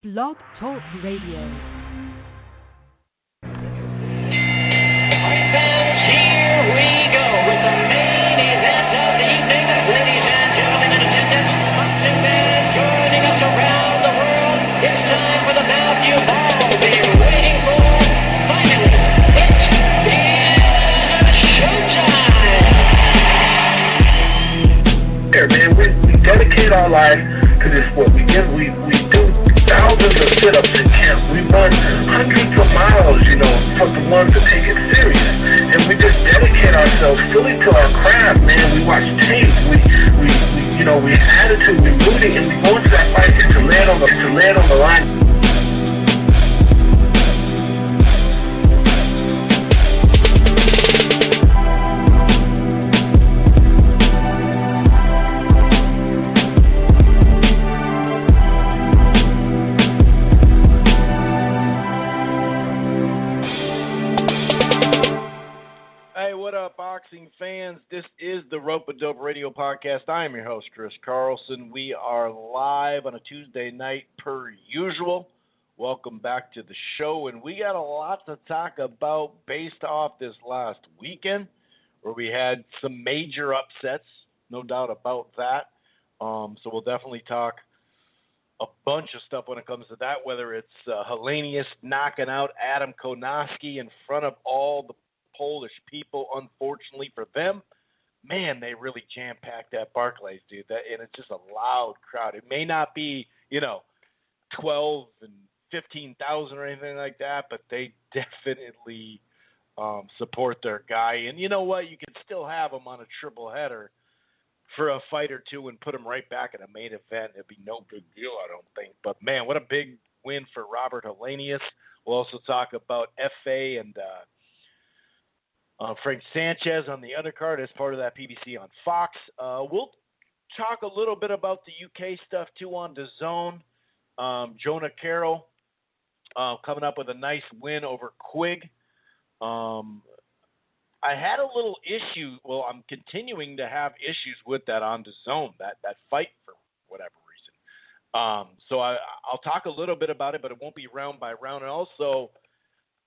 Blog Talk Radio. Here we go with the main event of the evening, ladies and gentlemen in attendance, boxing fans joining us around the world. It's time for the bout you've all been waiting for. Finally, it is showtime. Here, man, we dedicate our life to this sport. We do thousands of sit-ups in camp. We run hundreds of miles, for the ones that take it serious. And we just dedicate ourselves fully to our craft, man. We watch tape. We have attitude. We rooting, and we go into that fight just to land on the line. Boxing fans, this is the Rope-A-Dope Radio Podcast. I am your host, Chris Carlson. We are live on a Tuesday night per usual. Welcome back to the show, and we got a lot to talk about based off this last weekend where we had some major upsets, no doubt about that. So we'll definitely talk a bunch of stuff when it comes to that, whether it's Helenius knocking out Adam Kownacki in front of all the Polish people. Unfortunately for them, man, they really jam-packed that Barclays, dude. And it's just a loud crowd. It may not be, 12 and 15,000 or anything like that, but they definitely support their guy. And you know what? You can still have them on a triple header for a fight or two and put them right back in a main event. It'd be no big deal, I don't think. But, man, what a big win for Robert Helenius. We'll also talk about FA and Frank Sanchez on the undercard as part of that PBC on Fox. We'll talk a little bit about the UK stuff, too, on DAZN. Jonah Carroll coming up with a nice win over Quigg. I had a little issue. Well, I'm continuing to have issues with that on DAZN, that fight for whatever reason. So I'll talk a little bit about it, but it won't be round by round. And also,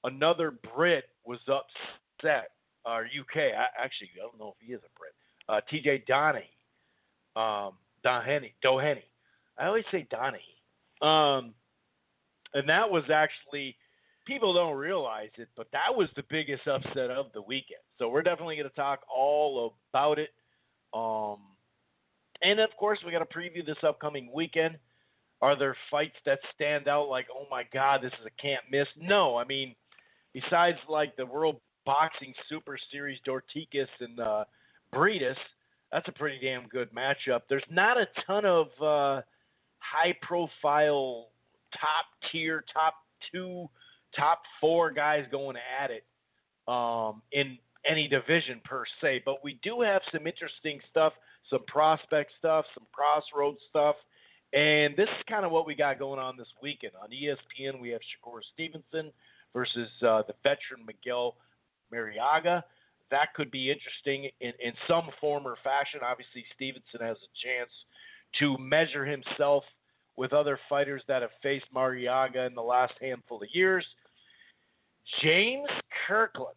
another Brit was upset. UK, I don't know if he is a Brit. TJ Doheny. I always say Doheny. And that was actually, people don't realize it, but that was the biggest upset of the weekend. So we're definitely going to talk all about it. And of course, we got to preview this upcoming weekend. Are there fights that stand out like, oh my God, this is a can't miss? No, I mean, besides like the World Boxing Super Series, Dorticus and Breedis, that's a pretty damn good matchup. There's not a ton of high-profile, top-tier, top 2, top 4 guys going at it in any division per se. But we do have some interesting stuff, some prospect stuff, some crossroads stuff. And this is kind of what we got going on this weekend. On ESPN, we have Shakur Stevenson versus the veteran Miguel Marriaga. That could be interesting in some form or fashion. Obviously, Stevenson has a chance to measure himself with other fighters that have faced Marriaga in the last handful of years. James Kirkland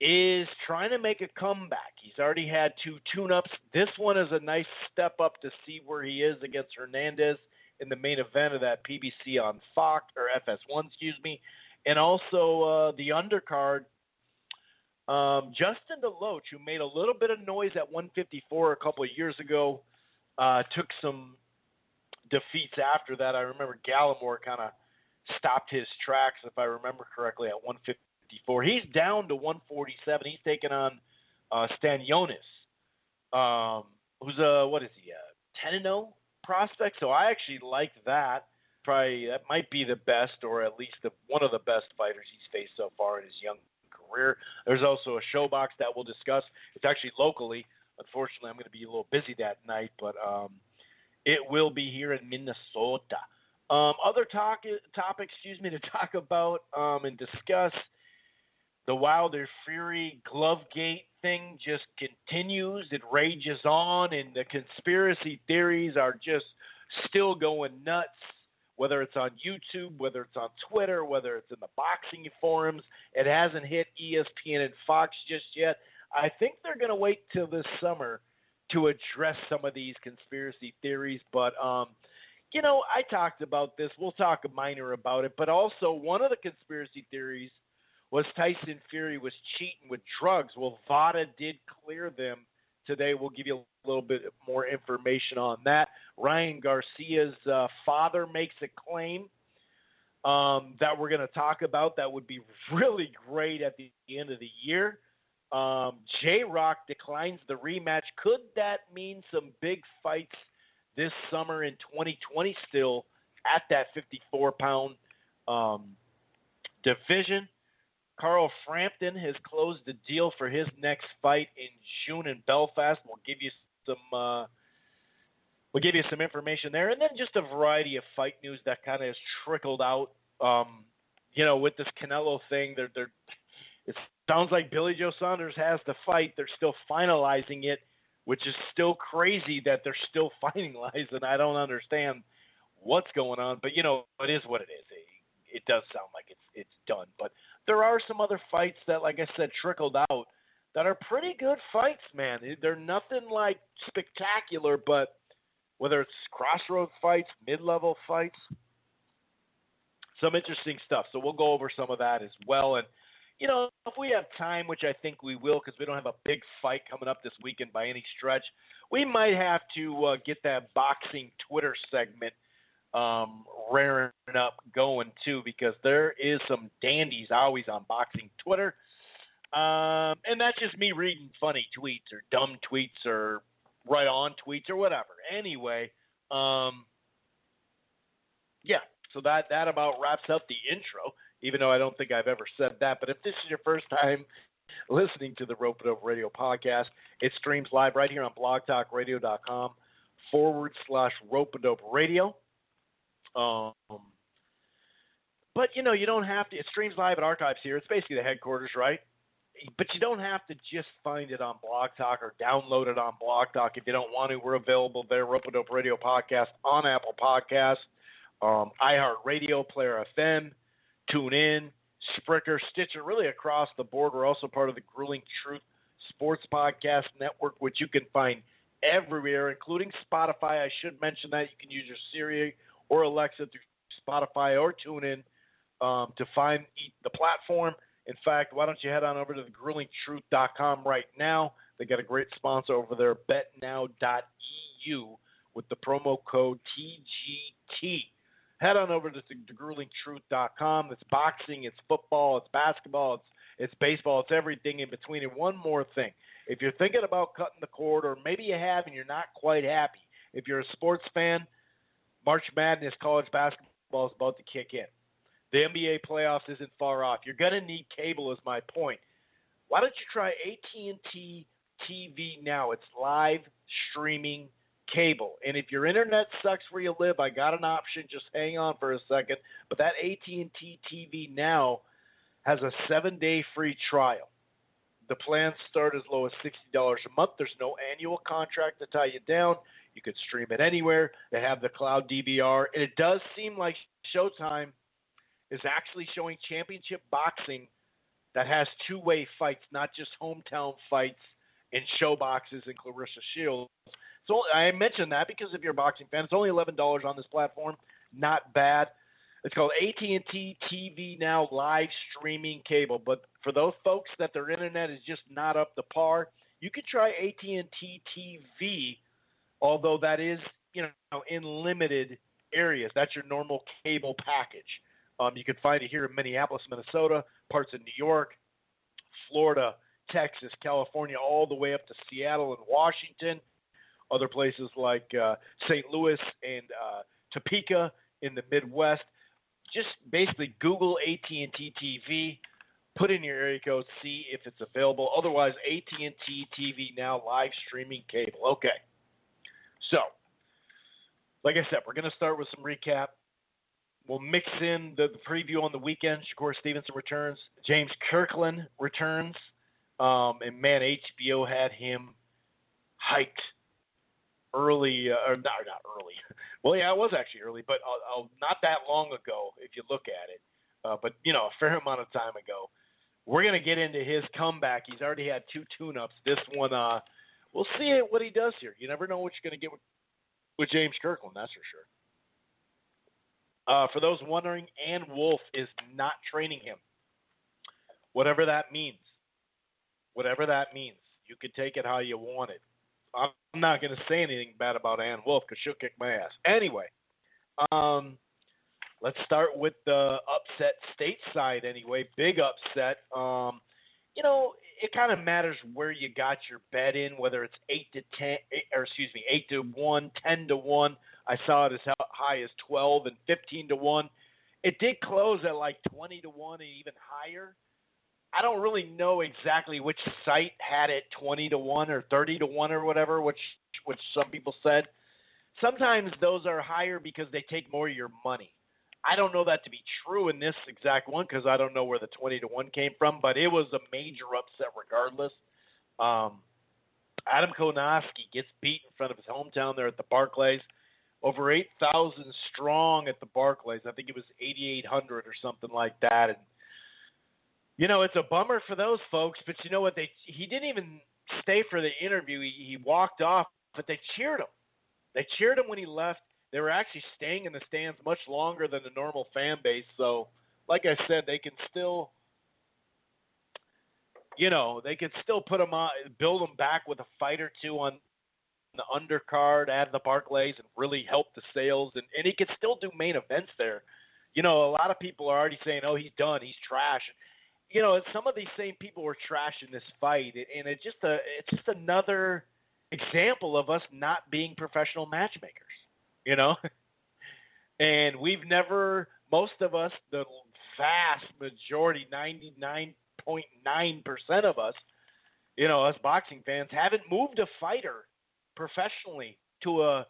is trying to make a comeback. He's already had 2 tune-ups. This one is a nice step up to see where he is against Hernandez in the main event of that PBC on Fox, or FS1, and also the undercard. Justin Deloach, who made a little bit of noise at 154 a couple of years ago, took some defeats after that. I remember Gallimore kind of stopped his tracks, if I remember correctly, at 154. He's down to 147. He's taking on Stanionis, who's a 10-0 prospect. So I actually like that. Probably that might be the best, or at least one of the best fighters he's faced so far in his young career. There's also a ShoBox that we'll discuss. It's actually locally. Unfortunately, I'm going to be a little busy that night, but it will be here in Minnesota. Other topics, to talk about and discuss. The Wilder Fury Glove Gate thing just continues. It rages on, and the conspiracy theories are just still going nuts. whether it's on YouTube, whether it's on Twitter, whether it's in the boxing forums. It hasn't hit ESPN and Fox just yet. I think they're going to wait till this summer to address some of these conspiracy theories. But, I talked about this. We'll talk minor about it. But also one of the conspiracy theories was Tyson Fury was cheating with drugs. Well, VADA did clear them today. We'll give you a little bit more information on that. Ryan Garcia's father makes a claim that we're going to talk about that would be really great at the end of the year. J-Rock declines the rematch. Could that mean some big fights this summer in 2020 still at that 54-pound division? Carroll Frampton has closed the deal for his next fight in June in Belfast. We'll give you some information there, and then just a variety of fight news that kind of has trickled out. With this Canelo thing, it sounds like Billy Joe Saunders has the fight. They're still finalizing it, which is still crazy that they're still finalizing. I don't understand what's going on, but it is what it is. It does sound like it's done, but there are some other fights that, like I said, trickled out that are pretty good fights, man. They're nothing like spectacular, but whether it's crossroads fights, mid-level fights, some interesting stuff. So we'll go over some of that as well. And, if we have time, which I think we will because we don't have a big fight coming up this weekend by any stretch, we might have to get that boxing Twitter segment raring up going too, because there is some dandies always on boxing Twitter. And that's just me reading funny tweets or dumb tweets or right on tweets or whatever. Anyway, so that about wraps up the intro, even though I don't think I've ever said that. But if this is your first time listening to the Rope It Over Radio podcast, it streams live right here on blogtalkradio.com/Rope It Over Radio. But you don't have to. It streams live at Archives here. It's basically the headquarters, right? But you don't have to just find it on Blog Talk or download it on Blog Talk if you don't want to. We're available there. Rope It Over Radio podcast on Apple Podcasts, iHeartRadio, Player FM, TuneIn, Spreaker, Stitcher, really across the board. We're also part of the Grueling Truth Sports Podcast Network, which you can find everywhere, including Spotify. I should mention that you can use your Siri or Alexa through Spotify or TuneIn to find the platform. In fact, why don't you head on over to thegruelingtruth.com right now. They got a great sponsor over there, betnow.eu, with the promo code TGT. Head on over to thegruelingtruth.com. It's boxing, it's football, it's basketball, it's baseball, it's everything in between. And one more thing. If you're thinking about cutting the cord, or maybe you have and you're not quite happy, if you're a sports fan, March Madness college basketball is about to kick in. The NBA playoffs isn't far off. You're going to need cable is my point. Why don't you try AT&T TV Now? It's live streaming cable. And if your internet sucks where you live, I got an option. Just hang on for a second. But that AT&T TV Now has a 7-day free trial. The plans start as low as $60 a month. There's no annual contract to tie you down. You could stream it anywhere. They have the cloud DVR. And it does seem like Showtime is actually showing championship boxing that has two-way fights, not just hometown fights and ShoBoxes and Clarissa Shields. So I mentioned that because if you're a boxing fan, it's only $11 on this platform. Not bad. It's called AT&T TV Now live streaming cable. But for those folks that their internet is just not up to par, you could try AT&T TV, although that is, in limited areas. That's your normal cable package. You can find it here in Minneapolis, Minnesota, parts of New York, Florida, Texas, California, all the way up to Seattle and Washington. Other places like St. Louis and Topeka in the Midwest. Just basically Google AT&T TV, put in your area code, see if it's available. Otherwise, AT&T TV Now live streaming cable. Okay. So, like I said, we're going to start with some recap. We'll mix in the preview on the weekend. Shakur Stevenson returns. James Kirkland returns. And, man, HBO had him hyped early, or not early. Well, yeah, it was actually early, but not that long ago if you look at it. But, a fair amount of time ago. We're going to get into his comeback. He's already had 2 tune-ups. This one, we'll see what he does here. You never know what you're going to get with James Kirkland, that's for sure. For those wondering, Ann Wolf is not training him. Whatever that means. You could take it how you want it. I'm not going to say anything bad about Ann Wolf because she'll kick my ass. Anyway, let's start with the upset stateside anyway. Big upset. It kind of matters where you got your bet in, whether it's 8 to 1, 10 to 1. I saw it as high as 12 and 15 to 1. It did close at like 20 to 1 and even higher. I don't really know exactly which site had it 20 to 1 or 30 to 1 or whatever, which some people said. Sometimes those are higher because they take more of your money. I don't know that to be true in this exact one because I don't know where the 20 to 1 came from, but it was a major upset regardless. Adam Kownacki gets beat in front of his hometown there at the Barclays. Over 8,000 strong at the Barclays. I think it was 8,800 or something like that. And it's a bummer for those folks, but you know what? He didn't even stay for the interview. He walked off, but they cheered him. They cheered him when he left. They were actually staying in the stands much longer than the normal fan base. So, like I said, they can still, put him on, build him back with a fight or two on the undercard at the Barclays and really help the sales. And he can still do main events there. A lot of people are already saying, oh, he's done. He's trash. Some of these same people were trashing this fight, and it's just another example of us not being professional matchmakers, And we've never, most of us, the vast majority, 99.9% of us, us boxing fans, haven't moved a fighter professionally to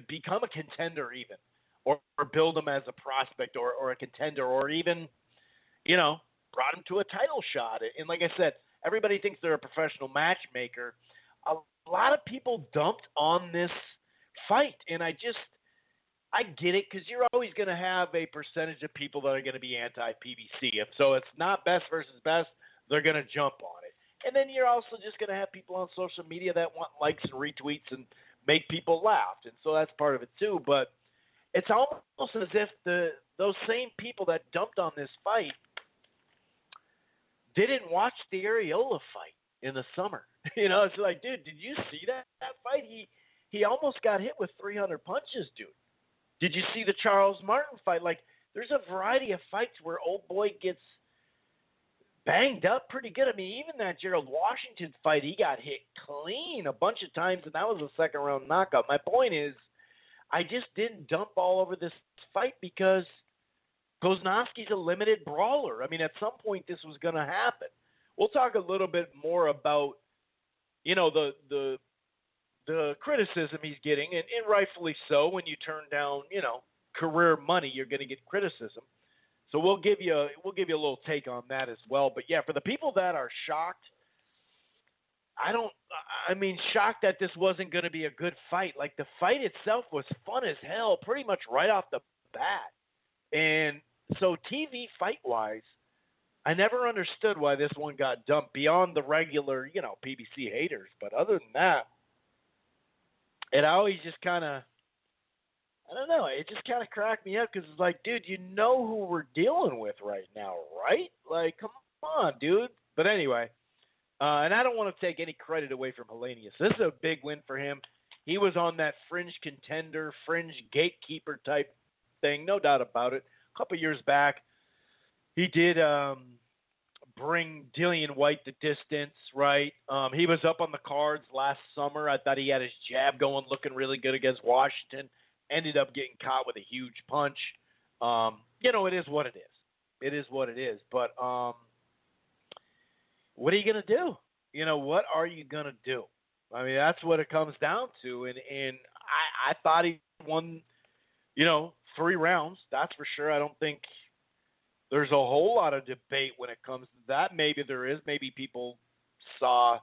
become a contender even, or build them as a prospect or a contender, or even, brought him to a title shot. And like I said, everybody thinks they're a professional matchmaker. A lot of people dumped on this fight, and I get it because you're always going to have a percentage of people that are going to be anti-PBC. So it's not best versus best, they're going to jump on it. And then you're also just going to have people on social media that want likes and retweets and make people laugh. And so that's part of it too. But it's almost as if those same people that dumped on this fight didn't watch the Areola fight in the summer. It's like, dude, did you see that fight? He almost got hit with 300 punches, dude. Did you see the Charles Martin fight? Like, there's a variety of fights where old boy gets banged up pretty good. I mean, even that Gerald Washington fight, he got hit clean a bunch of times, and that was a second-round knockout. My point is, I just didn't dump all over this fight because Kownacki's a limited brawler. I mean, at some point this was going to happen. We'll talk a little bit more about, the criticism he's getting, and rightfully so. When you turn down, career money, you're going to get criticism. So we'll give you a little take on that as well. But yeah, for the people that are shocked, shocked that this wasn't going to be a good fight. Like, the fight itself was fun as hell, pretty much right off the bat. And so TV fight-wise, I never understood why this one got dumped beyond the regular, PBC haters. But other than that, it always just kind of, I don't know, it just kind of cracked me up because it's like, dude, you know who we're dealing with right now, right? Like, come on, dude. But anyway, and I don't want to take any credit away from Helenius. This is a big win for him. He was on that fringe contender, fringe gatekeeper type thing, no doubt about it. A couple years back, he did bring Dillian White the distance, right? He was up on the cards last summer. I thought he had his jab going, looking really good against Washington. Ended up getting caught with a huge punch. It is what it is. It is what it is. But what are you going to do? What are you going to do? I mean, that's what it comes down to. And I thought he won, 3 rounds. That's for sure. I don't think there's a whole lot of debate when it comes to that. Maybe there is. Maybe people saw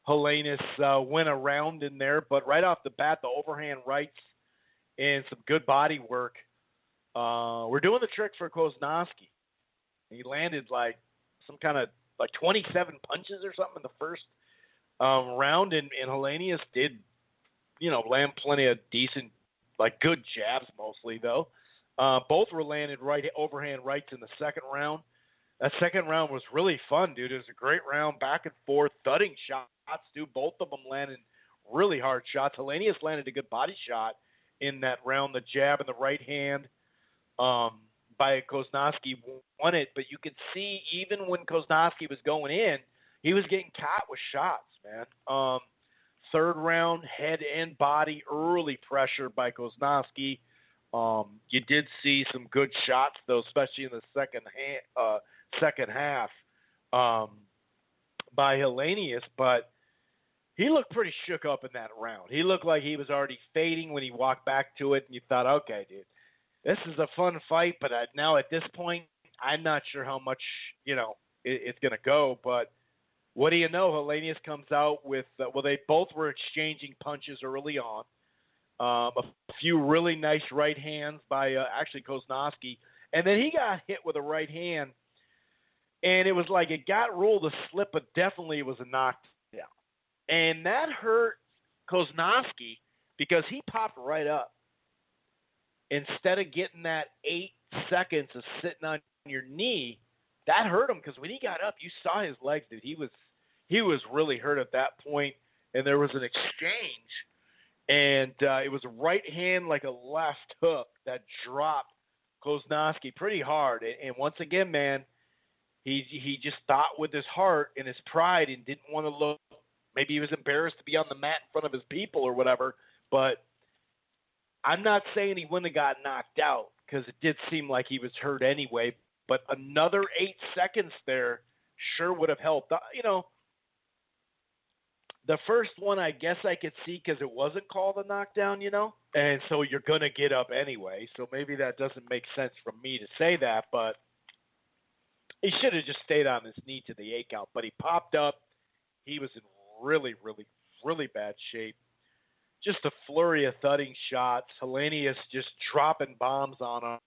Helenius went around in there, but right off the bat, the overhand rights and some good body work were doing the trick for Kownacki. He landed like some kind of like 27 punches or something in the first round, and Helenius did, land plenty of decent, like good jabs mostly though. Both were landed overhand rights in the second round. That second round was really fun, dude. It was a great round, back and forth, thudding shots, dude. Both of them landed really hard shots. Helenius landed a good body shot in that round. The jab in the right hand by Kownacki won it, but you could see even when Kownacki was going in, he was getting caught with shots, man. Third round, head and body, early pressure by Kownacki. You did see some good shots, though, especially in the second half by Helenius, but he looked pretty shook up in that round. He looked like he was already fading when he walked back to it, and you thought, okay, dude, this is a fun fight, but now at this point, I'm not sure how much, it's going to go, but what do you know? Helenius comes out with, they both were exchanging punches early on. A few really nice right hands by actually Kownacki, and then he got hit with a right hand, and it was like it got ruled a slip, but definitely it was a knockdown. And that hurt Kownacki because he popped right up. Instead of getting that 8 seconds of sitting on your knee, that hurt him because when he got up, you saw his legs, dude. He was really hurt at that point, and there was an exchange, and it was a right hand like a left hook that dropped Kownacki pretty hard. And once again, man, he just thought with his heart and his pride and didn't want to look. Maybe he was embarrassed to be on the mat in front of his people or whatever, but I'm not saying he wouldn't have got knocked out because it did seem like he was hurt anyway, but another 8 seconds there sure would have helped. The first one I guess I could see because it wasn't called a knockdown, and so you're going to get up anyway, so maybe that doesn't make sense from me to say that, but he should have just stayed on his knee to the 8 count, but he popped up. He was in really, really, really bad shape. Just a flurry of thudding shots. Helenius just dropping bombs on him.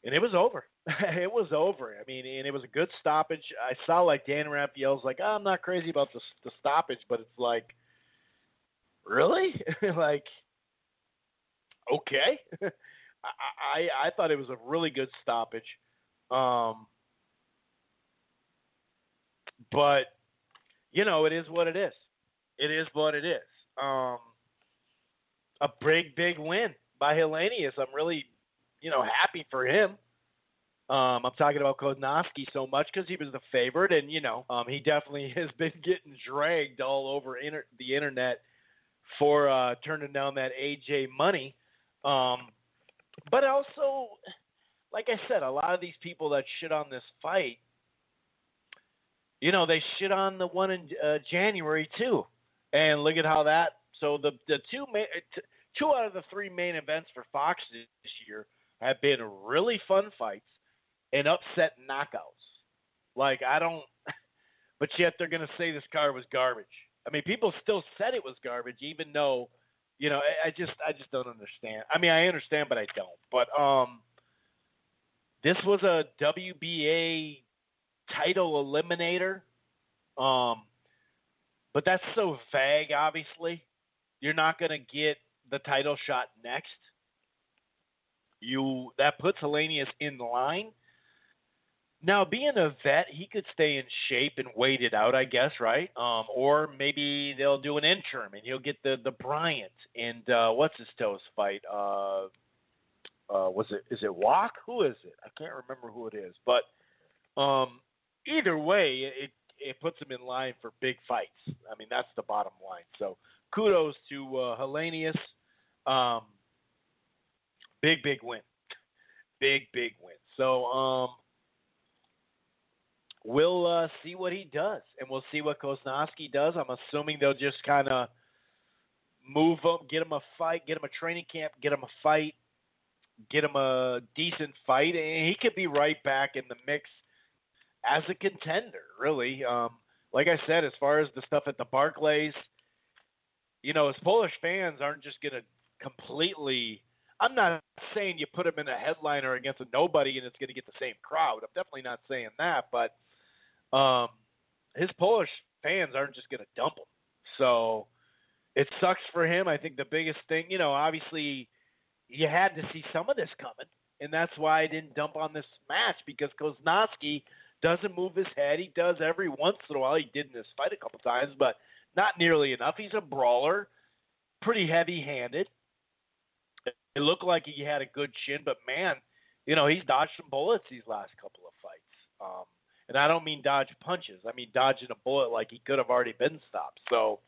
And it was over. It was over. I mean, and it was a good stoppage. I saw like Dan Raphael's like, I'm not crazy about the stoppage, but it's like, really? Like, okay. I thought it was a really good stoppage. But, it is what it is. It is what it is. A big win by Helenius. I'm really, happy for him. I'm talking about Kownacki so much because he was the favorite, and he definitely has been getting dragged all over the internet for turning down that AJ money. But also, like I said, a lot of these people that shit on this fight, they shit on the one in January too. And look at how that. So the two out of the 3 main events for Fox this year have been really fun fights and upset knockouts. Like but yet they're gonna say this card was garbage. I mean, people still said it was garbage, even though, I just don't understand. I mean, I understand, but I don't. But this was a WBA title eliminator. But that's so vague, obviously. You're not going to get the title shot next. That puts Helenius in line. Now, being a vet, he could stay in shape and wait it out, I guess, right? Or maybe they'll do an interim, and he'll get the Bryant and what's-his-toes fight. Is it Walk? Who is it? I can't remember who it is. But either way, it puts him in line for big fights. I mean, that's the bottom line. So kudos to Helenius. Big win. Big win. So we'll see what he does, and we'll see what Kownacki does. I'm assuming they'll just kind of move him, get him a fight, get him a training camp, get him a fight, get him a decent fight, and he could be right back in the mix as a contender, really. like I said, as far as the stuff at the Barclays, his Polish fans aren't just going to completely – I'm not saying you put him in a headliner against a nobody and it's going to get the same crowd. I'm definitely not saying that. But his Polish fans aren't just going to dump him. So it sucks for him. I think the biggest thing, obviously you had to see some of this coming. And that's why I didn't dump on this match, because Kownacki doesn't move his head. He does every once in a while. He did in this fight a couple times, but not nearly enough. He's a brawler, pretty heavy-handed. It looked like he had a good chin, but, man, he's dodged some bullets these last couple of fights. And I don't mean dodge punches. I mean dodging a bullet like he could have already been stopped. So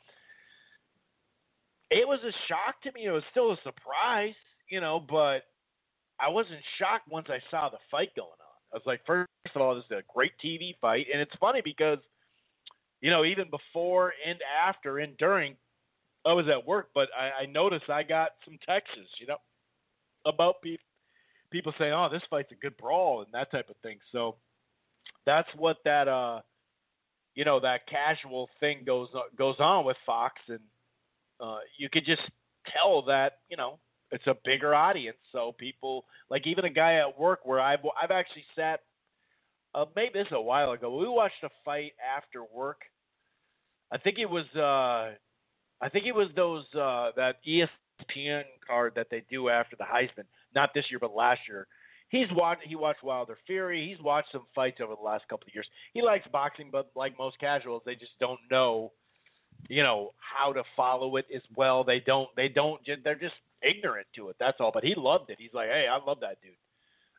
it was a shock to me. It was still a surprise, but I wasn't shocked once I saw the fight going on. I was like, first of all, this is a great TV fight. And it's funny because, even before and after and during, I was at work, but I noticed I got some texts, about people saying, oh, this fight's a good brawl and that type of thing. So that's what that, that casual thing goes on with Fox. And you could just tell that, it's a bigger audience. So people, like even a guy at work where I've actually sat, maybe this a while ago, we watched a fight after work. I think it was those that ESPN card that they do after the Heisman, not this year but last year. He watched Wilder Fury. He's watched some fights over the last couple of years. He likes boxing, but like most casuals, they just don't know, how to follow it as well. They're just ignorant to it. That's all. But he loved it. He's like, hey, I love that dude.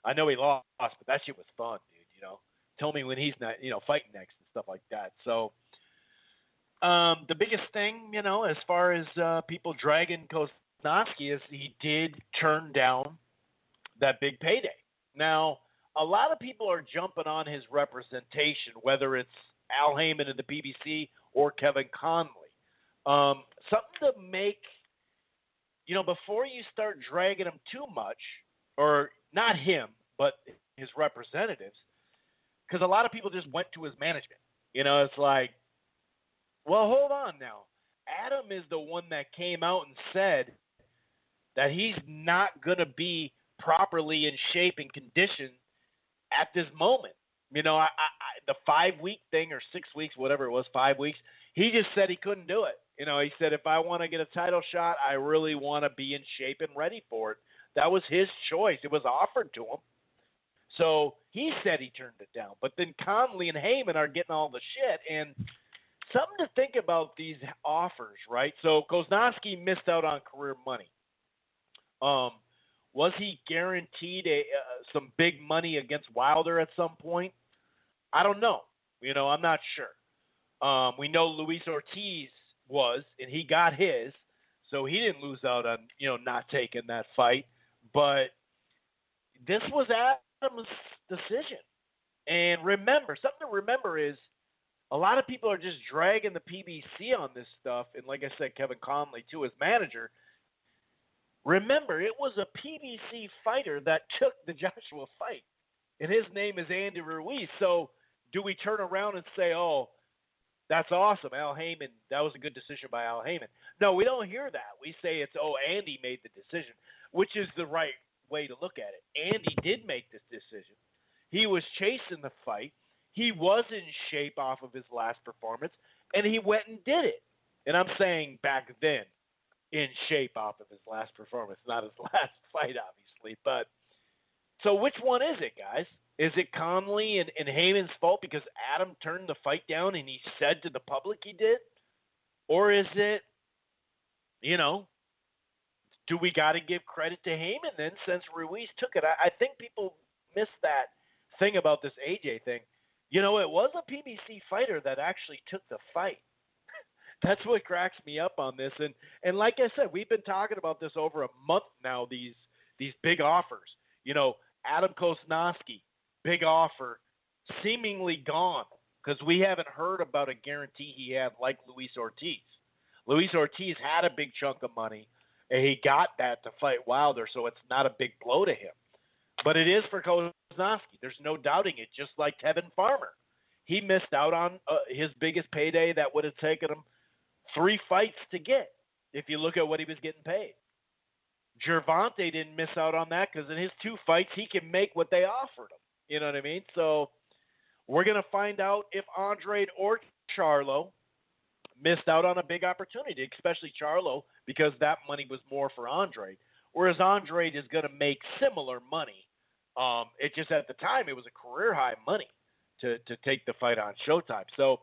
I know he lost, but that shit was fun, dude. Tell me when he's not, fighting next and stuff like that. So the biggest thing, as far as people dragging Kownacki is he did turn down that big payday. Now, a lot of people are jumping on his representation, whether it's Al Heyman in the PBC or Kevin Conley. Something to make, before you start dragging him too much, or not him, but his representatives, because a lot of people just went to his management. It's like, well, hold on now. Adam is the one that came out and said that he's not going to be properly in shape and condition at this moment. The 5-week thing or 6 weeks, whatever it was, 5 weeks, he just said he couldn't do it. He said, if I want to get a title shot, I really want to be in shape and ready for it. That was his choice. It was offered to him. So he said he turned it down. But then Conley and Heyman are getting all the shit. And something to think about these offers, right? So Kownacki missed out on career money. Was he guaranteed some big money against Wilder at some point? I don't know. I'm not sure. We know Luis Ortiz was, and he got his, so he didn't lose out on, not taking that fight. But this was Adam's decision. And something to remember is a lot of people are just dragging the PBC on this stuff. And like I said, Kevin Conley, too, his manager. Remember, it was a PBC fighter that took the Joshua fight. And his name is Andy Ruiz. So do we turn around and say, oh, that's awesome, Al Heyman, that was a good decision by Al Heyman? No, we don't hear that. We say it's, oh, Andy made the decision, which is the right way to look at it. Andy did make this decision. He was chasing the fight. He was in shape off of his last performance, and he went and did it. And I'm saying back then, in shape off of his last performance, not his last fight, obviously. But so which one is it, guys? Is it Conley and Heyman's fault because Adam turned the fight down and he said to the public he did? Or is it, do we got to give credit to Heyman then since Ruiz took it? I think people miss that thing about this AJ thing. It was a PBC fighter that actually took the fight. That's what cracks me up on this. And like I said, we've been talking about this over a month now, these big offers. Adam Kownacki, big offer, seemingly gone because we haven't heard about a guarantee he had like Luis Ortiz. Luis Ortiz had a big chunk of money, and he got that to fight Wilder, so it's not a big blow to him. But it is for Kownacki. There's no doubting it, just like Kevin Farmer. he missed out on his biggest payday that would have taken him 3 fights to get if you look at what he was getting paid. Gervonta didn't miss out on that because in his 2 fights, he can make what they offered him. You know what I mean? So we're going to find out if Andrade or Charlo missed out on a big opportunity, especially Charlo, because that money was more for Andrade, whereas Andrade is going to make similar money. It just at the time, it was a career-high money to take the fight on Showtime. So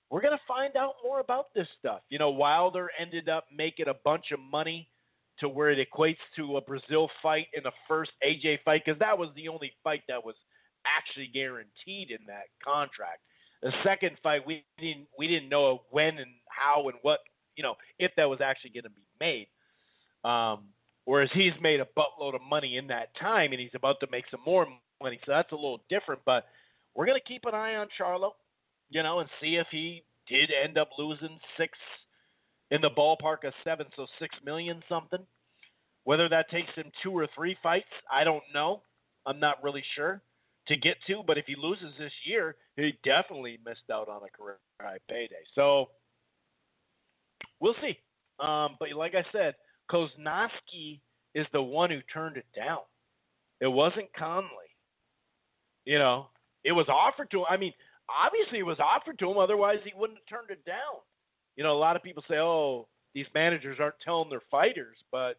we're going to find out more about this stuff. You know, Wilder ended up making a bunch of money to where it equates to a Brazil fight in the first AJ fight, because that was the only fight that was actually guaranteed in that contract. The second fight, we didn't know when and how and what, you know, if that was actually going to be made. Whereas he's made a buttload of money in that time, and he's about to make some more money, so that's a little different. But we're going to keep an eye on Charlo, you know, and see if he did end up losing 6 in the ballpark of 7, so $6 million something. Whether that takes him 2 or 3 fights, I don't know. I'm not really sure to get to, but if he loses this year, he definitely missed out on a career high payday. So we'll see. But like I said, Kownacki is the one who turned it down. It wasn't Conley. You know, it was offered to him. I mean, obviously it was offered to him, otherwise he wouldn't have turned it down. You know, a lot of people say, oh, these managers aren't telling their fighters, but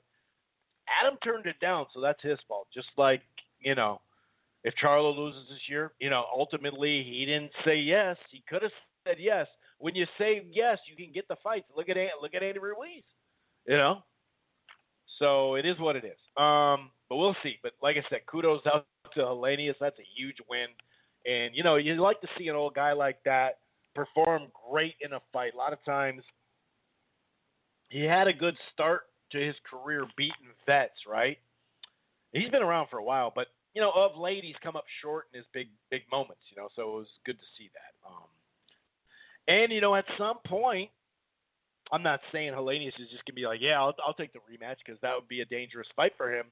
Adam turned it down, so that's his fault. Just like, you know, if Charlo loses this year, you know, ultimately he didn't say yes. He could have said yes. When you say yes, you can get the fights. Look at Andy Ruiz, you know. So it is what it is. But we'll see. But like I said, kudos out to Helenius. That's a huge win. And, you know, you like to see an old guy like that perform great in a fight. A lot of times he had a good start to his career beating vets, right? He's been around for a while, but, you know, of late he's come up short in his big moments, you know, so it was good to see that. And, you know, at some point, I'm not saying Helenius is just going to be like, yeah, I'll take the rematch because that would be a dangerous fight for him.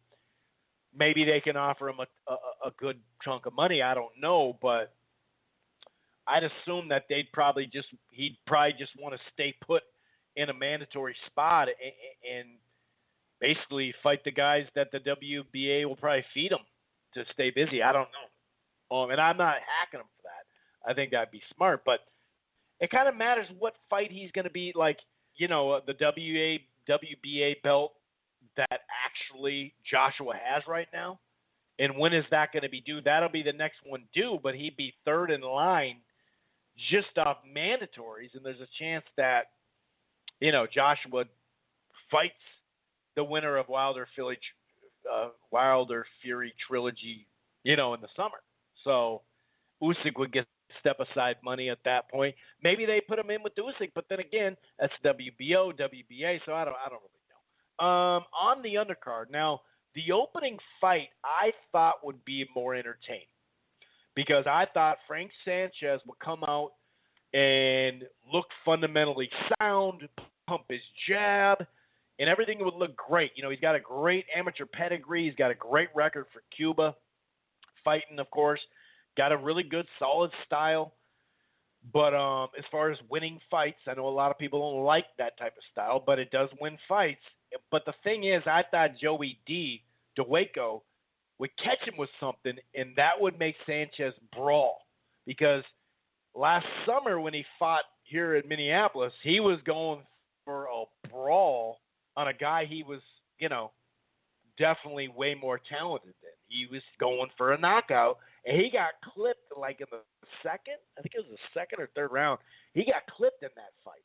Maybe they can offer him a good chunk of money. I don't know, but I'd assume that he'd probably just want to stay put in a mandatory spot and basically fight the guys that the WBA will probably feed him to stay busy. I don't know. And I'm not hacking him for that. I think that'd be smart, but it kind of matters what fight he's going to be like, you know, the WBA belt that actually Joshua has right now. And when is that going to be due? That'll be the next one due, but he'd be third in line just off mandatories. And there's a chance that, you know, Joshua fights the winner of Wilder Fury trilogy, you know, in the summer. So Usyk would get step-aside money at that point. Maybe they put him in with Usyk, but then again, that's WBO, WBA, so I don't really know. On the undercard, now, the opening fight I thought would be more entertaining because I thought Frank Sanchez would come out and look fundamentally sound, pump his jab, and everything would look great. You know, he's got a great amateur pedigree. He's got a great record for Cuba, fighting, of course. Got a really good, solid style. But as far as winning fights, I know a lot of people don't like that type of style, but it does win fights. But the thing is, I thought Joey Dawejko, would catch him with something, and that would make Sanchez brawl. Because last summer when he fought here in Minneapolis, he was going for a brawl on a guy he was, you know, definitely way more talented than. He was going for a knockout, and he got clipped like in the second. I think it was the second or third round. He got clipped in that fight.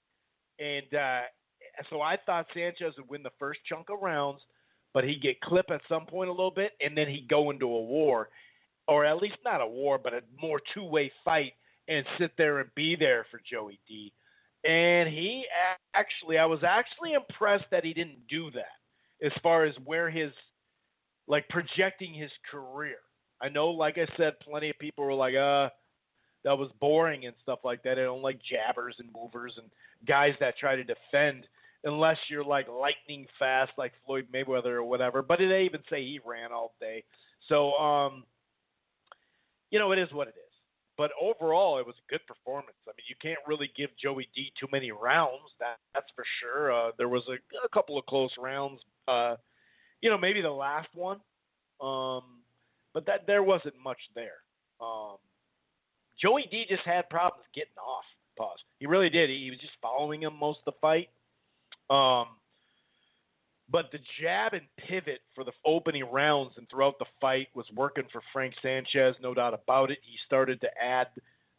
And so I thought Sanchez would win the first chunk of rounds, but he'd get clipped at some point a little bit, and then he'd go into a war, or at least not a war, but a more two-way fight, and sit there and be there for Joey D. And I was actually impressed that he didn't do that as far as where his, like, projecting his career. I know, like I said, plenty of people were like, that was boring and stuff like that. I don't like jabbers and movers and guys that try to defend unless you're like lightning fast like Floyd Mayweather or whatever. But they even say he ran all day. So, you know, it is what it is. but overall, it was a good performance. I mean, you can't really give Joey D too many rounds. That's for sure. There was a couple of close rounds. Maybe the last one. But there wasn't much there. Joey D just had problems getting off. Pause. He really did. He was just following him most of the fight. But the jab and pivot for the opening rounds and throughout the fight was working for Frank Sanchez, no doubt about it. He started to add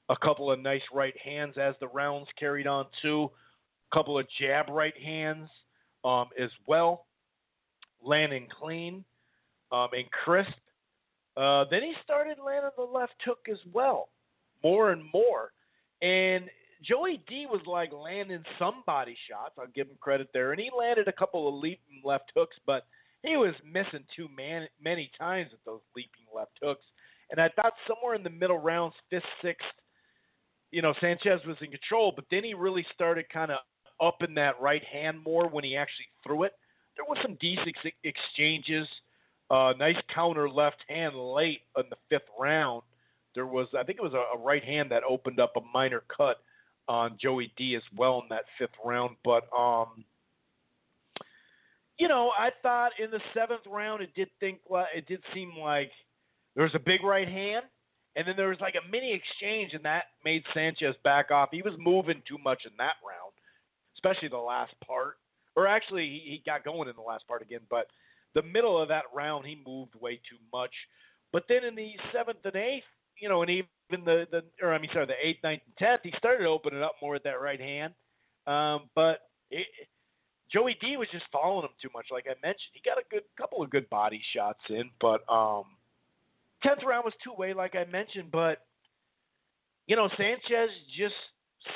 a couple of nice right hands as the rounds carried on too. A couple of jab right hands as well, landing clean and crisp. Then he started landing the left hook as well, more and more. And Joey D was like landing some body shots. I'll give him credit there. And he landed a couple of leaping left hooks, but he was missing too many times with those leaping left hooks. And I thought somewhere in the middle rounds, fifth, sixth, Sanchez was in control, but then he really started kind of upping that right hand more when he actually threw it. There was some decent exchanges. Nice counter left hand late in the fifth round. There was, I think it was a right hand that opened up a minor cut on Joey D as well in that fifth round. But, I thought in the seventh round it did seem like there was a big right hand, and then there was like a mini exchange, and that made Sanchez back off. He was moving too much in that round, especially the last part. Or actually, he got going in the last part again, but the middle of that round, he moved way too much. But then in the seventh and eighth, and even the 8th, 9th, and 10th, he started opening up more with that right hand. But Joey D was just following him too much. Like I mentioned, he got a couple of good body shots in. But 10th round was two-way, like I mentioned. But, Sanchez just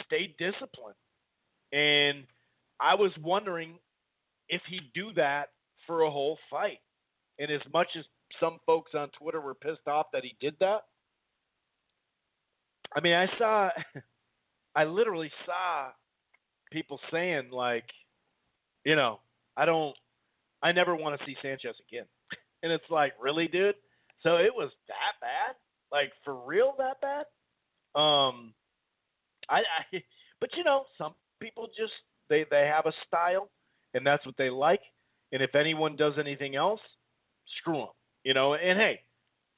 stayed disciplined. And I was wondering if he'd do that for a whole fight. And as much as some folks on Twitter were pissed off that he did that, I mean, I literally saw people saying like, I never want to see Sanchez again. And it's like, really, dude? So it was that bad? Like, for real that bad? But some people just, they have a style, and that's what they like. And if anyone does anything else, screw them, And hey,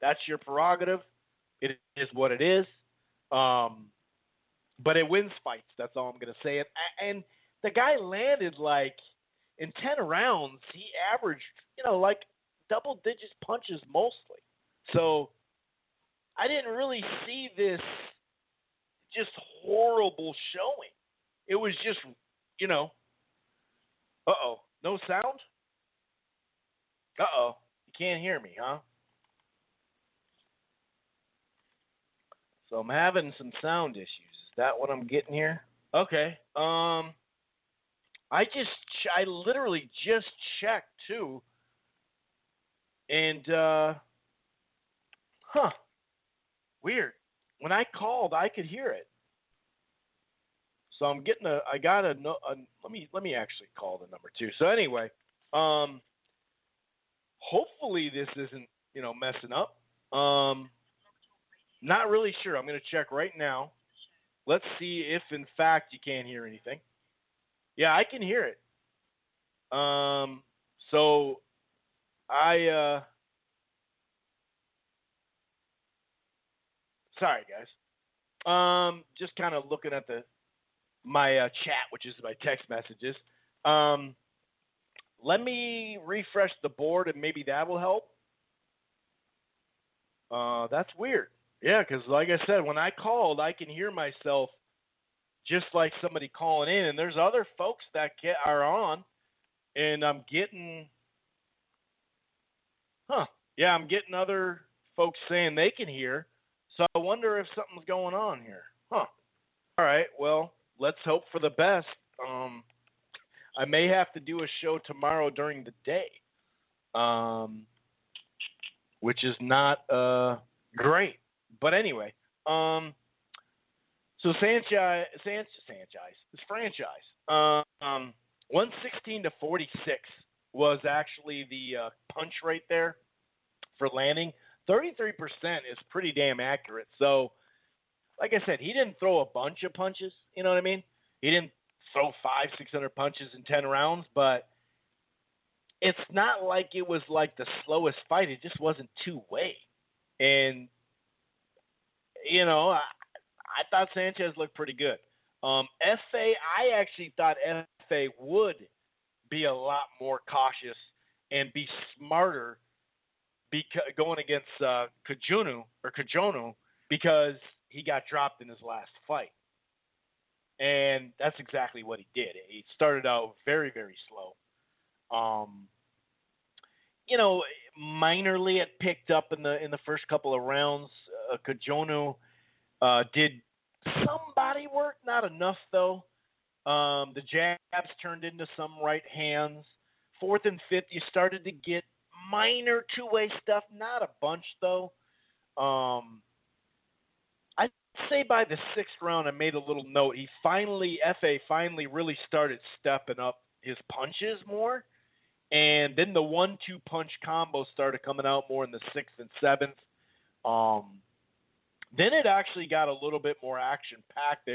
that's your prerogative. It is what it is. But it wins fights. That's all I'm going to say. And the guy landed like in 10 rounds, he averaged, like double digits punches mostly. So I didn't really see this just horrible showing. It was just, uh-oh, no sound? Uh-oh, you can't hear me, huh? So I'm having some sound issues. Is that what I'm getting here? Okay. I literally just checked too. And weird. When I called, I could hear it. So I'm getting let me actually call the number too. So anyway, hopefully this isn't, messing up. Not really sure. I'm going to check right now. Let's see if, in fact, you can't hear anything. Yeah, I can hear it. So I sorry, guys. Just kind of looking at my chat, which is my text messages. Let me refresh the board, and maybe that will help. That's weird. Yeah, because like I said, when I called, I can hear myself just like somebody calling in, and there's other folks that are on, and I'm getting, I'm getting other folks saying they can hear, so I wonder if something's going on here. All right, well, let's hope for the best. I may have to do a show tomorrow during the day, which is not great. But anyway, so Sanchez, his franchise, 116-46 was actually the punch rate there for landing. 33% is pretty damn accurate. So like I said, he didn't throw a bunch of punches. You know what I mean? He didn't throw 500-600 punches in 10 rounds, but it's not like it was like the slowest fight. It just wasn't two-way. And, I thought Sanchez looked pretty good. FA, I actually thought FA would be a lot more cautious and be smarter going against Cojanu because he got dropped in his last fight. And that's exactly what he did. He started out very, very slow. Minorly it picked up in the first couple of rounds. Cojanu did some body work, not enough though. The jabs turned into some right hands. Fourth and fifth, you started to get minor two-way stuff, not a bunch though. I'd say by the sixth round, I made a little note. FA finally really started stepping up his punches more. And then the 1-2 punch combo started coming out more in the sixth and seventh. Then it actually got a little bit more action-packed.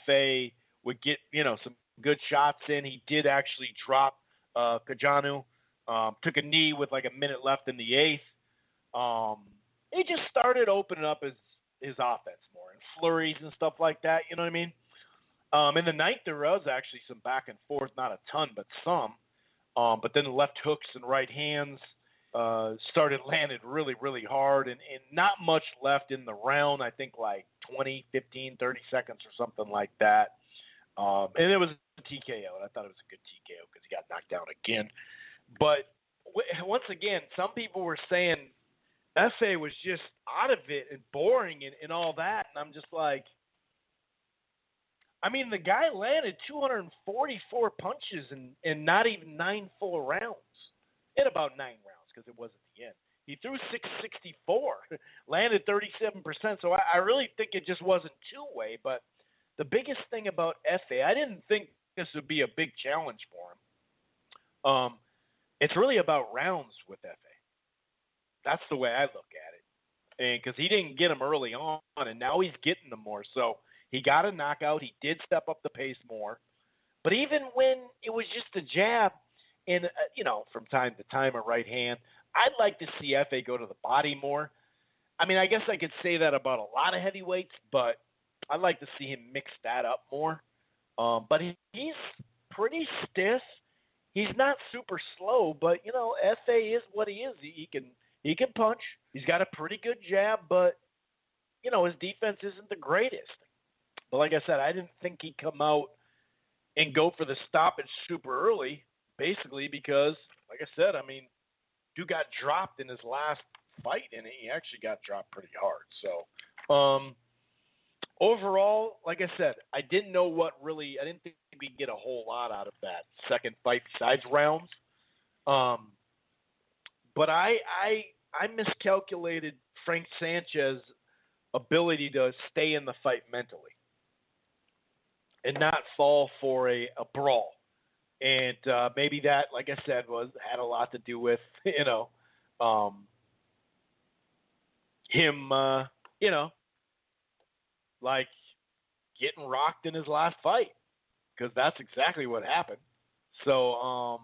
FA would get, some good shots in. He did actually drop Cojanu. Took a knee with like a minute left in the eighth. He just started opening up his offense more and flurries and stuff like that. You know what I mean? In the ninth, there was actually some back and forth, not a ton, but some. But then the left hooks and right hands started landing really, really hard and not much left in the round. I think like 20, 15, 30 seconds or something like that. And it was a TKO, and I thought it was a good TKO because he got knocked down again. But once again, some people were saying FA was just out of it and boring and all that. And I'm just like, the guy landed 244 punches in not even 9 full rounds. In about 9 rounds because it was at the end. He threw 664, landed 37%. So I really think it just wasn't two-way. But the biggest thing about FA, I didn't think this would be a big challenge for him. It's really about rounds with FA. That's the way I look at it. And because he didn't get them early on, and now he's getting them more. So he got a knockout. He did step up the pace more. But even when it was just a jab and, from time to time a right hand, I'd like to see FA go to the body more. I guess I could say that about a lot of heavyweights, but I'd like to see him mix that up more. But he's pretty stiff. He's not super slow, but, FA is what he is. He can punch. He's got a pretty good jab, but, his defense isn't the greatest. But like I said, I didn't think he'd come out and go for the stoppage super early, basically because, like I said, dude got dropped in his last fight, and he actually got dropped pretty hard. So, overall, like I said, I didn't think we'd get a whole lot out of that second fight besides rounds. But I miscalculated Frank Sanchez's ability to stay in the fight mentally and not fall for a brawl. And maybe that, like I said, had a lot to do with, him, like getting rocked in his last fight, because that's exactly what happened. So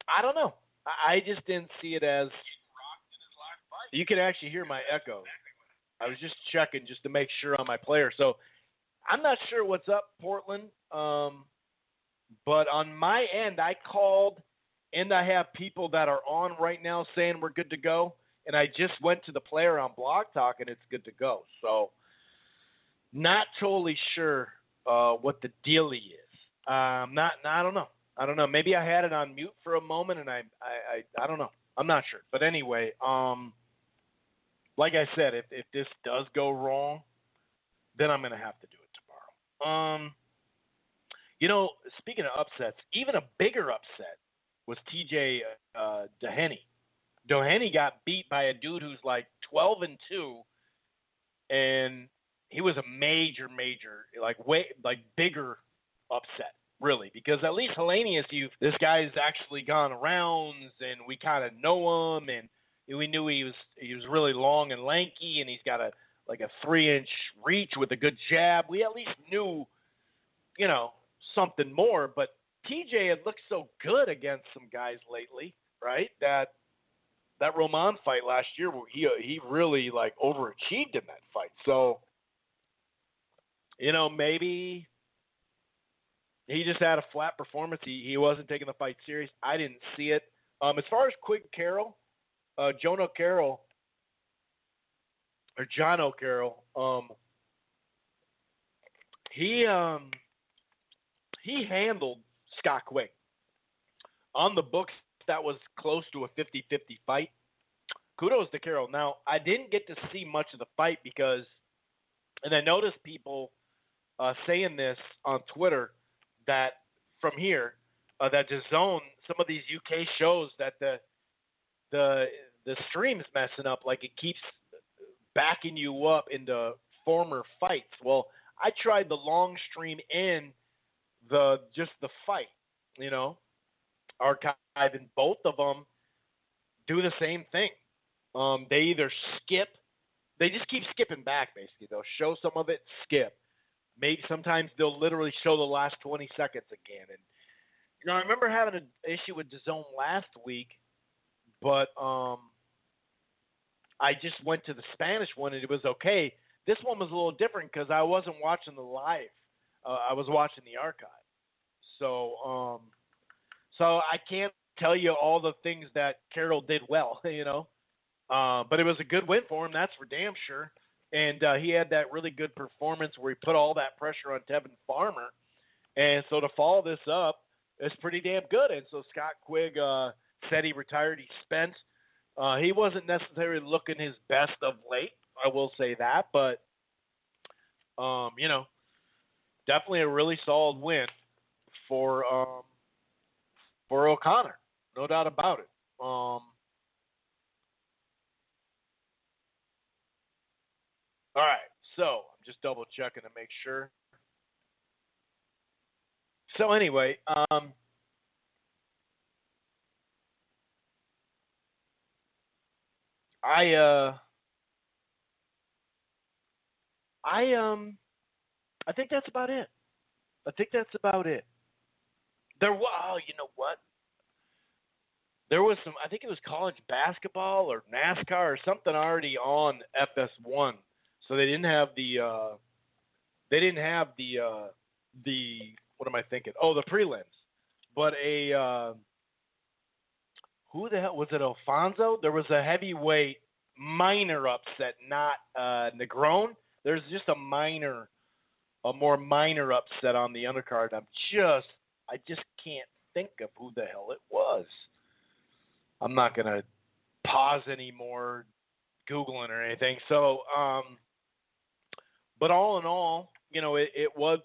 I don't know. I just didn't see it as. You can actually hear my echo. I was just checking just to make sure on my player. So I'm not sure what's up, Portland. But on my end, I called, and I have people that are on right now saying we're good to go. And I just went to the player on Blog Talk, and it's good to go. So not totally sure what the dealie is. I don't know. I don't know. Maybe I had it on mute for a moment, and I don't know. I'm not sure. But anyway, like I said, if this does go wrong, then I'm going to have to do it tomorrow. Speaking of upsets, even a bigger upset was TJ Doheny. Doheny got beat by a dude who's like 12-2, and he was a major, bigger upset, really, because at least Helenius, this guy's actually gone rounds, and we kind of know him, and we knew he was really long and lanky, and he's got a like a 3-inch reach with a good jab. We at least knew, something more. But TJ had looked so good against some guys lately, right? That Roman fight last year, he really overachieved in that fight. So, maybe he just had a flat performance. He wasn't taking the fight serious. I didn't see it. As far as Quigg Carroll, Jono Carroll, or Jono Carroll, he handled Scott Quigg. On the books, that was close to a 50-50 fight. Kudos to Carroll. Now, I didn't get to see much of the fight because, and I noticed people saying this on Twitter, that from here, that DAZN, some of these UK shows, that the stream's messing up, like it keeps backing you up into former fights. Well, I tried the long stream and just the fight, archiving. Both of them do the same thing. They either skip, they just keep skipping back, basically. They'll show some of it, skip. Maybe sometimes they'll literally show the last 20 seconds again. And, I remember having an issue with DAZN last week, but I just went to the Spanish one and it was okay. This one was a little different because I wasn't watching the live. I was watching the archive. So I can't tell you all the things that Carroll did well, but it was a good win for him. That's for damn sure. And he had that really good performance where he put all that pressure on Tevin Farmer. And so to follow this up, it's pretty damn good. And so Scott Quigg said he retired. He spent. He wasn't necessarily looking his best of late, I will say that. But, definitely a really solid win for O'Connor. No doubt about it. All right, so I'm just double checking to make sure. So anyway, I think that's about it. There was, you know what? There was some, I think it was college basketball or NASCAR or something already on FS1. So they didn't have the what am I thinking? Oh, the prelims. But who the hell was it? Alfonso? There was a heavyweight minor upset, not Negron. There's just a more minor upset on the undercard. I just can't think of who the hell it was. I'm not gonna pause anymore, Googling or anything. So, but all in all, it was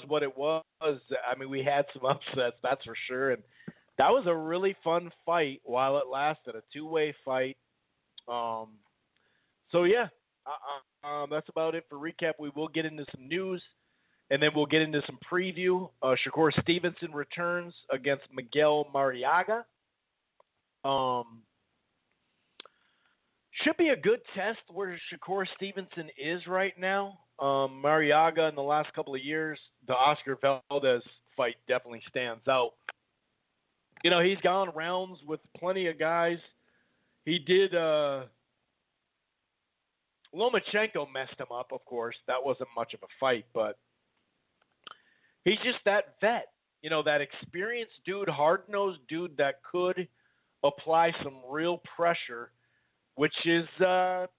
what it was. I mean, we had some upsets, that's for sure, and that was a really fun fight while it lasted, a two-way fight. So yeah, that's about it for recap. We will get into some news, and then we'll get into some preview. Shakur Stevenson returns against Miguel Marriaga. Should be a good test where Shakur Stevenson is right now. Marriaga in the last couple of years, the Oscar Valdez fight definitely stands out. He's gone rounds with plenty of guys. He did, Lomachenko messed him up, of course. That wasn't much of a fight, but he's just that vet. That experienced dude, hard-nosed dude that could apply some real pressure, which is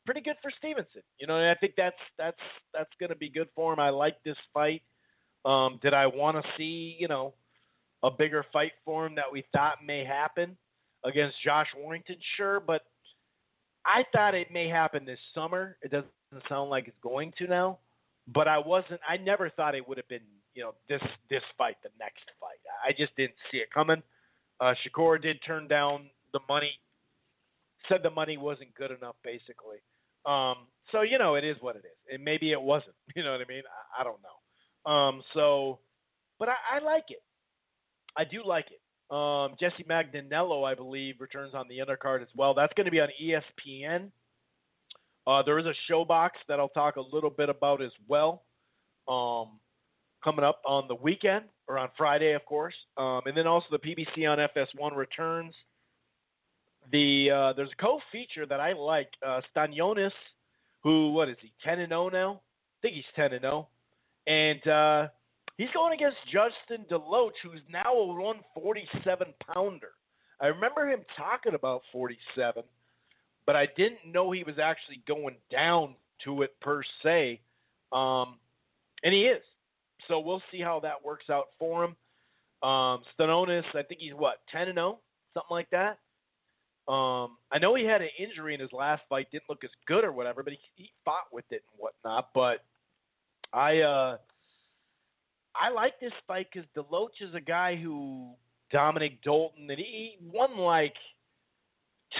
pretty good for Stevenson. And I think that's going to be good for him. I like this fight. Did I want to see, a bigger fight for him that we thought may happen against Josh Warrington? Sure, but I thought it may happen this summer. It doesn't sound like it's going to now, but I never thought it would have been, this fight, the next fight. I just didn't see it coming. Shakur did turn down the money, said the money wasn't good enough, basically. So, it is what it is. And maybe it wasn't. You know what I mean? I don't know. But I like it. I do like it. Jesse Magdanello, I believe, returns on the undercard as well. That's going to be on ESPN. There is a ShoBox that I'll talk a little bit about as well, coming up on the weekend, or on Friday, of course. And then also the PBC on FS1 returns. There's a co-feature that I like, Stanionis, who, what is he, 10-0 now? I think he's 10-0. And he's going against Justin Deloach, who's now a 147-pounder. I remember him talking about 47, but I didn't know he was actually going down to it per se. And he is. So we'll see how that works out for him. Stanionis, I think he's, 10-0? Something like that. I know he had an injury in his last fight, didn't look as good or whatever, but he fought with it and whatnot. But I like this fight because Deloach is a guy who Dominic Dalton, and he won like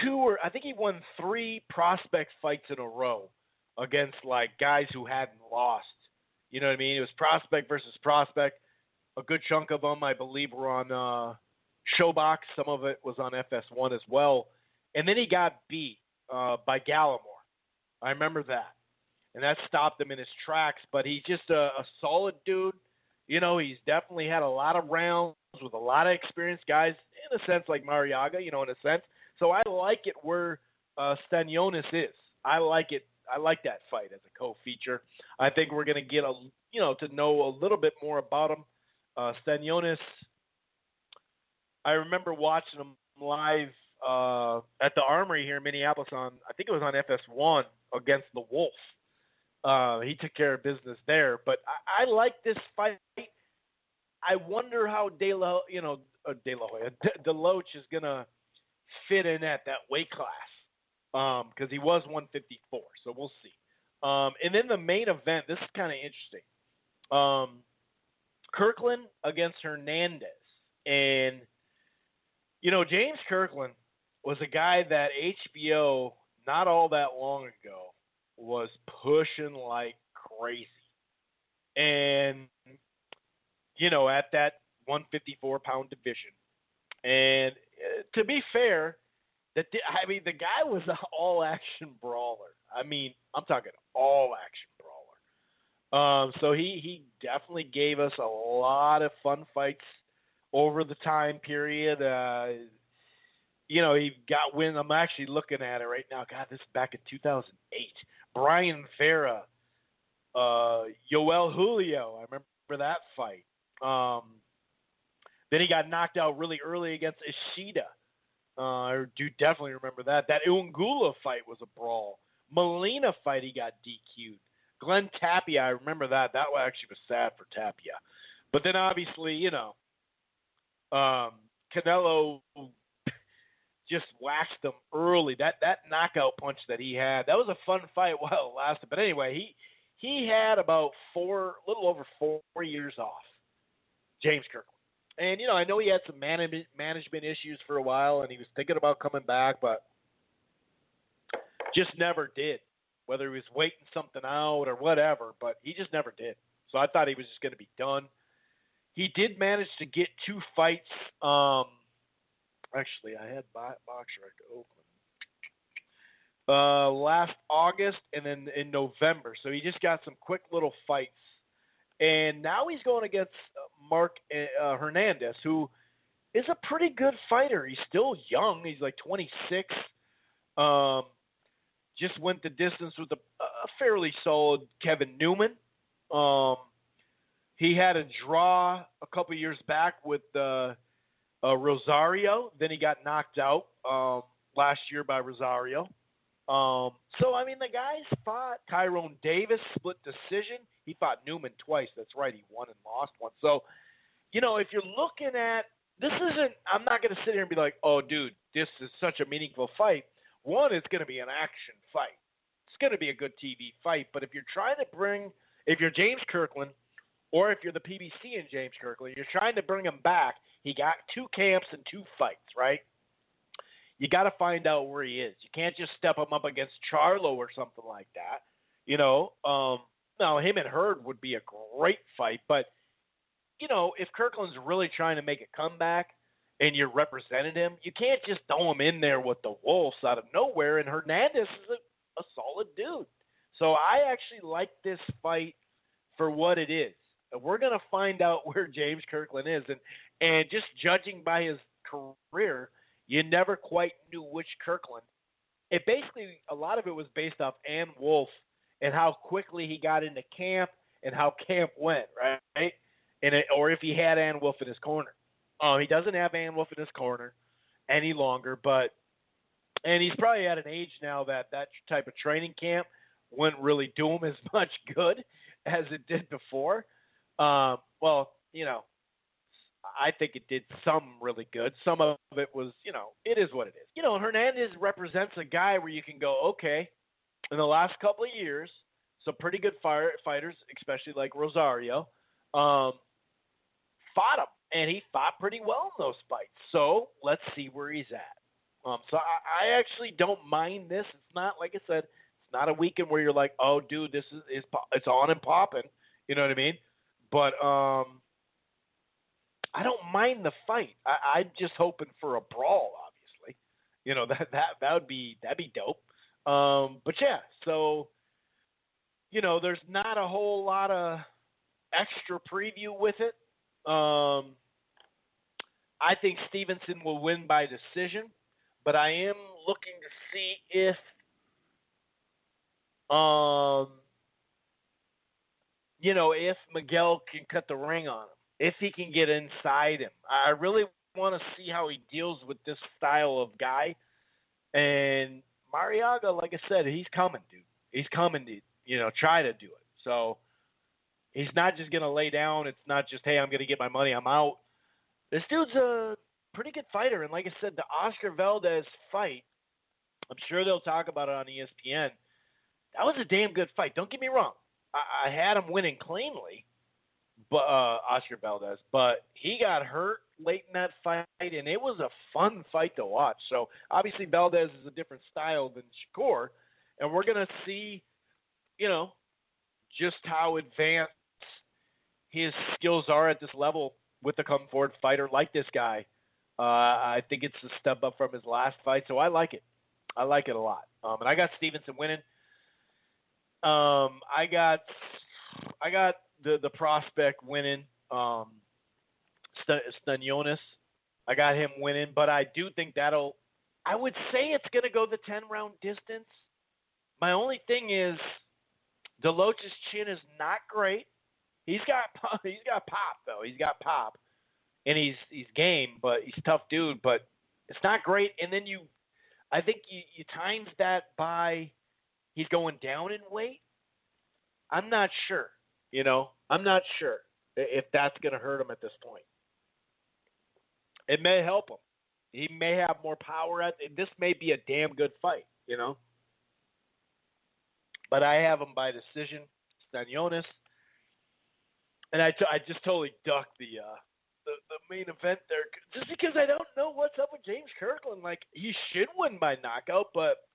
I think he won 3 prospect fights in a row against like guys who hadn't lost. You know what I mean? It was prospect versus prospect. A good chunk of them, I believe, were on ShoBox. Some of it was on FS1 as well. And then he got beat by Gallimore. I remember that. And that stopped him in his tracks. But he's just a solid dude. You know, he's definitely had a lot of rounds with a lot of experienced guys, in a sense, like Marriaga, in a sense. So I like it where Stanionis is. I like it. I like that fight as a co-feature. I think we're going to get to know a little bit more about him. Stanionis, I remember watching him live at the Armory here in Minneapolis I think it was on FS1 against the Wolf. He took care of business there, but I like this fight. I wonder how Deloach is going to fit in at that weight class. Because he was 154, so we'll see. And then the main event, this is kind of interesting. Kirkland against Hernandez. And, James Kirkland was a guy that HBO, not all that long ago, was pushing like crazy. And, at that 154-pound division. And to be fair, the guy was an all-action brawler. I mean, I'm talking all-action brawler. So he definitely gave us a lot of fun fights over the time period. He got wins. I'm actually looking at it right now. God, this is back in 2008. Brian Vera, Yoel Julio. I remember that fight. Then he got knocked out really early against Ishida. I do definitely remember that. That Ungula fight was a brawl. Molina fight, he got DQ'd. Glenn Tapia, I remember that. That actually was sad for Tapia. But then obviously, Canelo just waxed him early. That knockout punch that he had, that was a fun fight while it lasted. But anyway, he had about little over 4 years off, James Kirkland. And, I know he had some management issues for a while, and he was thinking about coming back, but just never did, whether he was waiting something out or whatever, but he just never did. So I thought he was just going to be done. He did manage to get 2 fights. Actually, I had Boxer at Oakland last August and then in November. So he just got some quick little fights. And now he's going against Mark Hernandez, who is a pretty good fighter. He's still young. He's like 26. Just went the distance with a fairly solid Kevin Newman. He had a draw a couple years back with Rosario. Then he got knocked out last year by Rosario. The guys fought. Tyrone Davis, split decision. He fought Newman twice. That's right. He won and lost one. So, if you're looking at this, I'm not going to sit here and be like, oh, dude, this is such a meaningful fight. One, it's going to be an action fight. It's going to be a good TV fight. But if you're James Kirkland, or if you're the PBC and James Kirkland, you're trying to bring him back. He got 2 camps and 2 fights, right? You got to find out where he is. You can't just step him up against Charlo or something like that. Now him and Hurd would be a great fight, but if Kirkland's really trying to make a comeback and you're representing him, you can't just throw him in there with the Wolves out of nowhere. And Hernandez is a solid dude. So I actually like this fight for what it is. We're going to find out where James Kirkland is. And just judging by his career, you never quite knew which Kirkland. It basically, a lot of it was based off Ann Wolf and how quickly he got into camp and how camp went, right? Or if he had Ann Wolf in his corner. He doesn't have Ann Wolf in his corner any longer, and he's probably at an age now that type of training camp wouldn't really do him as much good as it did before. Well, I think it did some really good. Some of it was, it is what it is. Hernandez represents a guy where you can go, okay, in the last couple of years, some pretty good fighters, especially like Rosario, fought him, and he fought pretty well in those fights. So let's see where he's at. So I actually don't mind this. It's not, like I said, it's not a weekend where you're like, oh, dude, this is it's on and popping. You know what I mean? But I don't mind the fight. I'm just hoping for a brawl, obviously. That'd be dope. But yeah, so there's not a whole lot of extra preview with it. I think Stevenson will win by decision, but I am looking to see if if Miguel can cut the ring on him, if he can get inside him. I really want to see how he deals with this style of guy. And Marriaga, like I said, he's coming, dude. He's coming to, try to do it. So he's not just going to lay down. It's not just, hey, I'm going to get my money, I'm out. This dude's a pretty good fighter. And like I said, the Oscar Valdez fight, I'm sure they'll talk about it on ESPN. That was a damn good fight. Don't get me wrong. I had him winning cleanly, but Oscar Valdez, but he got hurt late in that fight, and it was a fun fight to watch. So obviously Valdez is a different style than Shakur, and we're going to see, just how advanced his skills are at this level with a come forward fighter like this guy. I think it's a step up from his last fight, so I like it. I like it a lot. And I got Stevenson winning. I got the prospect winning, Stanionis. I got him winning, but I do think I would say it's going to go the 10-round distance. My only thing is Deloach's chin is not great. He's got pop though. He's got pop, and he's game, but he's a tough dude. But it's not great. And then I think you times that by he's going down in weight. I'm not sure. I'm not sure if that's going to hurt him at this point. It may help him. He may have more power. This may be a damn good fight. But I have him by decision, Stanionis. And I just totally ducked the main event there just because I don't know what's up with James Kirkland. Like, he should win by knockout, but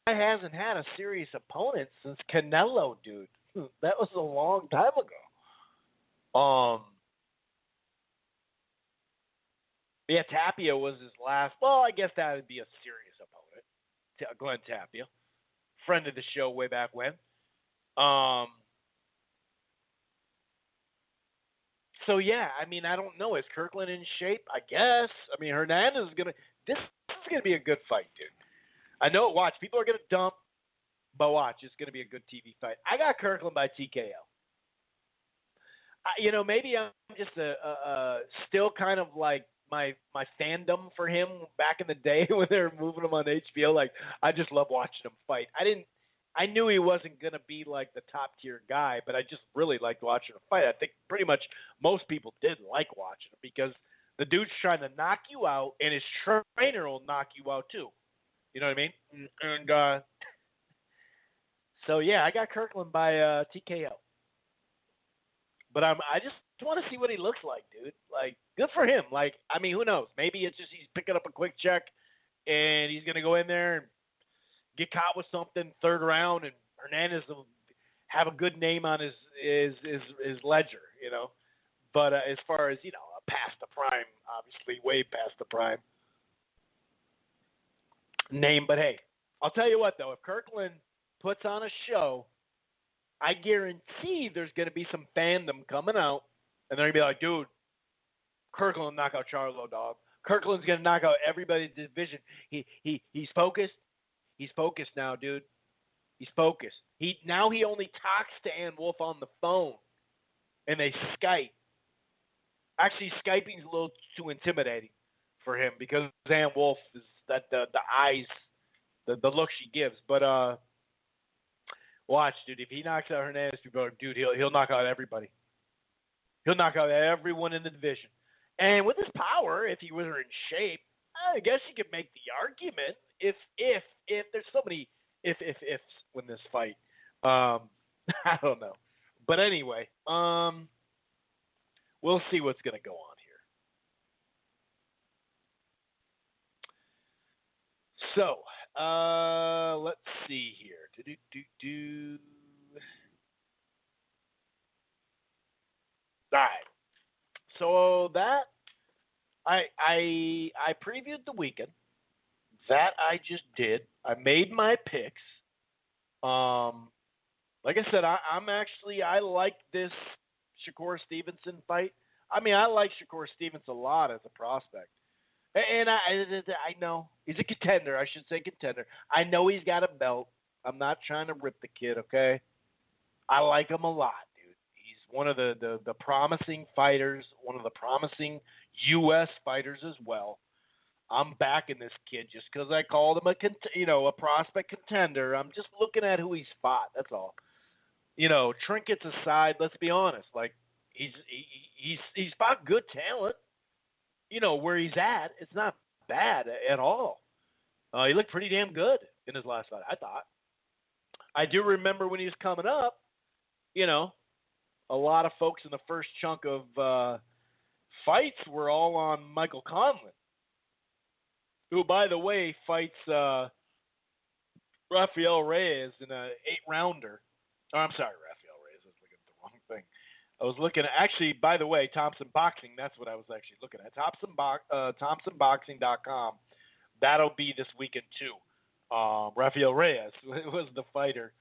he hasn't had a serious opponent since Canelo, dude. That was a long time ago. Yeah, Tapia was his last. Well, I guess that would be a serious opponent. Glenn Tapia, friend of the show way back when. So yeah, I don't know. Is Kirkland in shape? I guess. Hernandez is this is gonna be a good fight, dude. I know. Watch, people are gonna dump, but watch, it's gonna be a good TV fight. I got Kirkland by TKO. Maybe I'm just still kind of like my fandom for him back in the day when they were moving him on HBO. Like, I just love watching him fight. I knew he wasn't going to be like the top tier guy, but I just really liked watching him fight. I think pretty much most people did like watching him because the dude's trying to knock you out, and his trainer will knock you out too. You know what I mean? And so yeah, I got Kirkland by TKO. But I just want to see what he looks like, dude. Like, good for him. Like, who knows? Maybe it's just he's picking up a quick check, and he's going to go in there and get caught with something third round, and Hernandez will have a good name on his ledger, But as far as, past the prime, obviously way past the prime name. But hey, I'll tell you what, though. If Kirkland puts on a show, I guarantee there's going to be some fandom coming out, and they're going to be like, dude, Kirkland will knock out Charlo, dog. Kirkland's going to knock out everybody's division. He's focused. He's focused now, dude. He's focused. Now he only talks to Ann Wolf on the phone, and they Skype. Actually, Skyping's a little too intimidating for him because Ann Wolf is that the eyes, the look she gives. But watch, dude. If he knocks out Hernandez, dude, he'll knock out everybody. He'll knock out everyone in the division. And with his power, if he was in shape, I guess you could make the argument if there's so many ifs in this fight. I don't know. But anyway, we'll see what's going to go on here. So, let's see here. All right. So that I previewed the weekend. That I just did. I made my picks. Like I said, I like this Shakur Stevenson fight. I mean, I like Shakur Stevenson a lot as a prospect. And I know he's a contender. I should say contender. I know he's got a belt. I'm not trying to rip the kid, okay? I like him a lot, dude. He's one of the promising fighters, one of the promising U.S. fighters as well. I'm backing this kid just because I called him a prospect contender. I'm just looking at who he's fought. That's all. Trinkets aside, let's be honest. Like he's fought good talent. Where he's at, it's not bad at all. He looked pretty damn good in his last fight, I thought. I do remember when he was coming up, a lot of folks in the first chunk of fights were all on Michael Conlan, who, by the way, fights Rafael Reyes in an 8-rounder. Oh, I'm sorry, Rafael Reyes. I was looking at the wrong thing. I was looking at, actually, by the way, Thompson Boxing. That's what I was actually looking at. ThompsonBoxing.com. That'll be this weekend, too. Rafael Reyes was the fighter.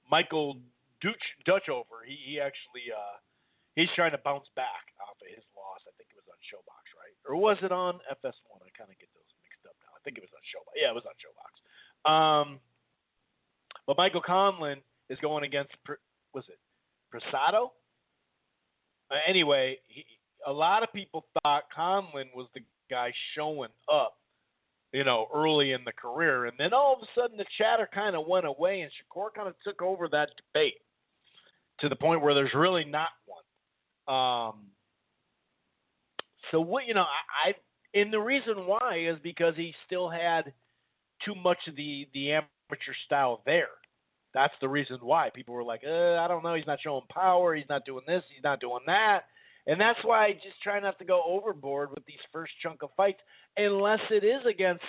Michael Dutchover, he actually he's trying to bounce back off of his loss. I think it was on ShoBox, right? Or was it on FS1? I kind of get those mixed up now. I think it was on ShoBox. Yeah, it was on ShoBox. But Michael Conlan is going against, was it Prasado? Anyway, a lot of people thought Conlan was the guy showing up, early in the career. And then all of a sudden the chatter kind of went away and Shakur kind of took over that debate to the point where there's really not one. So what, and the reason why is because he still had too much of the amateur style there. That's the reason why people were like, I don't know. He's not showing power. He's not doing this. He's not doing that. And that's why I just try not to go overboard with these first chunk of fights unless it is against,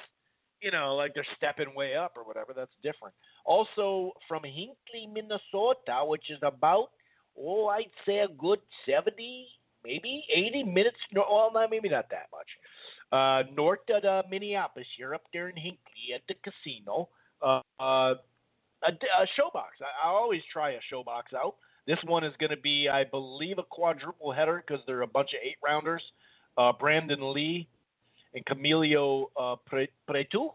like they're stepping way up or whatever. That's different. Also from Hinckley, Minnesota, which is about, I'd say a good 70, maybe 80 minutes. Well, maybe not that much. North of Minneapolis, you're up there in Hinckley at the casino. A ShoBox. I always try a ShoBox out. This one is going to be, I believe, a quadruple header because they're a bunch of 8-rounders. Brandon Lee and Camilo Prieto.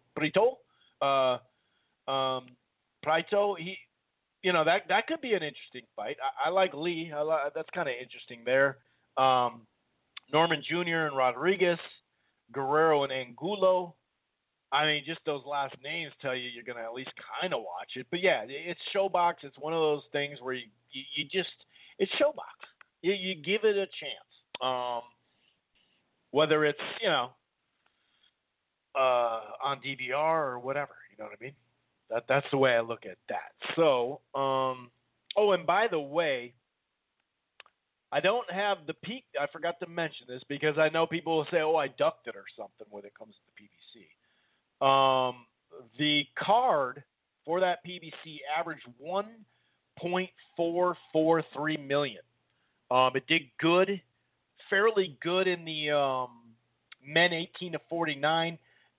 That could be an interesting fight. I like Lee. That's kind of interesting there. Norman Jr. and Rodriguez, Guerrero and Angulo. I mean, just those last names tell you you're going to at least kind of watch it. But, yeah, it's ShoBox. It's one of those things where you just – it's ShoBox. You give it a chance. Whether it's, on DVR or whatever. You know what I mean? That's the way I look at that. So, and by the way, I don't have the peak. I forgot to mention this because I know people will say, I ducked it or something when it comes to the PBC. The card for that PBC averaged 1.443 million. It did good, fairly good in the men 18 to 49,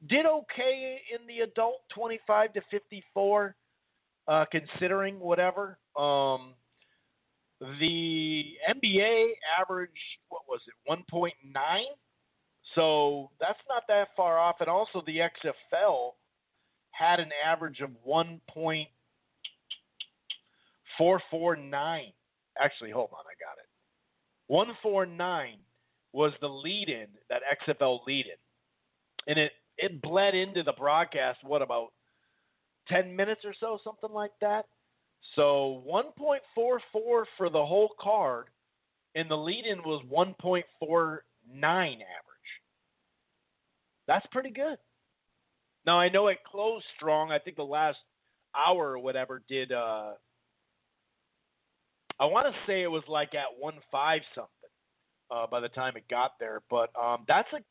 did okay in the adult 25 to 54, considering whatever. The NBA average, what was it, 1.9? So that's not that far off. And also the XFL had an average of 1.449. Actually, hold on, I got it. 149 was the lead-in, that XFL lead-in. And it bled into the broadcast, what, about 10 minutes or so, something like that? So 1.44 for the whole card, and the lead-in was 1.49 average. That's pretty good. Now, I know it closed strong. I think the last hour or whatever did, I want to say it was like at 1.5 something by the time it got there. But that's a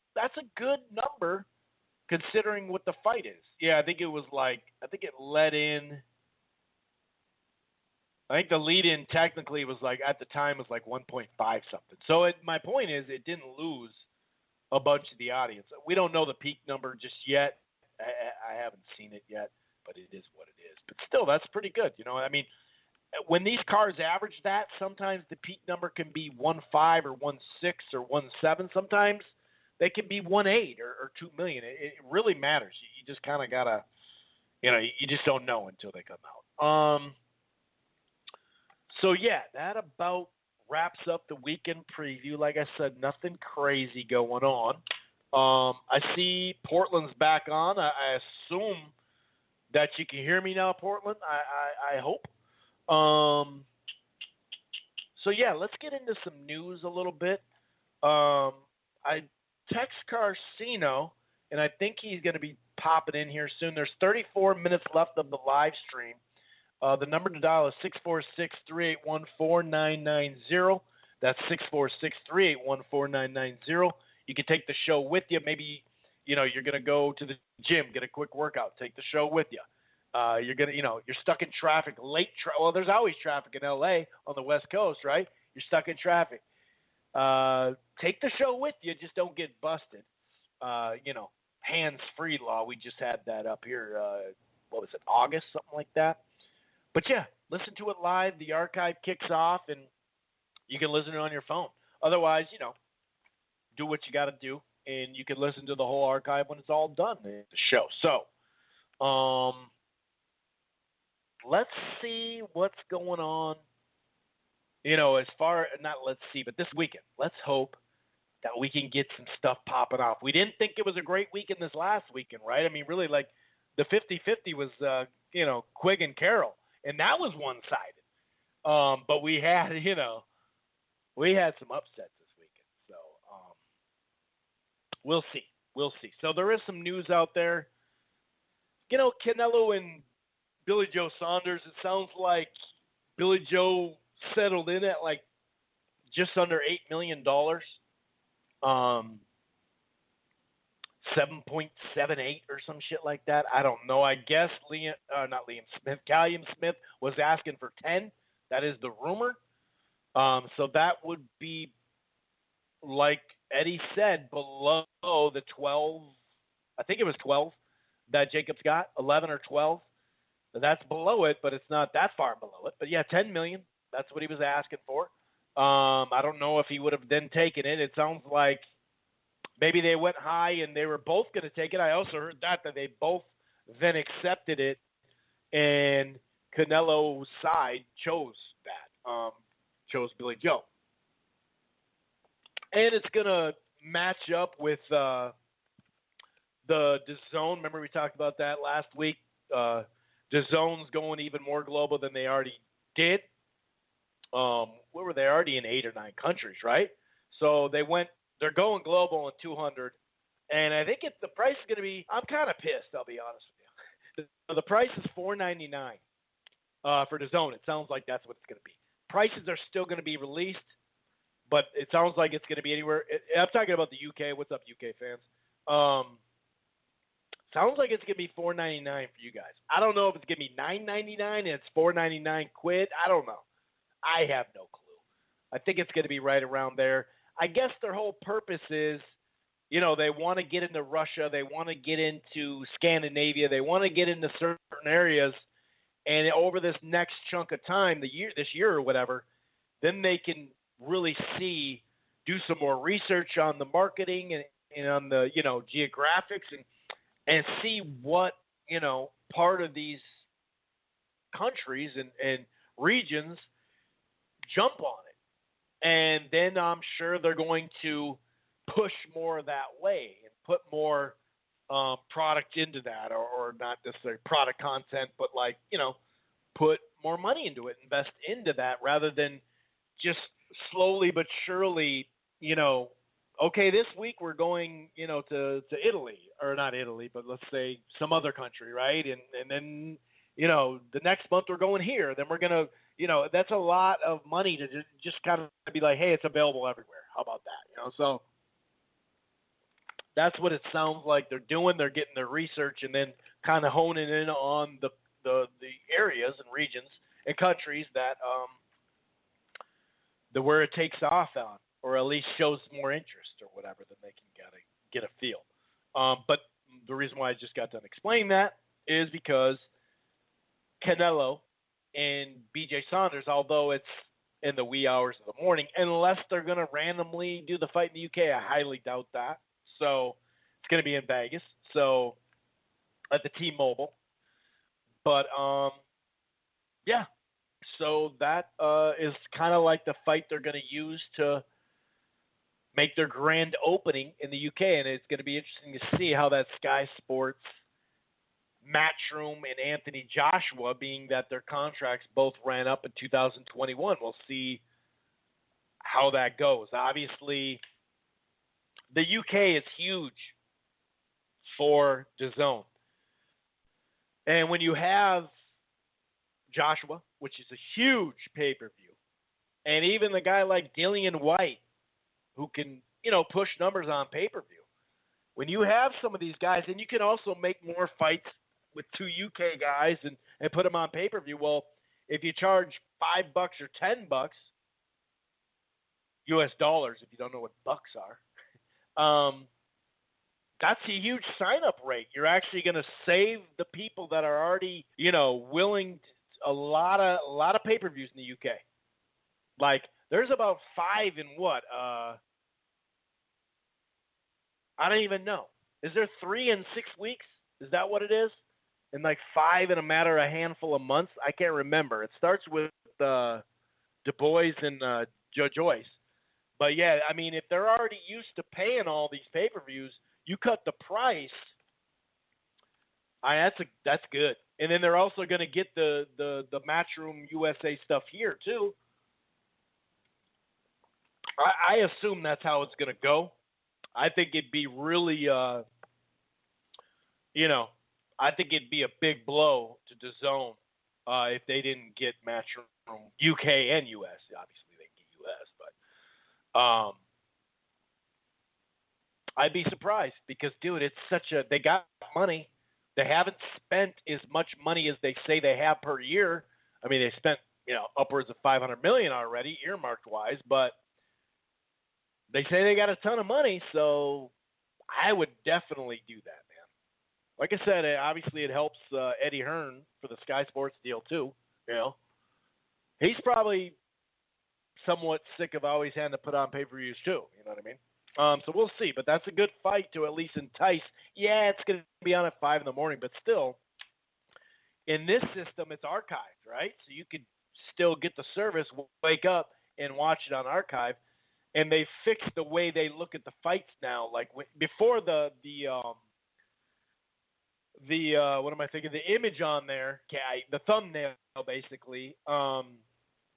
good number considering what the fight is. Yeah, I think it led in. I think the lead-in technically was like, at the time, was like 1.5 something. So my point is, it didn't lose a bunch of the audience. We don't know the peak number just yet. I haven't seen it yet, but it is what it is. But still, that's pretty good. You know, I mean, when these cars average that, sometimes the peak number can be 1.5 or 1.6 or 1.7. Sometimes they can be 1.8 or 2 million. It really matters. You just kind of got to, you just don't know until they come out. So, yeah, that about wraps up the weekend preview. Like I said, nothing crazy going on. I see Portland's back on. I assume that you can hear me now, Portland. I hope. So, yeah, let's get into some news a little bit. I text Carcino, and I think he's going to be popping in here soon. There's 34 minutes left of the live stream. The number to dial is 646-381-4990. That's 646-381-4990. You can take the show with you. Maybe, you're going to go to the gym, get a quick workout, take the show with you. You're going to, you're stuck in traffic, well, there's always traffic in L.A. on the West Coast, right? You're stuck in traffic. Take the show with you. Just don't get busted. Hands-free law. We just had that up here. What was it, August, something like that? But, yeah, listen to it live. The archive kicks off, and you can listen to it on your phone. Otherwise, do what you got to do, and you can listen to the whole archive when it's all done, the show. So, let's see what's going on. But this weekend, let's hope that we can get some stuff popping off. We didn't think it was a great weekend this last weekend, right? I mean, really, like, the 50-50 was, Quigg and Carroll. And that was one-sided. But we had, we had some upsets this weekend. So we'll see. So there is some news out there. Canelo and Billy Joe Saunders, it sounds like Billy Joe settled in at like just under $8 million. 7.78 or some shit like that. I don't know. I guess Callum Smith was asking for 10. That is the rumor. So that would be, like Eddie said, below the 12. I think it was 12 that Jacobs got, 11 or 12. That's below it, but it's not that far below it. But yeah, 10 million. That's what he was asking for. I don't know if he would have then taken it. It sounds like maybe they went high and they were both going to take it. I also heard that they both then accepted it, and Canelo's side chose that, chose Billy Joe. And it's going to match up with the DAZN. Remember we talked about that last week? DAZN's going even more global than they already did. Where were they? Already in 8 or 9 countries, right? So they're going global in 200, and I think the price is going to be, I'm kind of pissed, I'll be honest with you. The price is $4.99 for DAZN. It sounds like that's what it's going to be. Prices are still going to be released, but it sounds like it's going to be anywhere. I'm talking about the UK. What's up, UK fans? Sounds like it's going to be $4.99 for you guys. I don't know if it's going to be $9.99 and it's $4.99 quid. I don't know. I have no clue. I think it's going to be right around there. I guess their whole purpose is they want to get into Russia, they want to get into Scandinavia, they want to get into certain areas, and over this next chunk of time, this year or whatever, then they can really do some more research on the marketing and on the geographics and see what part of these countries and regions jump on it, and then I'm sure they're going to push more that way and put more product into that, or not necessarily product content, but put more money into it, invest into that, rather than just slowly but surely, okay, this week we're going, to Italy, or not Italy, but let's say some other country, right? And then, the next month we're going here. Then we're going to, that's a lot of money to just kind of be like, hey, it's available everywhere. How about that? So that's what it sounds like they're doing. They're getting their research and then kind of honing in on the areas and regions and countries that where it takes off on, or at least shows more interest or whatever, then they can get a feel. But the reason why I just got done explaining that is because Canelo and BJ Saunders, although it's in the wee hours of the morning, unless they're going to randomly do the fight in the UK, I highly doubt that. So it's going to be in Vegas, so at the T-Mobile. But, yeah, so that is kind of like the fight they're going to use to make their grand opening in the UK, and it's going to be interesting to see how that Sky Sports, Matchroom, and Anthony Joshua, being that their contracts both ran up in 2021. We'll see how that goes. Obviously, the UK is huge for DAZN. And when you have Joshua, which is a huge pay-per-view, and even the guy like Dillian White, who can, push numbers on pay-per-view. When you have some of these guys, and you can also make more fights with two UK guys and put them on pay-per-view. Well, if you charge $5 or $10 US dollars, if you don't know what bucks are, that's a huge sign-up rate. You're actually going to save the people that are already, willing to, a lot of pay-per-views in the UK. Like, there's about 5 in what? I don't even know. Is there 3 in 6 weeks? Is that what it is? And like 5 in a matter of a handful of months? I can't remember. It starts with Du Bois and Joe Joyce. But yeah, I mean, if they're already used to paying all these pay-per-views, you cut the price. That's good. And then they're also going to get the Matchroom USA stuff here too. I assume that's how it's going to go. I think it'd be really, I think it'd be a big blow to DAZN if they didn't get Matchroom UK and US. Obviously, they get US, but I'd be surprised because, dude, it's they got money. They haven't spent as much money as they say they have per year. I mean, they spent, upwards of $500 million already, earmarked wise, but they say they got a ton of money, so I would definitely do that, man. Like I said, obviously it helps Eddie Hearn for the Sky Sports deal too. He's probably somewhat sick of always having to put on pay-per-views too. You know what I mean? So we'll see, but that's a good fight to at least entice. Yeah, it's going to be on at 5 in the morning, but still, in this system, it's archived, right? So you could still get the service, wake up, and watch it on archive. And they fixed the way they look at the fights now. Like before the what am I thinking? The image on there, the thumbnail basically,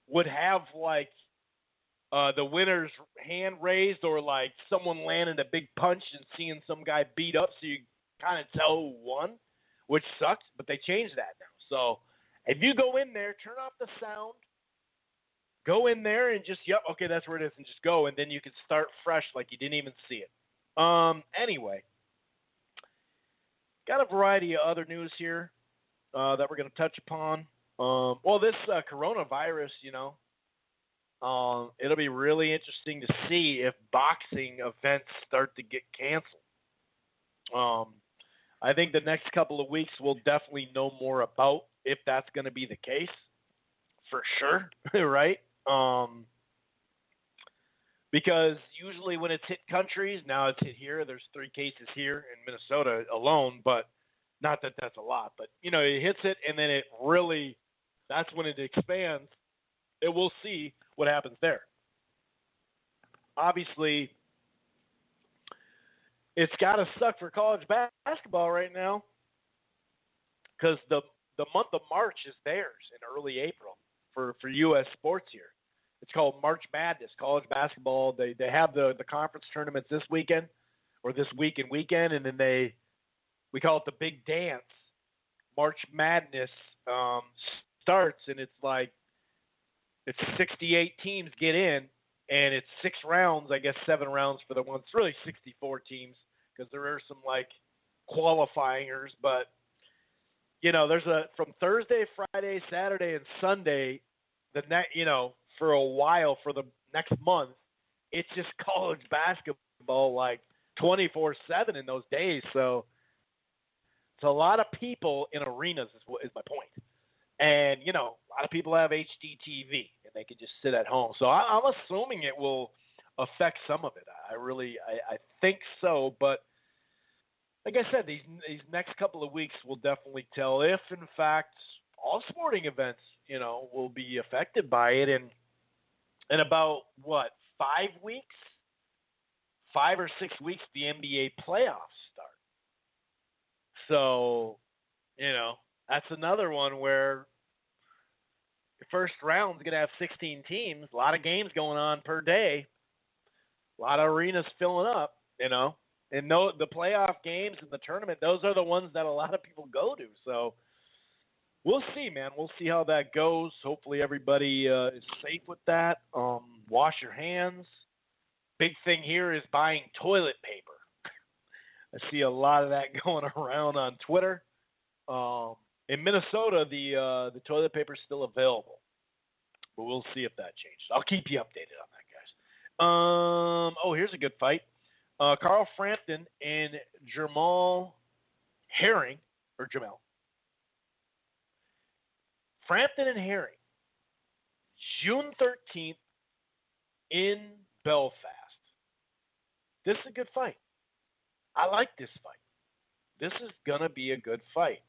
would have like the winner's hand raised, or like someone landing a big punch and seeing some guy beat up, so you kind of tell who won, which sucks. But they changed that now. So if you go in there, turn off the sound. Go in there and just, okay, that's where it is, and just go, and then you can start fresh like you didn't even see it. Anyway, got a variety of other news here that we're going to touch upon. This coronavirus, It'll be really interesting to see if boxing events start to get canceled. I think the next couple of weeks we'll definitely know more about if that's going to be the case, for sure, right? Because usually when it's hit countries, now it's hit here. There's 3 cases here in Minnesota alone, but not that that's a lot. But, it hits it, and then it really – that's when it expands. And we'll see what happens there. Obviously, it's got to suck for college basketball right now because the month of March is theirs in early April for U.S. sports here. It's called March Madness, college basketball. They have the conference tournaments this weekend or this weekend, and then we call it the Big Dance. March Madness starts, and it's 68 teams get in, and it's 6 rounds, I guess 7 rounds for the ones. It's really 64 teams because there are some qualifiers, but there's from Thursday, Friday, Saturday, and Sunday, for a while, for the next month, it's just college basketball 24/7 in those days. So it's a lot of people in arenas is my point. And, a lot of people have HDTV, and they can just sit at home. So I'm assuming it will affect some of it. I think so. But like I said, these next couple of weeks will definitely tell if, in fact, all sporting events, will be affected by it. And in about, 5 weeks? 5 or 6 weeks, the NBA playoffs start. So, that's another one where the first round's going to have 16 teams, a lot of games going on per day, a lot of arenas filling up, and the playoff games and the tournament, those are the ones that a lot of people go to. So we'll see, man. We'll see how that goes. Hopefully everybody is safe with that. Wash your hands. Big thing here is buying toilet paper. I see a lot of that going around on Twitter. In Minnesota, the toilet paper is still available, but we'll see if that changes. I'll keep you updated on that, guys. Here's a good fight. Carl Frampton and Jamal Herring, or Jamel. Frampton and Herring, June 13th in Belfast. This is a good fight. I like this fight. This is going to be a good fight.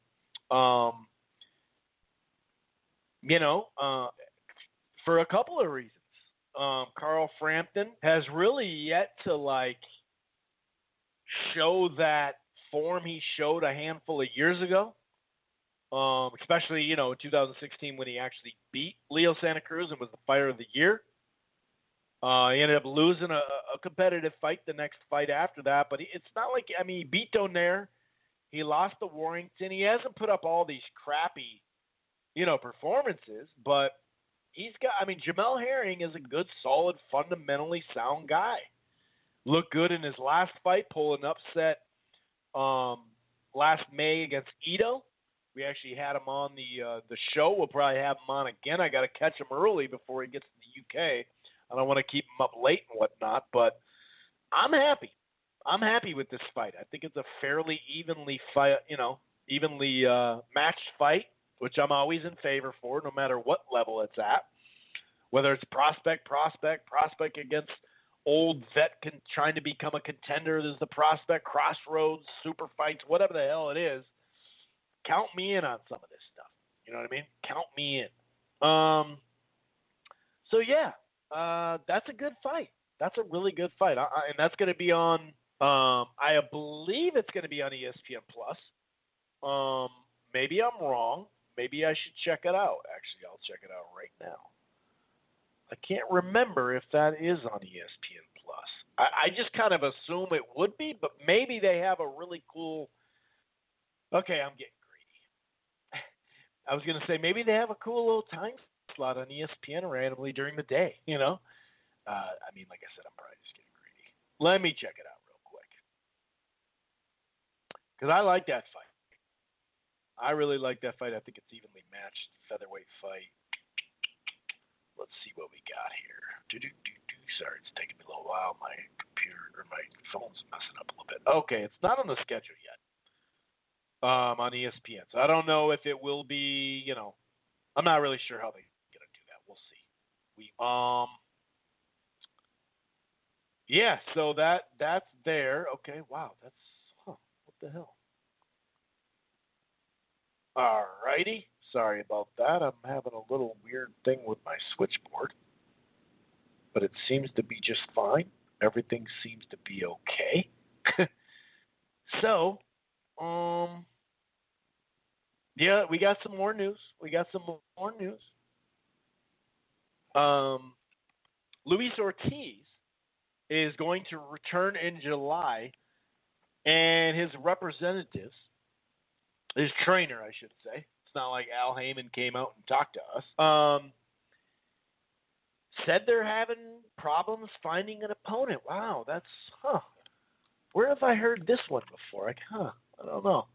For a couple of reasons. Carl Frampton has really yet to show that form he showed a handful of years ago. Especially, in 2016 when he actually beat Leo Santa Cruz and was the fighter of the year. He ended up losing a competitive fight the next fight after that, but it's not he beat Doheny. He lost to Warrington. He hasn't put up all these crappy, performances, but he's got, Jamel Herring is a good, solid, fundamentally sound guy. Looked good in his last fight, pulling an upset last May against Ito. We actually had him on the show. We'll probably have him on again. I got to catch him early before he gets to the UK. I don't want to keep him up late and whatnot, but I'm happy. I'm happy with this fight. I think it's a fairly evenly matched fight, which I'm always in favor for, no matter what level it's at. Whether it's prospect against old vet trying to become a contender, there's the prospect, crossroads, super fights, whatever the hell it is. Count me in on some of this stuff. You know what I mean? Count me in. So, yeah, that's a good fight. That's a really good fight. And that's going to be on, I believe it's going to be on ESPN+. Maybe I'm wrong. Maybe I should check it out. Actually, I'll check it out right now. I can't remember if that is on ESPN+. I just kind of assume it would be, but maybe they have a really cool – okay, I'm getting greedy. I was going to say maybe they have a cool little time slot on ESPN randomly during the day, Like I said, I'm probably just getting greedy. Let me check it out real quick. Because I like that fight. I really like that fight. I think it's evenly matched featherweight fight. Let's see what we got here. Sorry, it's taking me a little while. My computer or my phone's messing up a little bit. Okay, it's not on the schedule yet. On ESPN. So I don't know if it will be, I'm not really sure how they're going to do that. We'll see. Yeah, so that's there. Okay, wow, what the hell? All righty. Sorry about that. I'm having a little weird thing with my switchboard. But it seems to be just fine. Everything seems to be okay. So, yeah, we got some more news. Luis Ortiz is going to return in July, and his representatives, his trainer, I should say. It's not like Al Heyman came out and talked to us. Said they're having problems finding an opponent. Wow, that's, where have I heard this one before? I don't know.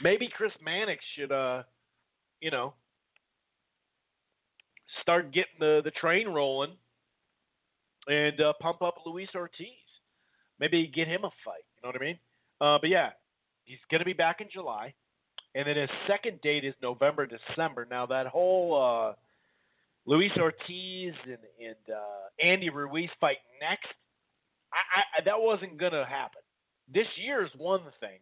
Maybe Chris Mannix should, start getting the train rolling and pump up Luis Ortiz. Maybe get him a fight. You know what I mean? But yeah, he's going to be back in July. And then his second date is November, December. Now that whole Luis Ortiz and Andy Ruiz fight next, I that wasn't going to happen. This year is one thing.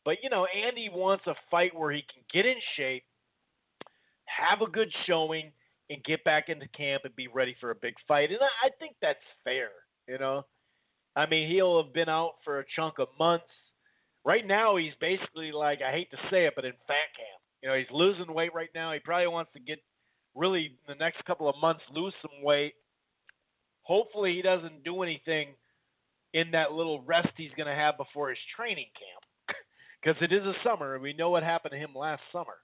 But, Andy wants a fight where he can get in shape, have a good showing, and get back into camp and be ready for a big fight. And I think that's fair, I mean, he'll have been out for a chunk of months. Right now, he's basically like, I hate to say it, but in fat camp. He's losing weight right now. He probably wants to get really the next couple of months lose some weight. Hopefully he doesn't do anything in that little rest he's going to have before his training camp. Because it is a summer, and we know what happened to him last summer.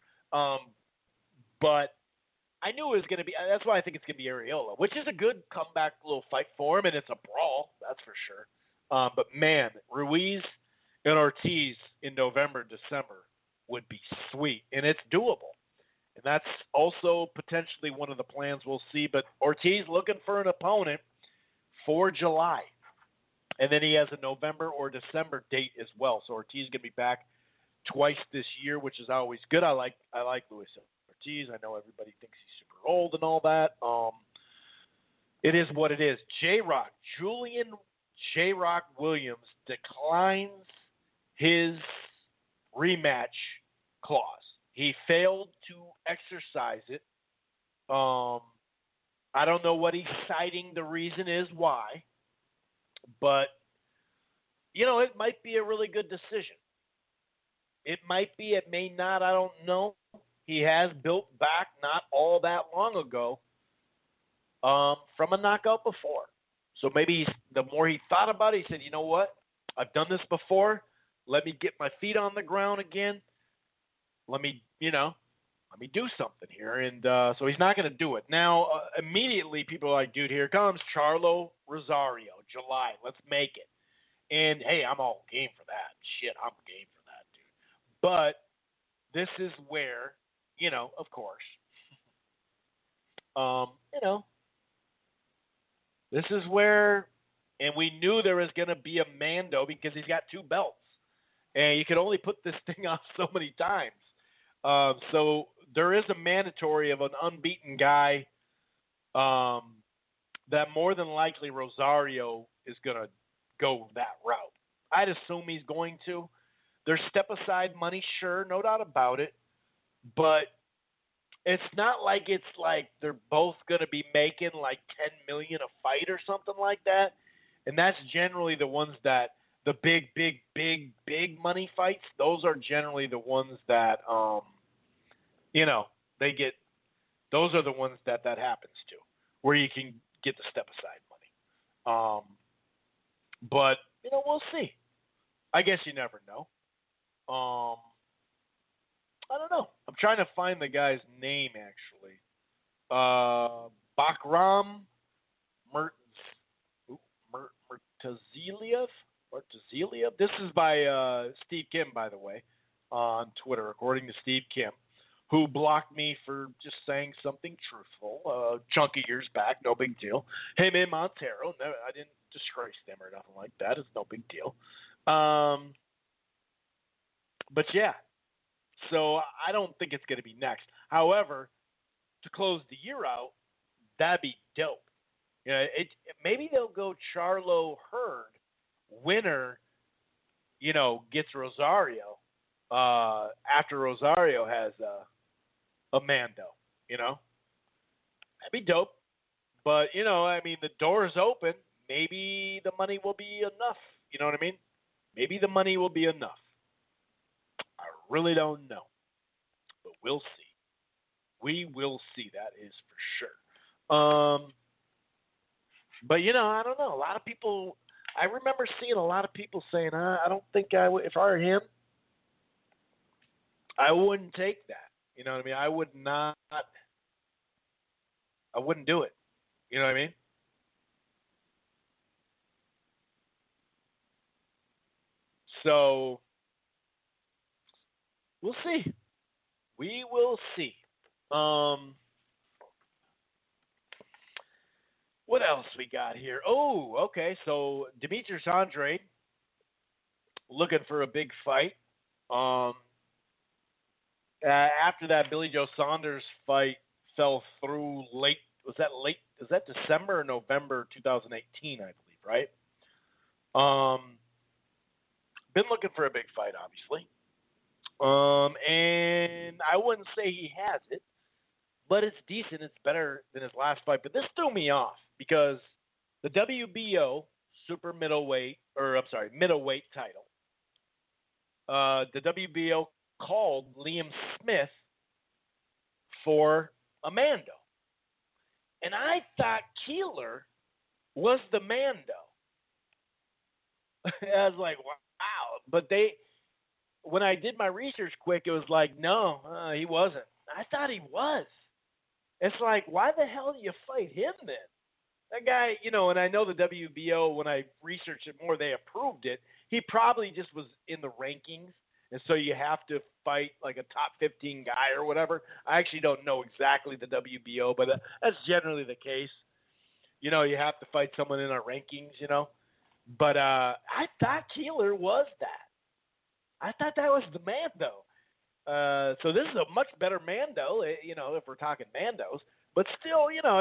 But I knew it was going to be – that's why I think it's going to be Areola, which is a good comeback little fight for him, and it's a brawl, that's for sure. But, man, Ruiz and Ortiz in November, December would be sweet, and it's doable. And that's also potentially one of the plans we'll see. But Ortiz looking for an opponent for July. And then he has a November or December date as well. So Ortiz is going to be back twice this year, which is always good. I like Luis Ortiz. I know everybody thinks he's super old and all that. It is what it is. Julian J-Rock Williams declines his rematch clause. He failed to exercise it. I don't know what he's citing. The reason is why. But, it might be a really good decision. It might be. It may not. I don't know. He has built back not all that long ago from a knockout before. So maybe the more he thought about it, he said, you know what? I've done this before. Let me get my feet on the ground again. Let me do something here. And so he's not going to do it. Now, immediately people are like, dude, here comes Charlo Rosario, July. Let's make it. And, hey, I'm all game for that. Shit, I'm game for that, dude. But this is where, of course, this is where, and we knew there was going to be a Mando because he's got 2 belts. And you can only put this thing off so many times. So there is a mandatory of an unbeaten guy that more than likely Rosario is going to go that route. I'd assume he's going to. There's step-aside money, sure, no doubt about it. But it's not like it's like they're both going to be making like $10 million a fight or something like that. And that's generally the ones that the big money fights, those are generally the ones that they get. Those are the ones that happens to, where you can get the step aside money. But we'll see. I guess you never know. I don't know. I'm trying to find the guy's name actually. Bakram Murtaziliev. This is by Steve Kim, by the way, on Twitter, according to Steve Kim. who blocked me for just saying something truthful a chunk of years back. No big deal. Him and Montero. No, I didn't disgrace them or nothing like that. It's no big deal. But yeah, so I don't think it's going to be next. However, to close the year out, that'd be dope. You know, maybe they'll go Charlo Herd. Winner, you know, gets Rosario after Rosario has a Mando. You know, that'd be dope. But you know, I mean, the door is open. Maybe the money will be enough. You know what I mean? Maybe the money will be enough. I really don't know, but we'll see. We will see. That is for sure. But you know, I don't know. A lot of people. I remember seeing a lot of people saying, "I don't think I would. If I were him, I wouldn't take that." You know what I mean? I would not. I wouldn't do it. You know what I mean? So we'll see. We will see. What else we got here? Oh, okay. So Demetrius Andrade looking for a big fight. After that Billy Joe Saunders fight fell through late. Was that late? Is that December or November 2018? I believe, right? Been looking for a big fight, obviously. And I wouldn't say he has it, but it's decent. It's better than his last fight. But this threw me off because the WBO middleweight title, the WBO called Liam Smith for a Mando. And I thought Keeler was the Mando. I was like, wow. But when I did my research quick, it was like, no, he wasn't. I thought he was. It's like, why the hell do you fight him then? That guy, you know, and I know the WBO, when I researched it more, they approved it. He probably just was in the rankings, and so you have to fight like a top 15 guy or whatever. I actually don't know exactly the WBO, but that's generally the case. You know, you have to fight someone in our rankings, you know. But I thought Keeler was that. I thought that was the Mando. So this is a much better Mando, you know, if we're talking Mandos. But still, you know,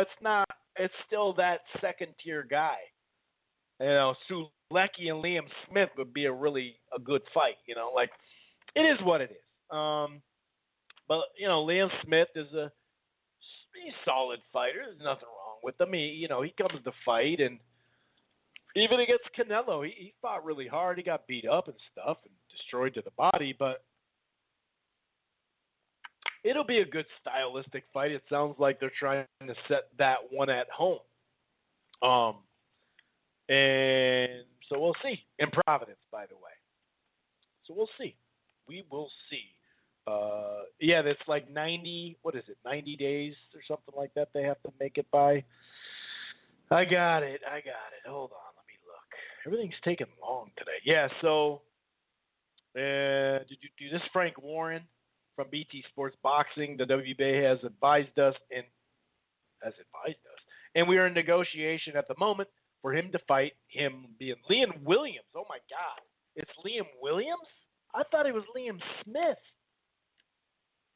it's still that second-tier guy. You know, Sulecki and Liam Smith would be a good fight, you know. Like, it is what it is. But, you know, Liam Smith is he's a solid fighter. There's nothing wrong with him. He comes to fight, and even against Canelo, he fought really hard. He got beat up and stuff and destroyed to the body, but it'll be a good stylistic fight. It sounds like they're trying to set that one at home. And so we'll see. In Providence, by the way. So we'll see. We will see. Yeah, that's like 90 days or something like that they have to make it by. I got it. Hold on. Let me look. Everything's taking long today. Yeah, so this is Frank Warren from BT Sports Boxing. The WBA has advised us, and we are in negotiation at the moment for him to fight him being Liam Williams. Oh my God, it's Liam Williams? I thought it was Liam Smith.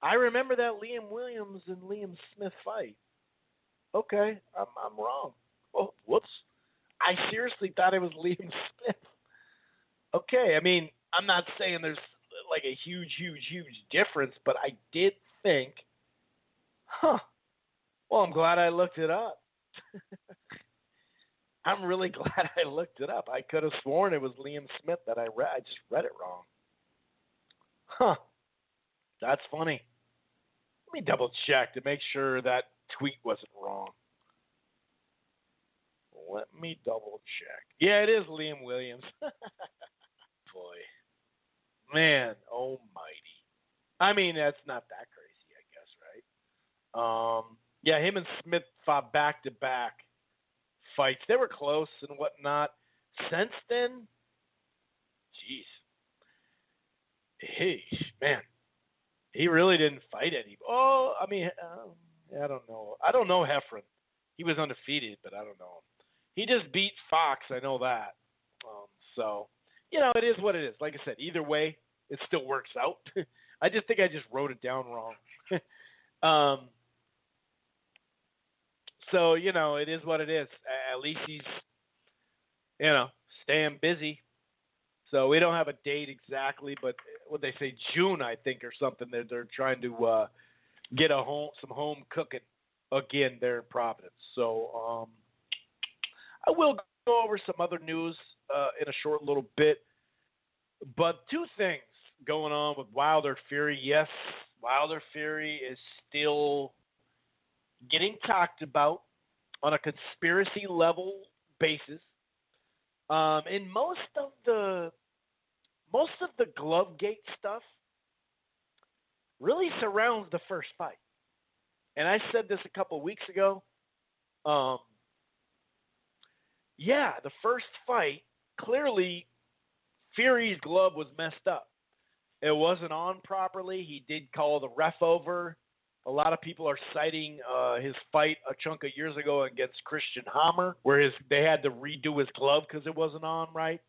I remember that Liam Williams and Liam Smith fight. Okay, I'm wrong. Oh, whoops. I seriously thought it was Liam Smith. Okay, I mean, I'm not saying there's like a huge difference, but I did think, well, I'm glad I looked it up. I'm really glad I looked it up. I could have sworn it was Liam Smith that I read. I just read it wrong. That's funny. Let me double check to make sure that tweet wasn't wrong. Let me double check. Yeah, it is Liam Williams. Boy. Man, almighty. I mean, that's not that crazy, I guess, right? Yeah, him and Smith fought back-to-back fights. They were close and whatnot. Since then, jeez. Hey, man. He really didn't fight any. Oh, I mean, I don't know. I don't know Heffron. He was undefeated, but I don't know him. He just beat Fox. I know that. So, it is what it is. Like I said, either way, it still works out. I just think I just wrote it down wrong. So, it is what it is. At least he's, staying busy. So we don't have a date exactly, but what they say, June, I think, or something. They're trying to get some home cooking again there in Providence. So I will go over some other news in a short little bit. But two things going on with Wilder Fury. Yes, Wilder Fury is still getting talked about on a conspiracy level basis. And most of the Glove Gate stuff really surrounds the first fight. And I said this a couple of weeks ago. The first fight, clearly Fury's glove was messed up. It wasn't on properly. He did call the ref over. A lot of people are citing his fight a chunk of years ago against Christian Hammer, where they had to redo his glove because it wasn't on right.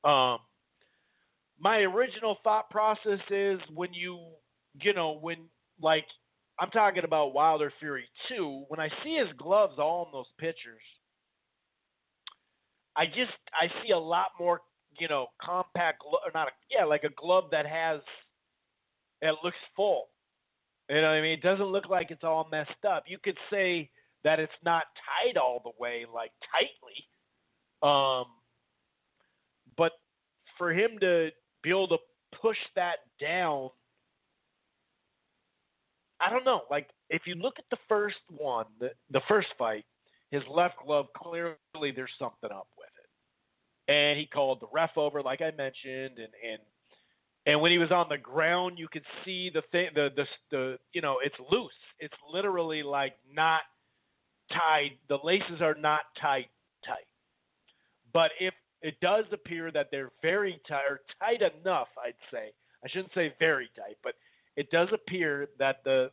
My original thought process is when I'm talking about Wilder Fury 2, when I see his gloves all in those pictures, I see a lot more, compact, like a glove that looks full. You know what I mean? It doesn't look like it's all messed up. You could say that it's not tied all the way, like tightly. But for him to be able to push that down, I don't know. Like, if you look at the first one, the first fight, his left glove, clearly there's something up with it. And he called the ref over, like I mentioned, and when he was on the ground, you could see the thing, it's loose. It's literally like not tied. The laces are not tight. But if it does appear that they're very tight, or tight enough, I'd say. I shouldn't say very tight, but it does appear that the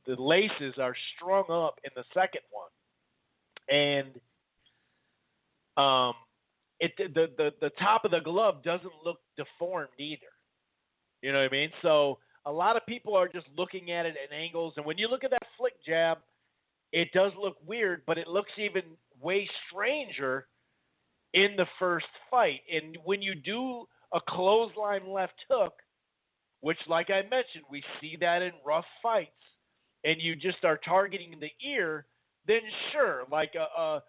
laces are strung up in the second one, and the top of the glove doesn't look deformed either. You know what I mean? So a lot of people are just looking at it at angles, and when you look at that flick jab, it does look weird, but it looks even way stranger in the first fight. And when you do a clothesline left hook, which, like I mentioned, we see that in rough fights, and you just are targeting the ear, then sure, like a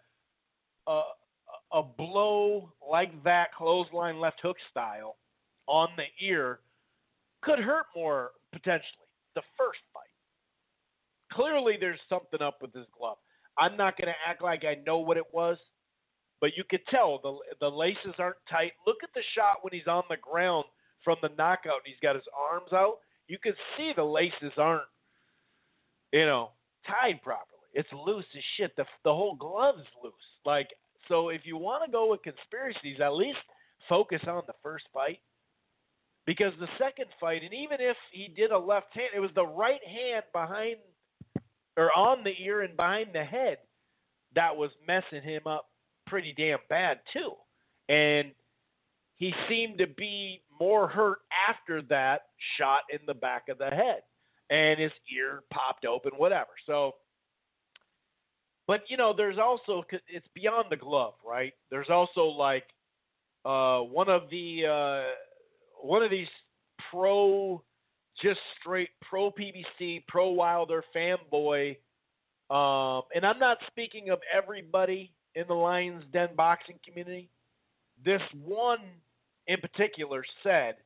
blow like that, clothesline left hook style, on the ear could hurt more potentially the first fight. Clearly there's something up with this glove. I'm not going to act like I know what it was, but you could tell the laces aren't tight. Look at the shot when he's on the ground from the knockout and he's got his arms out. You can see the laces aren't, tied properly. It's loose as shit. The whole glove's loose. Like, so if you want to go with conspiracies, at least focus on the first fight. Because the second fight, and even if he did a left hand, it was the right hand behind or on the ear and behind the head that was messing him up pretty damn bad too. And he seemed to be more hurt after that shot in the back of the head. And his ear popped open, whatever. So, but, there's also, it's beyond the glove, right? There's also like one of these just straight pro PBC, pro Wilder fanboy, and I'm not speaking of everybody in the Lions Den boxing community. This one in particular said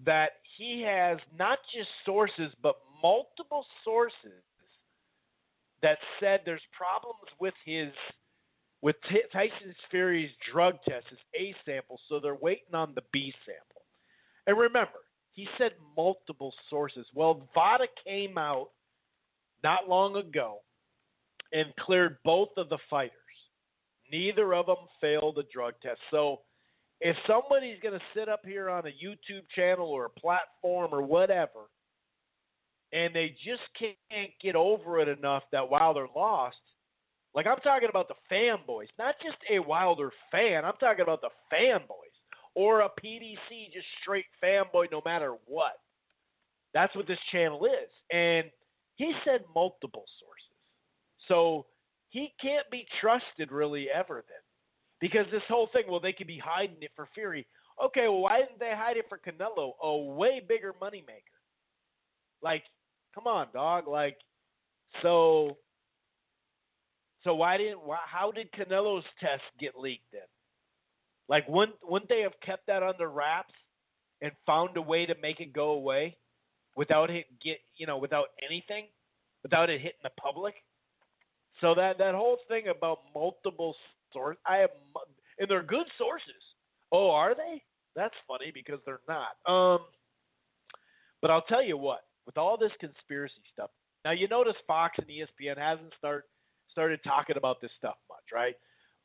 that he has not just sources, but multiple sources that said there's problems with Tyson Fury's drug test, his A sample, so they're waiting on the B sample. And remember, he said multiple sources. Well, VADA came out not long ago and cleared both of the fighters. Neither of them failed the drug test. So if somebody's going to sit up here on a YouTube channel or a platform or whatever, and they just can't get over it enough that Wilder lost, like I'm talking about the fanboys, not just a Wilder fan. I'm talking about the fanboys or a PDC, just straight fanboy no matter what. That's what this channel is. And he said multiple sources. So he can't be trusted really ever then. Because this whole thing, well, they could be hiding it for Fury. Okay, well, why didn't they hide it for Canelo? A way bigger moneymaker. Like, come on, dog. Like, so how did Canelo's test get leaked then? Like, wouldn't they have kept that under wraps and found a way to make it go away without without anything, without it hitting the public? So that whole thing about multiple sources, and they're good sources. Oh, are they? That's funny because they're not. But I'll tell you what, with all this conspiracy stuff, now you notice Fox and ESPN hasn't started talking about this stuff much, right?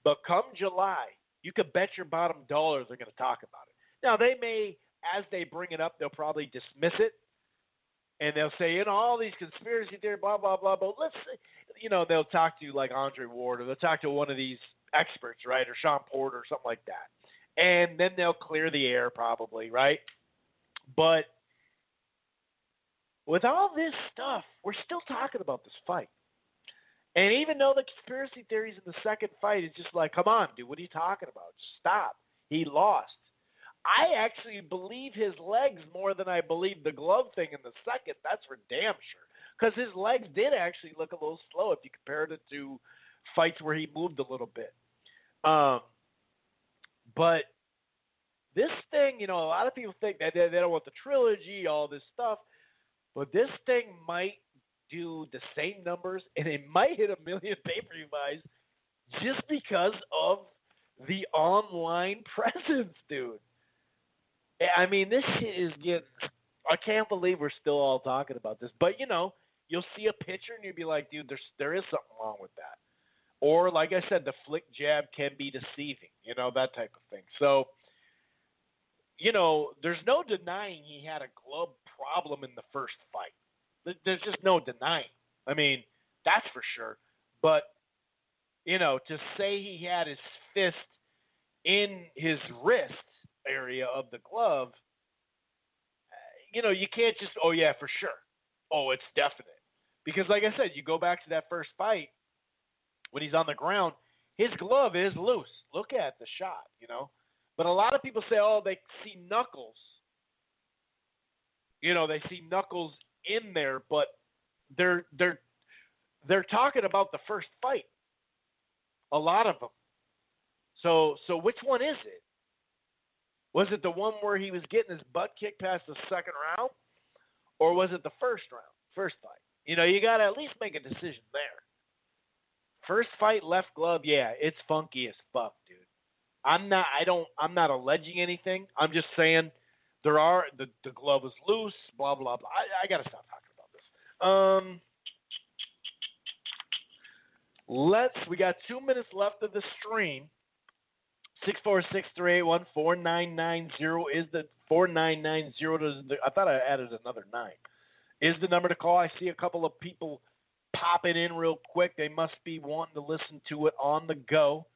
But come July, you could bet your bottom dollar they're going to talk about it. Now they may, as they bring it up, they'll probably dismiss it. And they'll say, all these conspiracy theories, blah, blah, blah, but let's, they'll talk to like Andre Ward, or they'll talk to one of these experts, right, or Sean Porter or something like that. And then they'll clear the air probably, right? But with all this stuff, we're still talking about this fight. And even though the conspiracy theories in the second fight, it's just like, come on, dude, what are you talking about? Stop. He lost. I actually believe his legs more than I believe the glove thing in the second. That's for damn sure. Because his legs did actually look a little slow if you compared it to fights where he moved a little bit. But this thing, a lot of people think that they don't want the trilogy, all this stuff. But this thing might do the same numbers, and it might hit 1 million pay-per-view buys just because of the online presence, dude. I mean, this shit is getting – I can't believe we're still all talking about this. But, you'll see a picture and you'll be like, dude, there is something wrong with that. Or, like I said, the flick jab can be deceiving, that type of thing. So, there's no denying he had a glove problem in the first fight. There's just no denying. I mean, that's for sure. But, to say he had his fist in his wrist area of the glove, you can't just, oh, yeah, for sure. Oh, it's definite. Because, like I said, you go back to that first fight, when he's on the ground, his glove is loose. Look at the shot, But a lot of people say, oh, they see knuckles. They see knuckles in there, but they're talking about the first fight. A lot of them. So which one is it? Was it the one where he was getting his butt kicked past the second round? Or was it the first fight? You got to at least make a decision there. First fight, left glove, yeah, it's funky as fuck, dude. I'm not alleging anything. I'm just saying the glove is loose, blah, blah, blah. I got to stop talking about this. We got 2 minutes left of the stream. 646-381-4990 is the 4990. I thought I added another 9. Is the number to call. I see a couple of people popping in real quick. They must be wanting to listen to it on the go.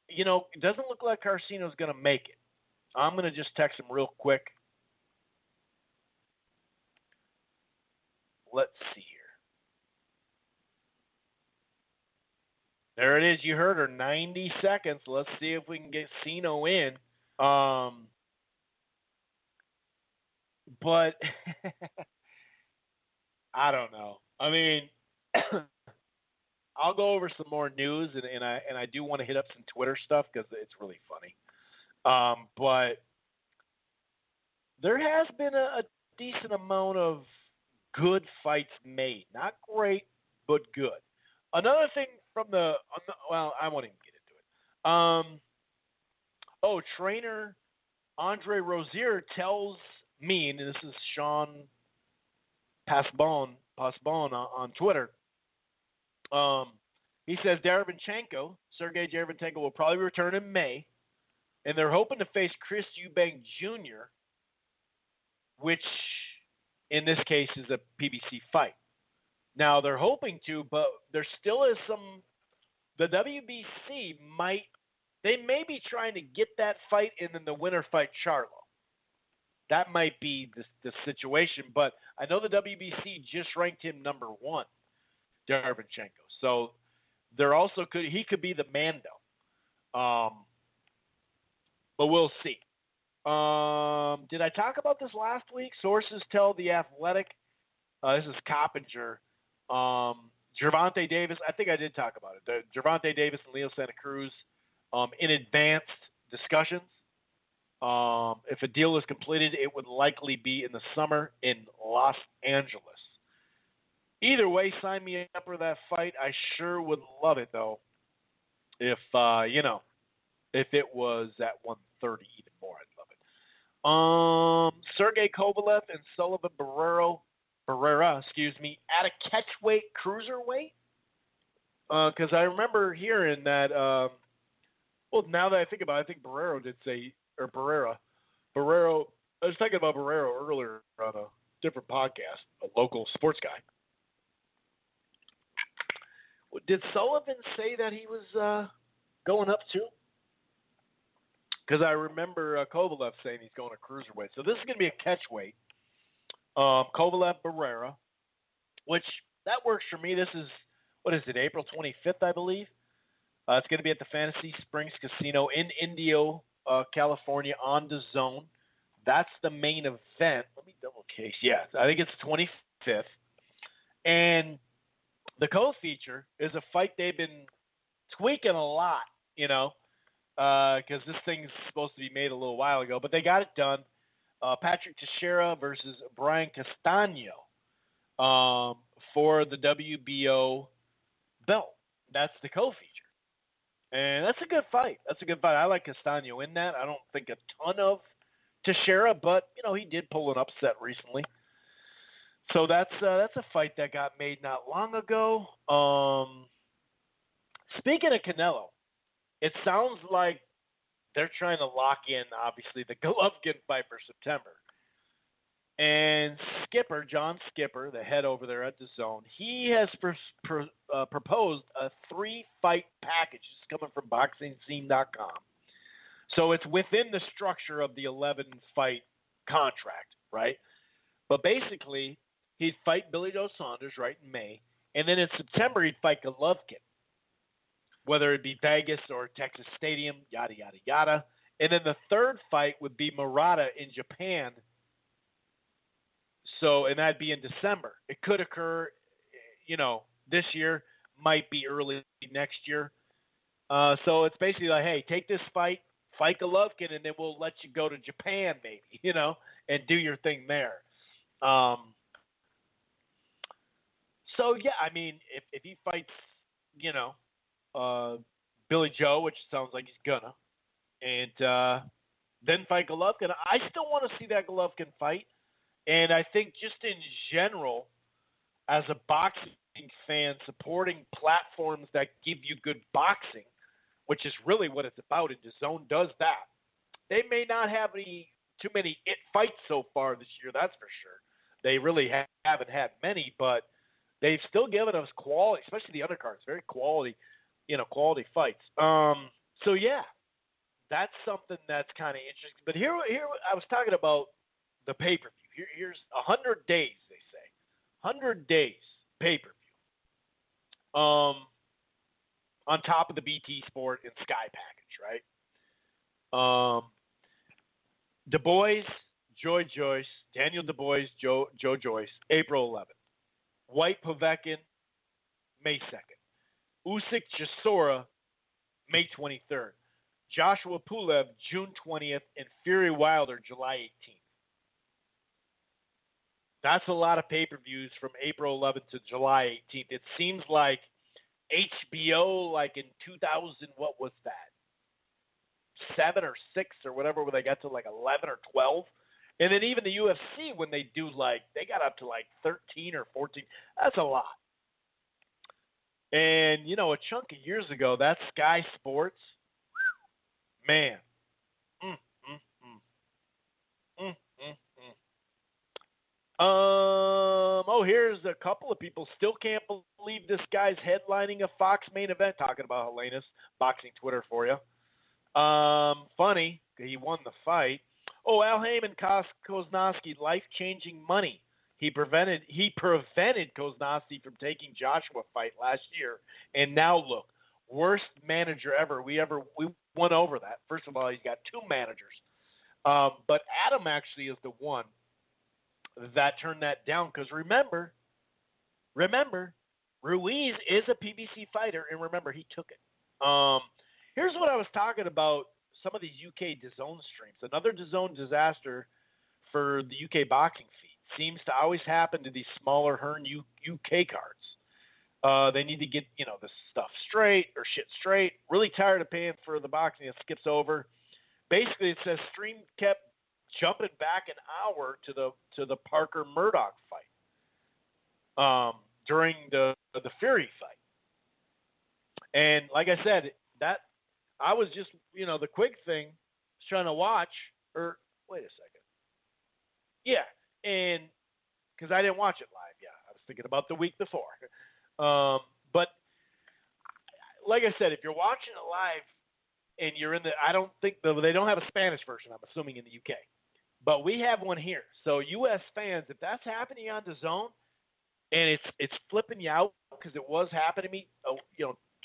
It doesn't look like Carcino's going to make it. I'm going to just text him real quick. Let's see here. There it is. You heard her. 90 seconds. Let's see if we can get Cino in. But I don't know. I mean, I'll go over some more news, and I do want to hit up some Twitter stuff because it's really funny. But there has been a decent amount of good fights made. Not great, but good. Another thing from well, I won't even get into it. Trainer Andre Rozier tells me, and this is Sean Pasbon on Twitter, He says Sergey Derevyanchenko will probably return in May, and they're hoping to face Chris Eubank Jr., which in this case is a PBC fight. Now, they're hoping to, but there still is some – the WBC they may be trying to get that fight and then the winner fight Charlo. That might be the situation, but I know the WBC just ranked him number 1, Derevyanchenko. So there also he could be the Mando. But we'll see. Did I talk about this last week? Sources tell The Athletic. This is Coppinger. Gervonta Davis. I think I did talk about it. Gervonta Davis and Leo Santa Cruz in advanced discussions. If a deal is completed, it would likely be in the summer in Los Angeles. Either way, sign me up for that fight. I sure would love it, though. If if it was at 130, even more, I'd love it. Sergey Kovalev and Sullivan Barrera, at a catchweight cruiserweight. Because I remember hearing that. Now that I think about it, I think Barrera did say, or Barrera. I was talking about Barrera earlier on a different podcast, a local sports guy. Did Sullivan say that he was going up too? Because I remember Kovalev saying he's going to cruiserweight. So this is going to be a catchweight. Kovalev Barrera, which that works for me. This is, April 25th, I believe. It's going to be at the Fantasy Springs Casino in Indio, California, on DAZN. That's the main event. Let me double check. Yeah, I think it's the 25th. And the co-feature is a fight they've been tweaking a lot, because this thing's supposed to be made a little while ago, but they got it done. Patrick Teixeira versus Brian Castano for the WBO belt. That's the co-feature. And that's a good fight. I like Castano in that. I don't think a ton of Teixeira, but, he did pull an upset recently. So that's a fight that got made not long ago. Speaking of Canelo, it sounds like they're trying to lock in, obviously, the Golovkin fight for September. And John Skipper, the head over there at DAZN, he has proposed a 3-fight package. It's coming from BoxingScene.com. So it's within the structure of the 11-fight contract, right? But basically, he'd fight Billy Joe Saunders right in May, and then in September he'd fight Golovkin, whether it be Vegas or Texas Stadium, yada, yada, yada. And then the third fight would be Murata in Japan. So, and that'd be in December. It could occur, this year, might be early next year. So it's basically like, hey, take this fight Golovkin, and then we'll let you go to Japan maybe, and do your thing there. So, yeah, I mean, if he fights, Billy Joe, which sounds like he's gonna, and then fight Golovkin, I still want to see that Golovkin fight. And I think just in general, as a boxing fan, supporting platforms that give you good boxing, which is really what it's about, and DAZN does that. They may not have too many fights so far this year, that's for sure. They really haven't had many, but they've still given us quality, especially the undercards, very quality, quality fights. So yeah, that's something that's kind of interesting. But here I was talking about the pay-per-view. Here's 100 days, they say. 100 days pay-per-view. On top of the BT Sport and Sky package, right? Du Bois, Joe Joyce, Daniel Du Bois, Joe Joyce, April 11th. White Povetkin, May 2nd. Usyk Chisora, May 23rd. Joshua Pulev, June 20th, and Fury Wilder, July 18th. That's a lot of pay-per-views from April 11th to July 18th. It seems like HBO, like in 2000, what was that? 7 or 6 or whatever, where they got to like 11 or 12. And then even the UFC, when they do they got up to like 13 or 14. That's a lot. And, a chunk of years ago, that Sky Sports, man. Here's a couple of people still can't believe this guy's headlining a Fox main event. Talking about Helenius, boxing Twitter for you. Funny, he won the fight. Al Heyman cost Kownacki life-changing money. He prevented Kownacki from taking Joshua fight last year, and now look, worst manager ever. We went over that. First of all, he's got two managers, but Adam actually is the one that turned that down because remember, Ruiz is a PBC fighter, and remember he took it. Here's what I was talking about. Some of these UK DAZN streams, another DAZN disaster for the UK boxing feed. Seems to always happen to these smaller Hearn UK cards. They need to get, this stuff straight or shit straight. Really tired of paying for the boxing. It skips over. Basically, it says stream kept jumping back an hour to the Parker Murdoch fight during the Fury fight. And like I said, that I was just, the Quigg thing, was trying to watch, or wait a second. Yeah. And because I didn't watch it live, I was thinking about the week before. But like I said, if you're watching it live and you're in I don't think they don't have a Spanish version, I'm assuming, in the UK. But we have one here. So U.S. fans, if that's happening on DAZN and it's flipping you out because it was happening to me,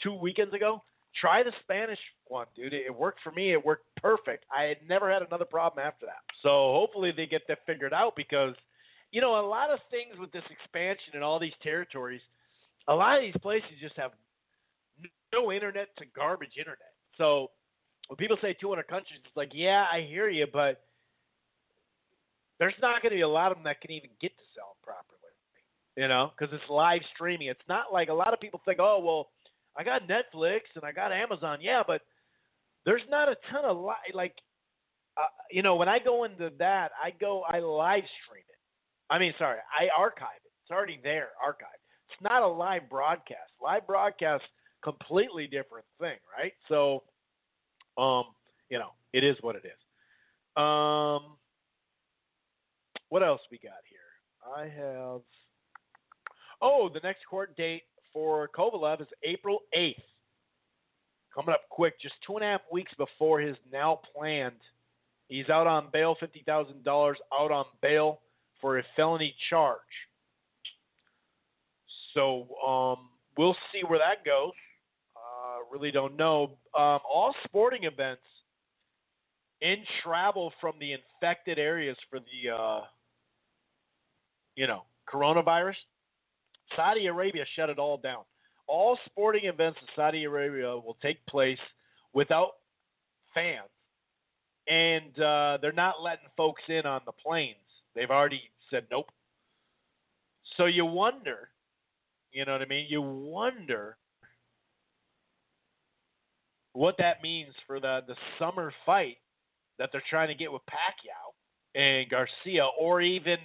2 weekends ago, try the Spanish one, dude. It worked for me. It worked perfect. I had never had another problem after that. So hopefully they get that figured out because, a lot of things with this expansion in all these territories, a lot of these places just have no internet to garbage internet. So when people say 200 countries, it's like, yeah, I hear you, but there's not going to be a lot of them that can even get to sound properly, because it's live streaming. It's not like a lot of people think, oh, well, I got Netflix and I got Amazon. Yeah, but there's not a ton of when I go into that, I live stream it. I archive it. It's already there, archived. It's not a live broadcast. Live broadcast, completely different thing, right? So, it is what it is. What else we got here? I have. The next court date for Kovalev is April 8th. Coming up quick, just 2.5 weeks before his now planned. He's out on bail, $50,000 out on bail for a felony charge. So we'll see where that goes. Really don't know. All sporting events in travel from the infected areas for the, coronavirus. Saudi Arabia shut it all down. All sporting events in Saudi Arabia will take place without fans. And they're not letting folks in on the planes. They've already said nope. So you wonder, you know what I mean? You wonder what that means for the summer fight that they're trying to get with Pacquiao and Garcia, or even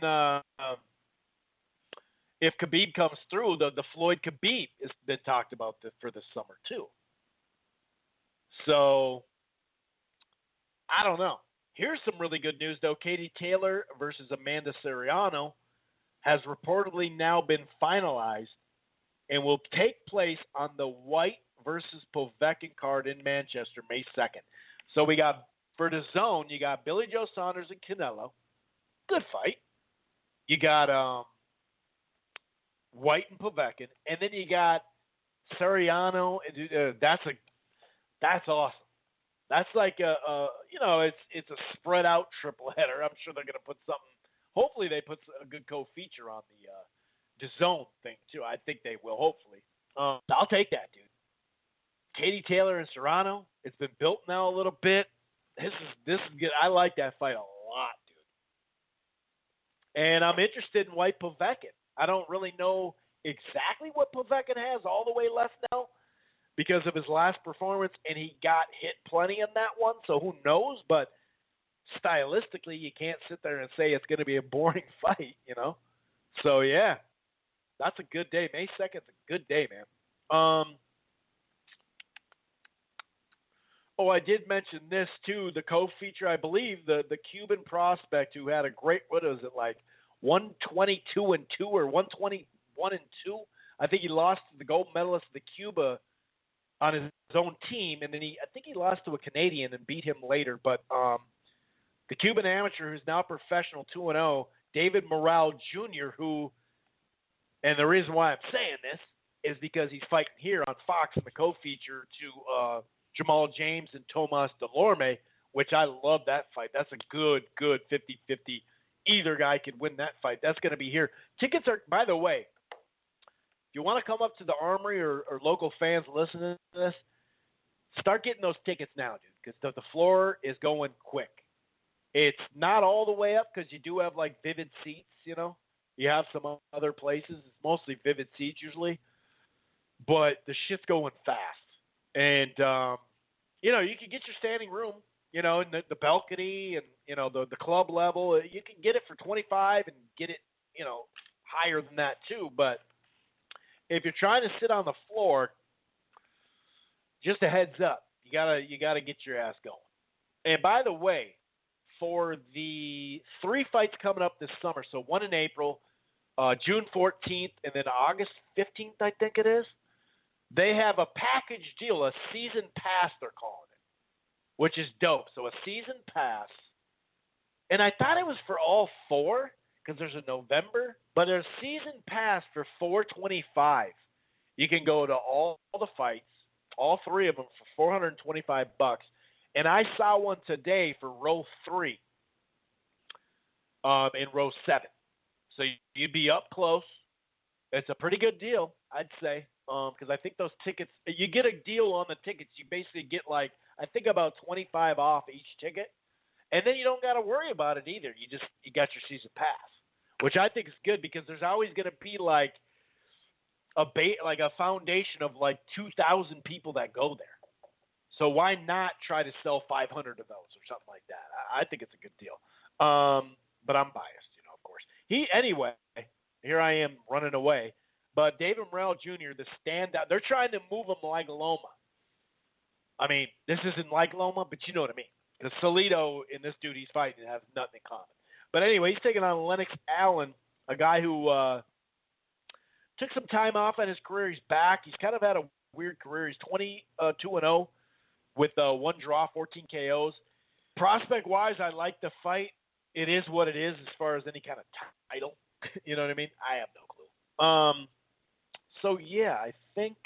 if Khabib comes through, the Floyd Khabib has been talked about for this summer too. So I don't know. Here's some really good news, though. Katie Taylor versus Amanda Serrano has reportedly now been finalized and will take place on the White versus Povetkin card in Manchester, May 2nd. So we got, for the zone, you got Billy Joe Saunders and Canelo. Good fight. You got White and Povetkin. And then you got Serrano. That's awesome. That's like it's a spread out triple header. I'm sure they're going to put something. Hopefully they put a good co-feature on the zone thing too. I think they will. Hopefully, I'll take that, dude. Katie Taylor and Serrano. It's been built now a little bit. This is good. I like that fight a lot, dude. And I'm interested in White Povetkin. I don't really know exactly what Povetkin has all the way left now, because of his last performance, and he got hit plenty in that one, so who knows? But stylistically, you can't sit there and say it's going to be a boring fight, So, yeah, that's a good day. May 2nd is a good day, man. Oh, I did mention this too. The co-feature, I believe, the Cuban prospect who had a great, what is it, like 122-2 or 121-2. I think he lost to the gold medalist of the Cuba on his own team, and then I think he lost to a Canadian and beat him later. But the Cuban amateur who's now professional 2-0, David Morale Jr., who, and the reason why I'm saying this is because he's fighting here on Fox in the co-feature to Jamal James and Tomas Delorme, which I love that fight. That's a good 50-50. Either guy could win that fight. That's going to be here. Tickets are, by the way, if you want to come up to the Armory or local fans listening to this, start getting those tickets now, dude, because the floor is going quick. It's not all the way up because you do have, like, Vivid seats, you know. You have some other places. It's mostly Vivid seats usually. But the shit's going fast. And, you know, you can get your standing room, you know, in the balcony and, you know, the club level. You can get it for $25 and get it, you know, higher than that too. But if you're trying to sit on the floor, just a heads up, you gotta get your ass going. And by the way, for the 3 fights coming up this summer, so one in April, June 14th, and then August 15th, I think it is, they have a package deal, a season pass they're calling it, which is dope. So a season pass, and I thought it was for all 4 because there's a November, but there's a season pass for $425. You can go to all the fights, all 3 of them for $425. And I saw one today for row 3 in row 7. So you'd be up close. It's a pretty good deal, I'd say, because I think those tickets, you get a deal on the tickets. You basically get, like, I think about $25 off each ticket. And then you don't got to worry about it either. You got your season pass, which I think is good because there's always going to be, like, a foundation of, like, 2,000 people that go there. So why not try to sell 500 of those or something like that? I think it's a good deal. But I'm biased, you know, of course. Anyway, here I am running away. But David Morrell Jr., the standout, they're trying to move him like Loma. I mean, this isn't like Loma, but you know what I mean. Because Salido and this dude he's fighting have nothing in common. But anyway, he's taking on Lennox Allen, a guy who took some time off in his career. He's back. He's kind of had a weird career. He's 22-0 with 1 draw, 14 KOs. Prospect-wise, I like the fight. It is what it is as far as any kind of title. You know what I mean? I have no clue. So, yeah, I think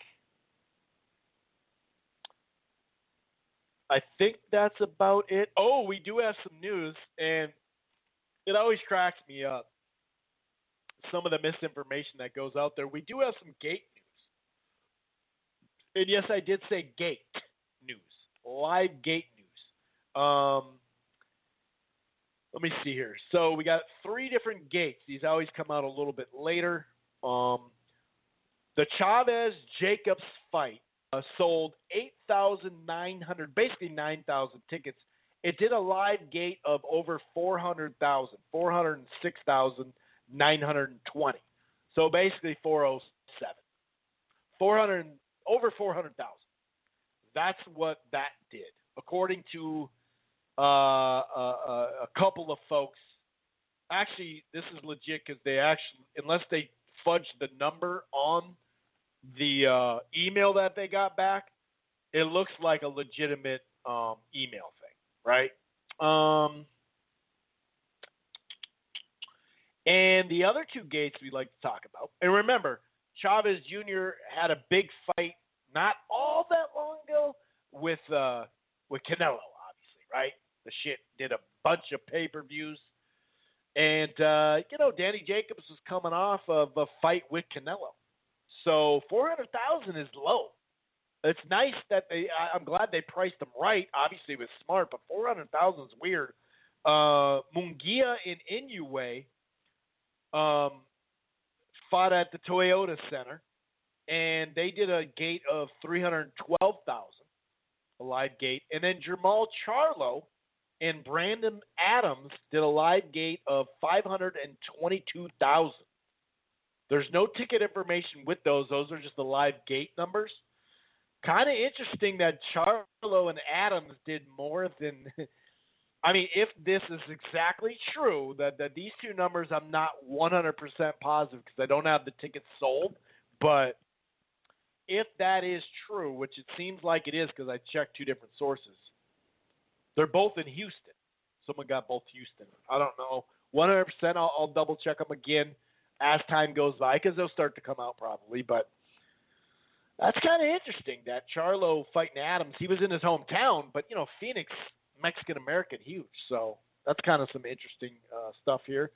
that's about it. Oh, we do have some news, and it always cracks me up, some of the misinformation that goes out there. We do have some gate news. And, yes, I did say gate news, live gate news. Let me see here. So we got 3 different gates. These always come out a little bit later. The Chavez-Jacobs fight sold 8,900, basically 9,000 tickets. It did a live gate of over 400,000, 406,920. So basically 407. Over 400,000. That's what that did, according to a couple of folks. Actually, this is legit because they actually, unless they fudged the number on the email that they got back, it looks like a legitimate email thing, right? And the other 2 gates we'd like to talk about, and remember, Chavez Jr. had a big fight not all that long ago with Canelo, obviously, right? The shit did a bunch of pay-per-views. And, you know, Danny Jacobs was coming off of a fight with Canelo. So 400,000 is low. It's nice that I'm glad they priced him right. Obviously, it was smart, but 400,000 is weird. Munguia and Inoue fought at the Toyota Center, and they did a gate of 312,000, a live gate. And then Jamal Charlo and Brandon Adams did a live gate of 522,000. There's no ticket information with those. Those are just the live gate numbers. Kind of interesting that Charlo and Adams did more than – I mean, if this is exactly true, that these two numbers I'm not 100% positive because I don't have the tickets sold, but if that is true, which it seems like it is because I checked two different sources, they're both in Houston. Someone got both Houston. I don't know. 100%, I'll double-check them again as time goes by because they'll start to come out probably, but – that's kind of interesting that Charlo fighting Adams. He was in his hometown, but, Phoenix, Mexican-American, huge. So that's kind of some interesting stuff here.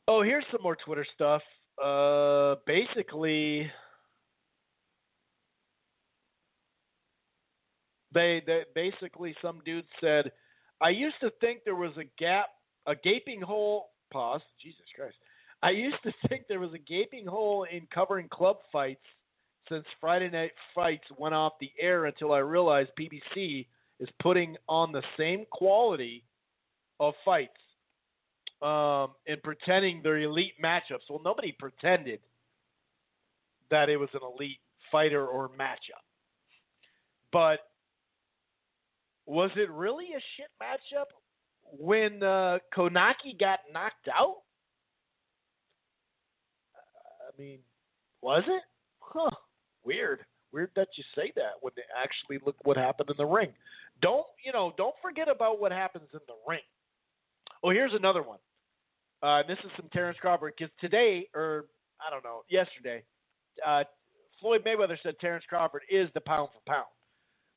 Here's some more Twitter stuff. Basically, basically some dude said, I used to think there was a gaping hole, pause, Jesus Christ. I used to think there was a gaping hole in covering club fights since Friday Night Fights went off the air until I realized PBC is putting on the same quality of fights and pretending they're elite matchups. Well, nobody pretended that it was an elite fighter or matchup. But was it really a shit matchup when Kownacki got knocked out? I mean, was it? Huh. Weird. Weird that you say that when they actually look what happened in the ring. Don't forget about what happens in the ring. Oh, here's another one. This is some Terrence Crawford because yesterday, Floyd Mayweather said Terrence Crawford is the pound for pound.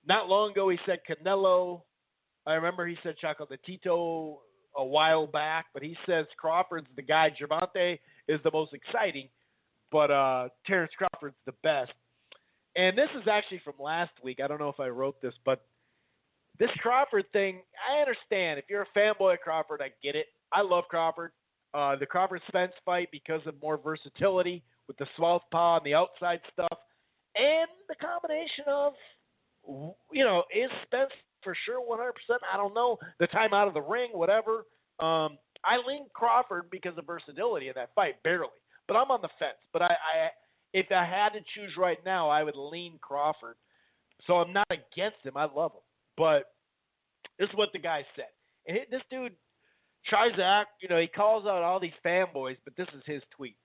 Not long ago, he said Canelo. I remember he said Chocolatito a while back, but he says Crawford's the guy. Gervonta is the most exciting. But Terrence Crawford's the best. And this is actually from last week. I don't know if I wrote this, but this Crawford thing, I understand. If you're a fanboy of Crawford, I get it. I love Crawford. The Crawford-Spence fight because of more versatility with the southpaw and the outside stuff. And the combination of, is Spence for sure 100%? I don't know. The time out of the ring, whatever. I lean Crawford because of versatility in that fight, barely. But I'm on the fence. But if I had to choose right now, I would lean Crawford. So I'm not against him. I love him. But this is what the guy said. And this dude tries to act, he calls out all these fanboys, but this is his tweet.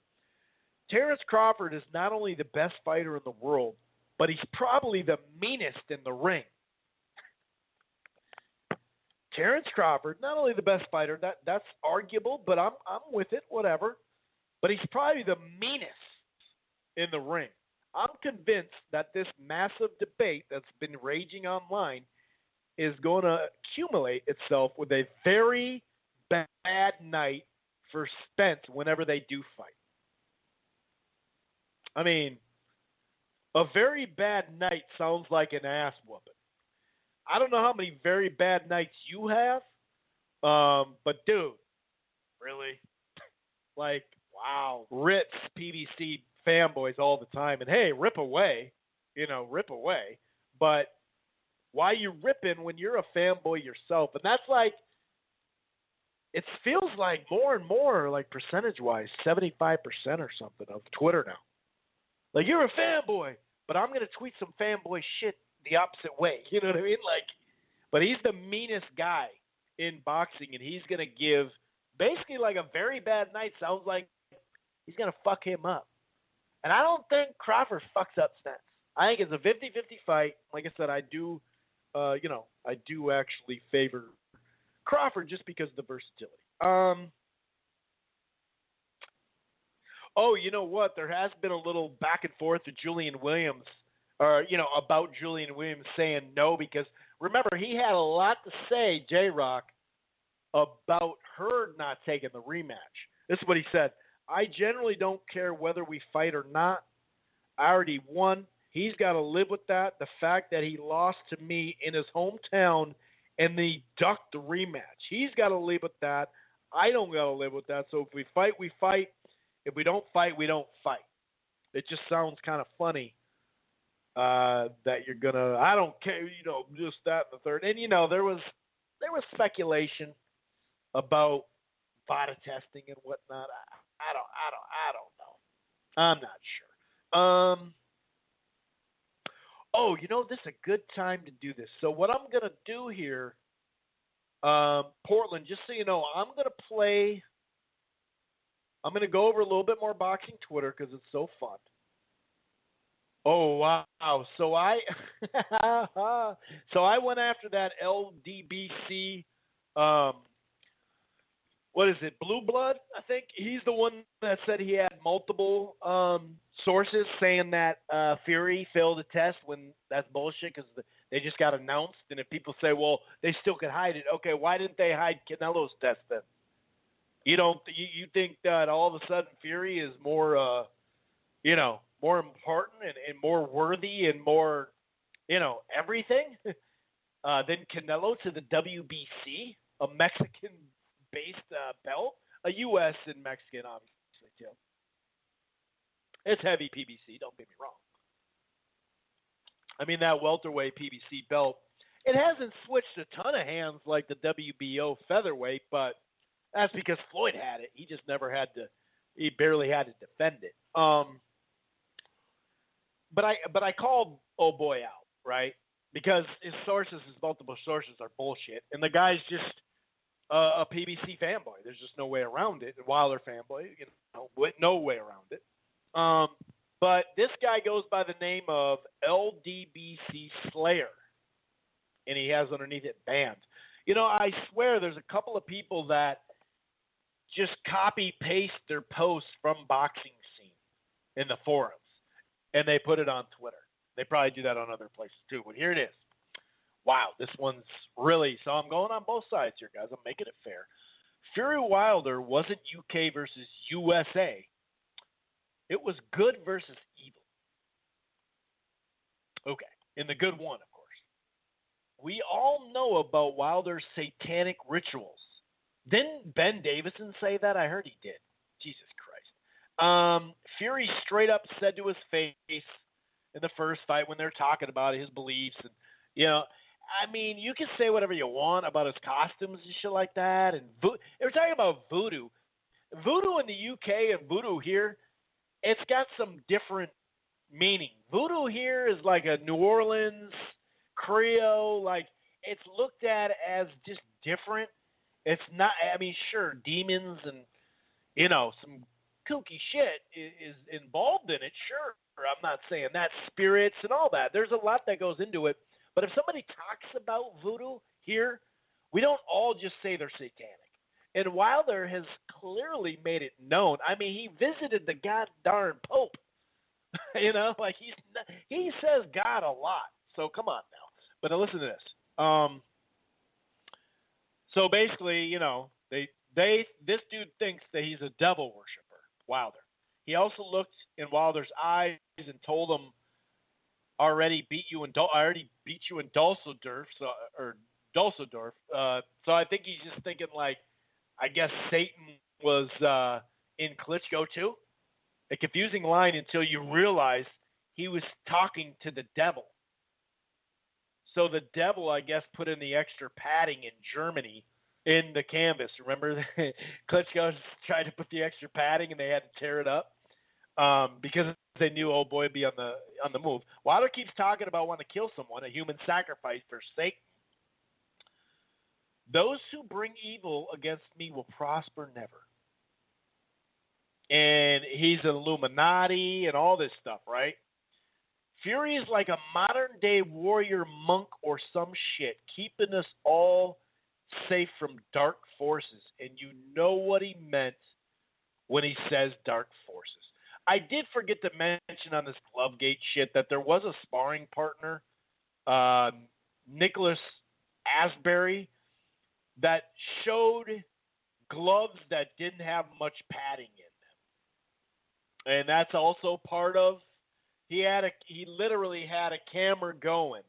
Terrence Crawford is not only the best fighter in the world, but he's probably the meanest in the ring. Terrence Crawford, not only the best fighter, that's arguable, but I'm with it, whatever. But he's probably the meanest in the ring. I'm convinced that this massive debate that's been raging online is going to accumulate itself with a very bad night for Spence whenever they do fight. I mean, a very bad night sounds like an ass whooping. I don't know how many very bad nights you have, but dude, really? Like, wow, rips PBC fanboys all the time. And hey, rip away. But why you ripping when you're a fanboy yourself? And that's like, it feels like more and more, like percentage-wise, 75% or something of Twitter now. Like, you're a fanboy, but I'm going to tweet some fanboy shit the opposite way. You know what I mean? Like, but he's the meanest guy in boxing, and he's going to give basically like a very bad night. Sounds like he's going to fuck him up. And I don't think Crawford fucks up Spence. I think it's a 50-50 fight. Like I said, I do actually favor Crawford just because of the versatility. Oh, you know what? There has been a little back and forth to Julian Williams, about Julian Williams saying no, because remember, he had a lot to say, J-Rock, about her not taking the rematch. This is what he said. I generally don't care whether we fight or not. I already won. He's got to live with that. The fact that he lost to me in his hometown and then he ducked the rematch. He's got to live with that. I don't got to live with that. So if we fight, we fight. If we don't fight, we don't fight. It just sounds kind of funny that you're going to, I don't care, just that and the third. And, there was speculation about VADA testing and whatnot. I'm not sure. Oh, this is a good time to do this. So what I'm going to do here, Portland, just so you know, I'm going to go over a little bit more boxing Twitter because it's so fun. Oh, wow. So I went after that LDBC, what is it, Blue Blood, I think. He's the one that said he had multiple sources saying that Fury failed the test when that's bullshit because they just got announced. And if people say, well, they still could hide it, okay, why didn't they hide Canelo's test then? You think that all of a sudden Fury is more, more important and more worthy and more, everything than Canelo to the WBC, a Mexican-based belt, a U.S. and Mexican, obviously, too. It's heavy PBC, don't get me wrong. I mean, that welterweight PBC belt, it hasn't switched a ton of hands like the WBO featherweight, but that's because Floyd had it. He just never had to. He barely had to defend it. But I called old boy out, right? Because his multiple sources are bullshit, and the guy's just a PBC fanboy. There's just no way around it. A Wilder fanboy, no way around it. But this guy goes by the name of LDBC Slayer, and he has underneath it banned. I swear there's a couple of people that just copy-paste their posts from boxing scene in the forums, and they put it on Twitter. They probably do that on other places too, but here it is. Wow, this one's really – so I'm going on both sides here, guys. I'm making it fair. Fury Wilder wasn't UK versus USA. It was good versus evil. Okay, in the good one, of course. We all know about Wilder's satanic rituals. Didn't Ben Davison say that? I heard he did. Jesus Christ. Fury straight up said to his face in the first fight when they're talking about his beliefs. And, I mean, you can say whatever you want about his costumes and shit like that. And they were talking about voodoo. Voodoo in the UK and voodoo here, it's got some different meaning. Voodoo here is like a New Orleans Creole. Like, it's looked at as just different. It's not, I mean, sure, demons and, some kooky shit is involved in it, sure. I'm not saying that. Spirits and all that. There's a lot that goes into it. But if somebody talks about voodoo here, we don't all just say they're satanic. And Wilder has clearly made it known. I mean, he visited the goddamn Pope. He says God a lot. So come on now. But now listen to this. So basically, this dude thinks that he's a devil worshiper, Wilder. He also looked in Wilder's eyes and told him, I already beat you in Dusseldorf. So I think he's just thinking like, I guess Satan was in Klitschko too. A confusing line until you realize he was talking to the devil. So the devil, I guess, put in the extra padding in Germany in the canvas. Remember, Klitschko tried to put the extra padding and they had to tear it up because they knew old boy would be on the move. Wilder keeps talking about wanting to kill someone, a human sacrifice for Satan. Those who bring evil against me will prosper never. And he's an Illuminati and all this stuff, right? Fury is like a modern-day warrior monk or some shit, keeping us all safe from dark forces. And you know what he meant when he says dark forces. I did forget to mention on this Glove Gate shit that there was a sparring partner, Nicholas Asbury, that showed gloves that didn't have much padding in them. And that's also part of, he literally had a camera going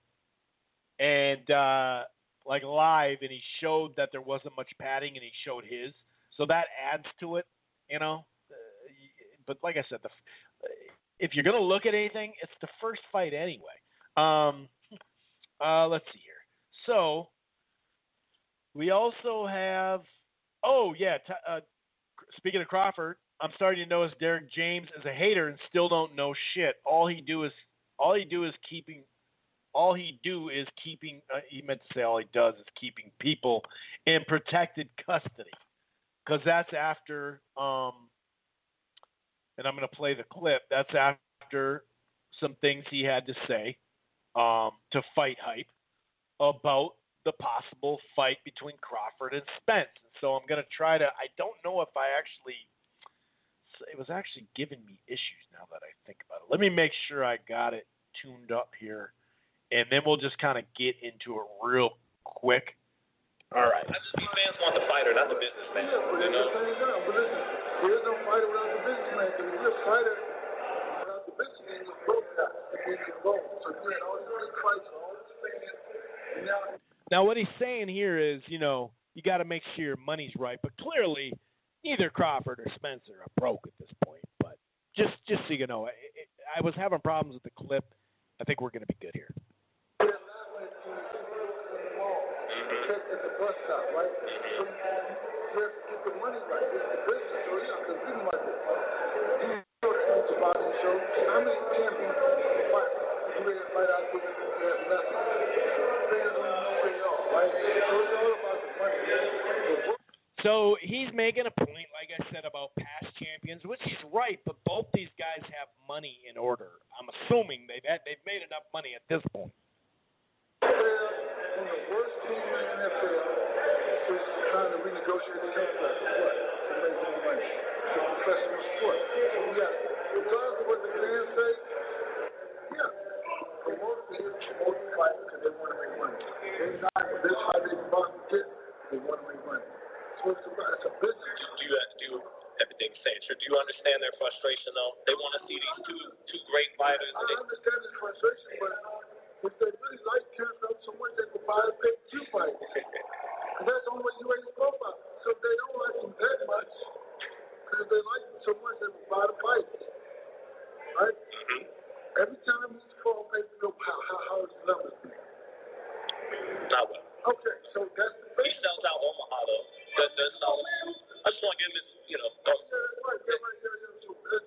and like live, and he showed that there wasn't much padding, and he showed his. So that adds to it, but like I said, if you're going to look at anything, it's the first fight anyway. Let's see here. So we also have, speaking of Crawford, I'm starting to notice Derek James is a hater and still don't know shit. All he do is keeping. He meant to say all he does is keeping people in protected custody, because that's after. And I'm going to play the clip. That's after some things he had to say to Fight Hype about the possible fight between Crawford and Spence. And so I'm going to try to. I don't know if it was actually giving me issues now that I think about it. Let me make sure I got it tuned up here, and then we'll just kind of get into it real quick. All right. I just think fans want the fighter, not the businessman. Yeah, but it's the same thing. But listen, there's no fighter without the businessman. Because if you're a fighter without the businessman, you're broke now. You're broke. So you had all these fights for all these fans. Now what he's saying here is, you got to make sure your money's right. But clearly, neither Crawford or Spencer are broke at this point. But just so you know, I was having problems with the clip. I think we're going to be good here. At the bus stop, right? So you have to get the money right. It's the business, so you have to think about it. You know the answer about it, so how many champions fight right out there that have nothing? Fans don't even know where they are, right? So it's all about the money. So he's making a point, like I said, about past champions, which he's right, but both these guys have money in order. I'm assuming they've made enough money at this point. When the worst team in the NFL is trying to renegotiate the contract, what? To make more money. It's a professional sport. So we got, regardless of what the fans say, yeah, promoters here promote the fight because they want to make money. They're not, this how they get, they want to make money. So it's a business. Do you have to do everything saying? Sure. Do you understand their frustration though? They want to see these two great fighters. I understand this frustration, but if they really like Kirkland so much, they could buy a pay-per-view fight. Because that's the only way you raise the profile. So if they don't like him that much, because they like him so much, they will buy the fight. Right? Mm-hmm. Every time he's called, they go, how is the numbers? Not well. Okay, so that's the thing. He sells out Omaha, though. That's all. I just want to give him his, So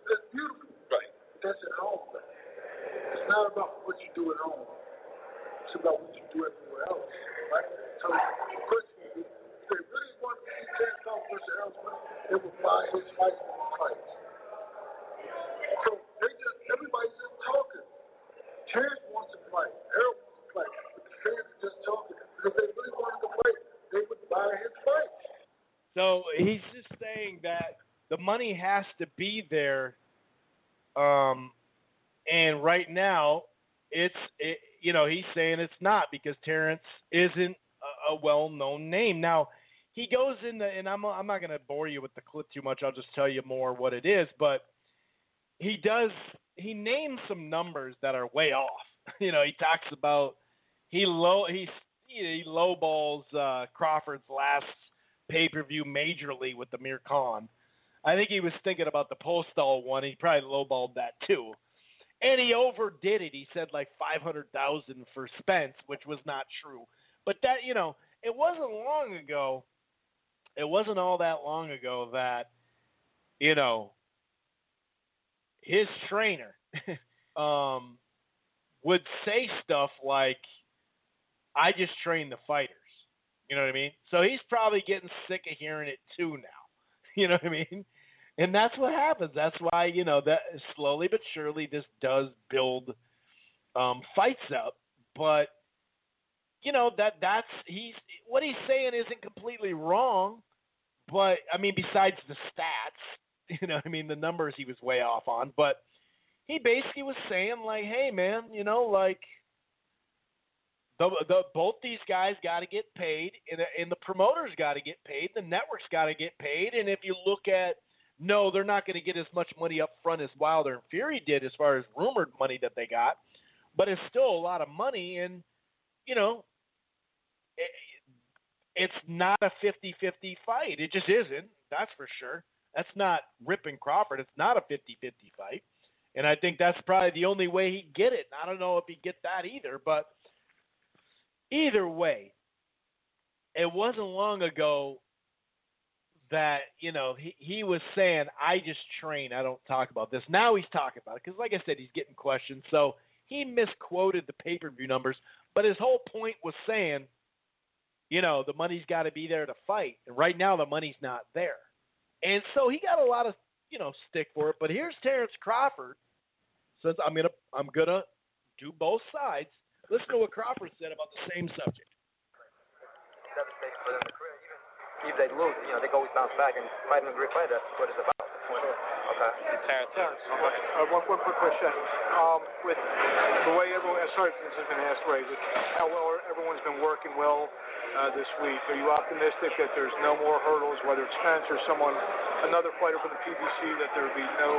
that's beautiful. Right. That's at home, though. It's not about what you do at home. It's about what you do everywhere else, right? So the question is, if they really want to see Terrence Crawford versus Ellsworth, they will buy his fights and fights. So everybody's just talking. Terrence wants to fight. Errol wants to fight. But the fans are just talking. Because if they really wanted to fight, they would buy his fights. So he's just saying that the money has to be there, and right now he's saying it's not because Terrence isn't a well-known name. Now he goes in and I'm not going to bore you with the clip too much. I'll just tell you more what it is. But he names some numbers that are way off. He talks about he lowballs Crawford's last pay-per-view majorly with Amir Khan. I think he was thinking about the Postal one. He probably lowballed that too. And he overdid it. He said like 500,000 for Spence, which was not true. But that, it wasn't long ago. It wasn't all that long ago that, his trainer would say stuff like, I just train the fighters. You know what I mean? So he's probably getting sick of hearing it too now. You know what I mean? And that's what happens. That's why, that slowly but surely this does build fights up. But, what he's saying isn't completely wrong. But, I mean, besides the stats, the numbers he was way off on. But he basically was saying, like, hey, man, both these guys got to get paid, and the promoters got to get paid, the networks got to get paid, and if you look at, no, they're not going to get as much money up front as Wilder and Fury did as far as rumored money that they got, but it's still a lot of money, and, it's not a 50-50 fight. It just isn't, that's for sure. That's not ripping Crawford. It's not a 50-50 fight, and I think that's probably the only way he'd get it. I don't know if he'd get that either, but either way, it wasn't long ago that, he was saying, I just train, I don't talk about this. Now he's talking about it because, like I said, he's getting questioned. So he misquoted the pay-per-view numbers, but his whole point was saying, the money's got to be there to fight. And right now the money's not there. And so he got a lot of, stick for it. But here's Terrence Crawford. Says, I'm gonna do both sides. Listen to what Crawford said about the same subject. Devastating for them to career. Even if they lose, they can always bounce back and fight in a great fight. That's what it's about. Okay. Terrence. Okay. One quick question. With the way everyone, sorry if this has been asked already, with how well everyone's been working well this week, are you optimistic that there's no more hurdles, whether it's Spence or another fighter from the PBC, that there would be no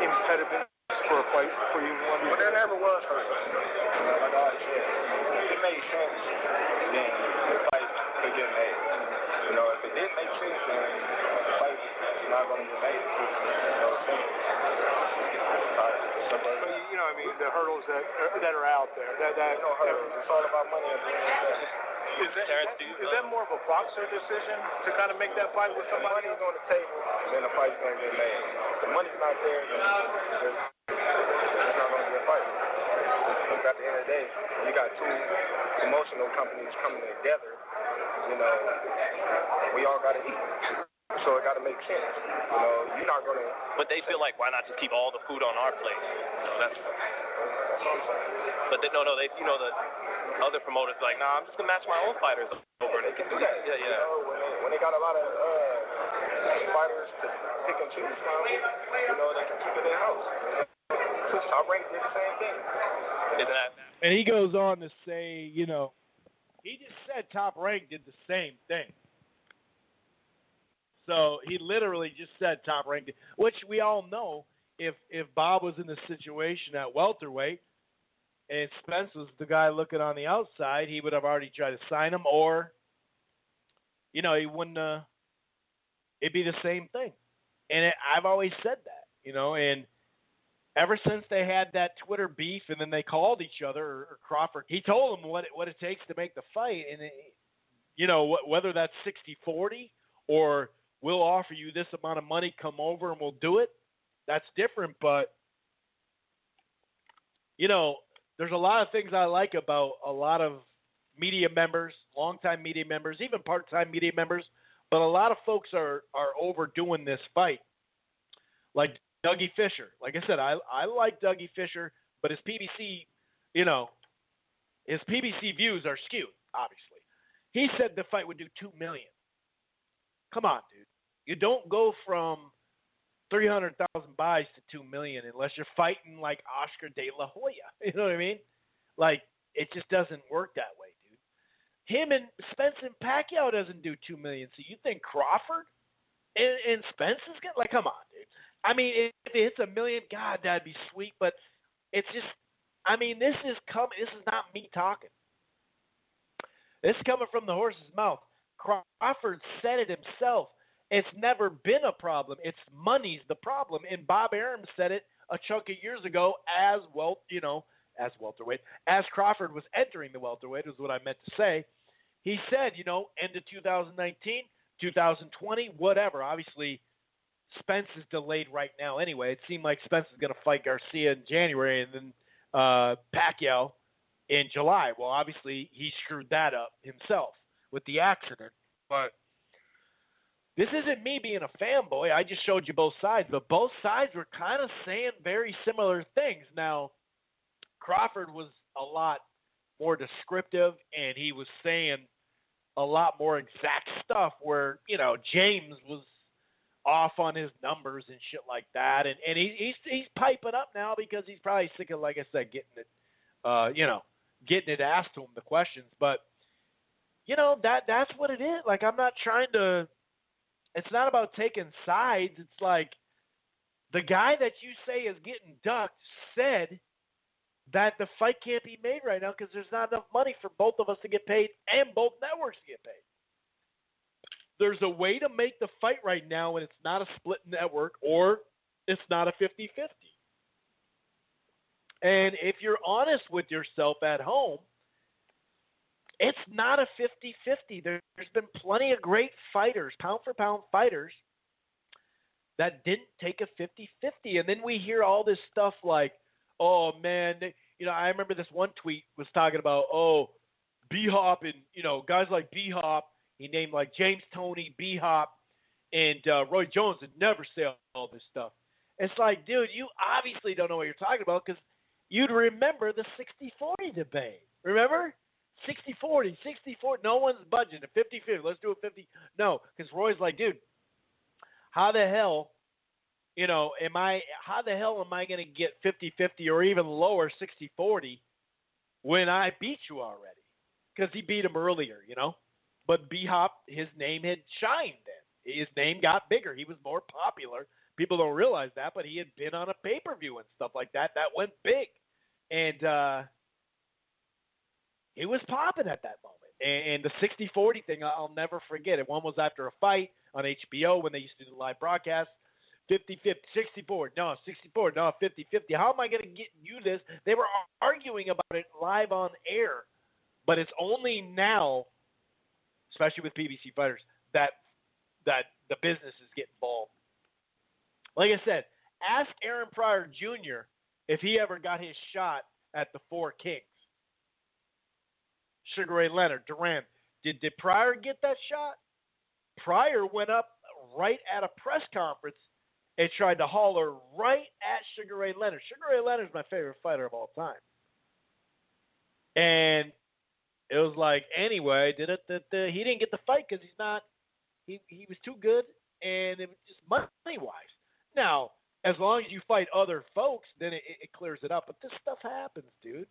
impediment for a fight for you? But there never was hurdles. Like I always said, if it made sense, then the fight could get made. If it didn't make sense, then the fight is not going to get made. The hurdles that are out there. No hurdles. It's all about money at the end of the day. Is that more of a boxer decision to kind of make that fight with somebody? If the money's on the table, then the fight's going to get made. If the money's not there, then there's not going to be a fight. Because at the end of the day, when you got two promotional companies coming together, we all got to eat. So it got to make sense. You're not going to. But they feel like, why not just keep all the food on our plate? That's what I'm saying. But they, the other promoters like, nah, I'm just gonna match my own fighters over. They can do that. Yeah. When they got a lot of fighters to pick and choose from, they can keep it in house. Top Rank did the same thing. And he goes on to say, he just said Top Rank did the same thing. So he literally just said Top Rank, which we all know. If Bob was in the situation at welterweight and Spence was the guy looking on the outside, he would have already tried to sign him, or he wouldn't. It'd be the same thing. And I've always said that, and ever since they had that Twitter beef and then they called each other, or Crawford, he told them what it takes to make the fight, and whether that's 60-40 or we'll offer you this amount of money, come over and we'll do it. That's different, but, there's a lot of things I like about a lot of media members, longtime media members, even part-time media members, but a lot of folks are overdoing this fight. Like Dougie Fisher. Like I said, I like Dougie Fisher, but his PBC, his PBC views are skewed, obviously. He said the fight would do $2 million. Come on, dude. You don't go from 300,000 buys to $2 million unless you're fighting like Oscar De La Hoya. You know what I mean? Like, it just doesn't work that way, dude. Him and Spence and Pacquiao doesn't do $2 million. So you think Crawford and Spence is going to, like, come on, dude. I mean, if it hits $1 million, God, that'd be sweet. But it's just, I mean, this is not me talking. This is coming from the horse's mouth. Crawford said it himself. It's never been a problem. It's money's the problem. And Bob Arum said it a chunk of years ago as welterweight. As Crawford was entering the welterweight is what I meant to say. He said, end of 2019, 2020, whatever. Obviously, Spence is delayed right now anyway. It seemed like Spence is going to fight Garcia in January and then Pacquiao in July. Well, obviously, he screwed that up himself with the accident. But this isn't me being a fanboy. I just showed you both sides. But both sides were kind of saying very similar things. Now, Crawford was a lot more descriptive, and he was saying a lot more exact stuff where, James was off on his numbers and shit like that. And he's piping up now because he's probably sick of, like I said, getting it asked to him, the questions. But, that's what it is. Like, I'm not trying to – it's not about taking sides. It's like the guy that you say is getting ducked said that the fight can't be made right now because there's not enough money for both of us to get paid and both networks to get paid. There's a way to make the fight right now when it's not a split network or it's not a 50-50. And if you're honest with yourself at home, It's not a 50-50. There's been plenty of great fighters, pound-for-pound fighters, that didn't take a 50-50. And then we hear all this stuff like, oh, man, I remember this one tweet was talking about, B-Hop and, guys like B-Hop. He named like James Toney, B-Hop, and Roy Jones would never say all this stuff. It's like, dude, you obviously don't know what you're talking about because you'd remember the 60-40 debate. Remember? 60-40, 60-40. No one's budging. A 50-50. Let's do a 50. No, because Roy's like, dude, how the hell, how the hell am I going to get 50-50 or even lower 60-40 when I beat you already? Because he beat him earlier, But B-Hop, his name had shined then. His name got bigger. He was more popular. People don't realize that, but he had been on a pay-per-view and stuff like that. That went big. And he was popping at that moment. And the 60-40 thing, I'll never forget it. One was after a fight on HBO when they used to do the live broadcast. 50-50, 64, no, 64, no, 50-50. How am I going to get you this? They were arguing about it live on air. But it's only now, especially with PBC fighters, that the business is getting involved. Like I said, ask Aaron Pryor Jr. if he ever got his shot at the Four Kings. Sugar Ray Leonard, Duran. Did Pryor get that shot? Pryor went up right at a press conference and tried to holler right at Sugar Ray Leonard. Sugar Ray Leonard's my favorite fighter of all time. And it was like, anyway, he didn't get the fight because he was too good, and it was just money-wise. Now, as long as you fight other folks, then it clears it up. But this stuff happens, dude.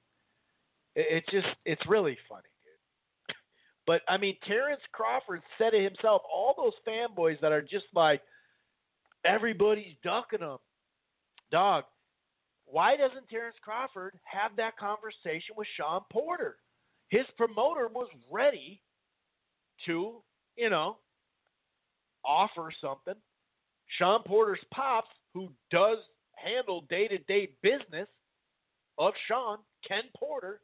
It's really funny, dude. But, I mean, Terrence Crawford said it himself, all those fanboys that are just like, everybody's ducking him. Dog, why doesn't Terrence Crawford have that conversation with Sean Porter? His promoter was ready to, offer something. Sean Porter's pops, who does handle day-to-day business of Sean, Ken Porter,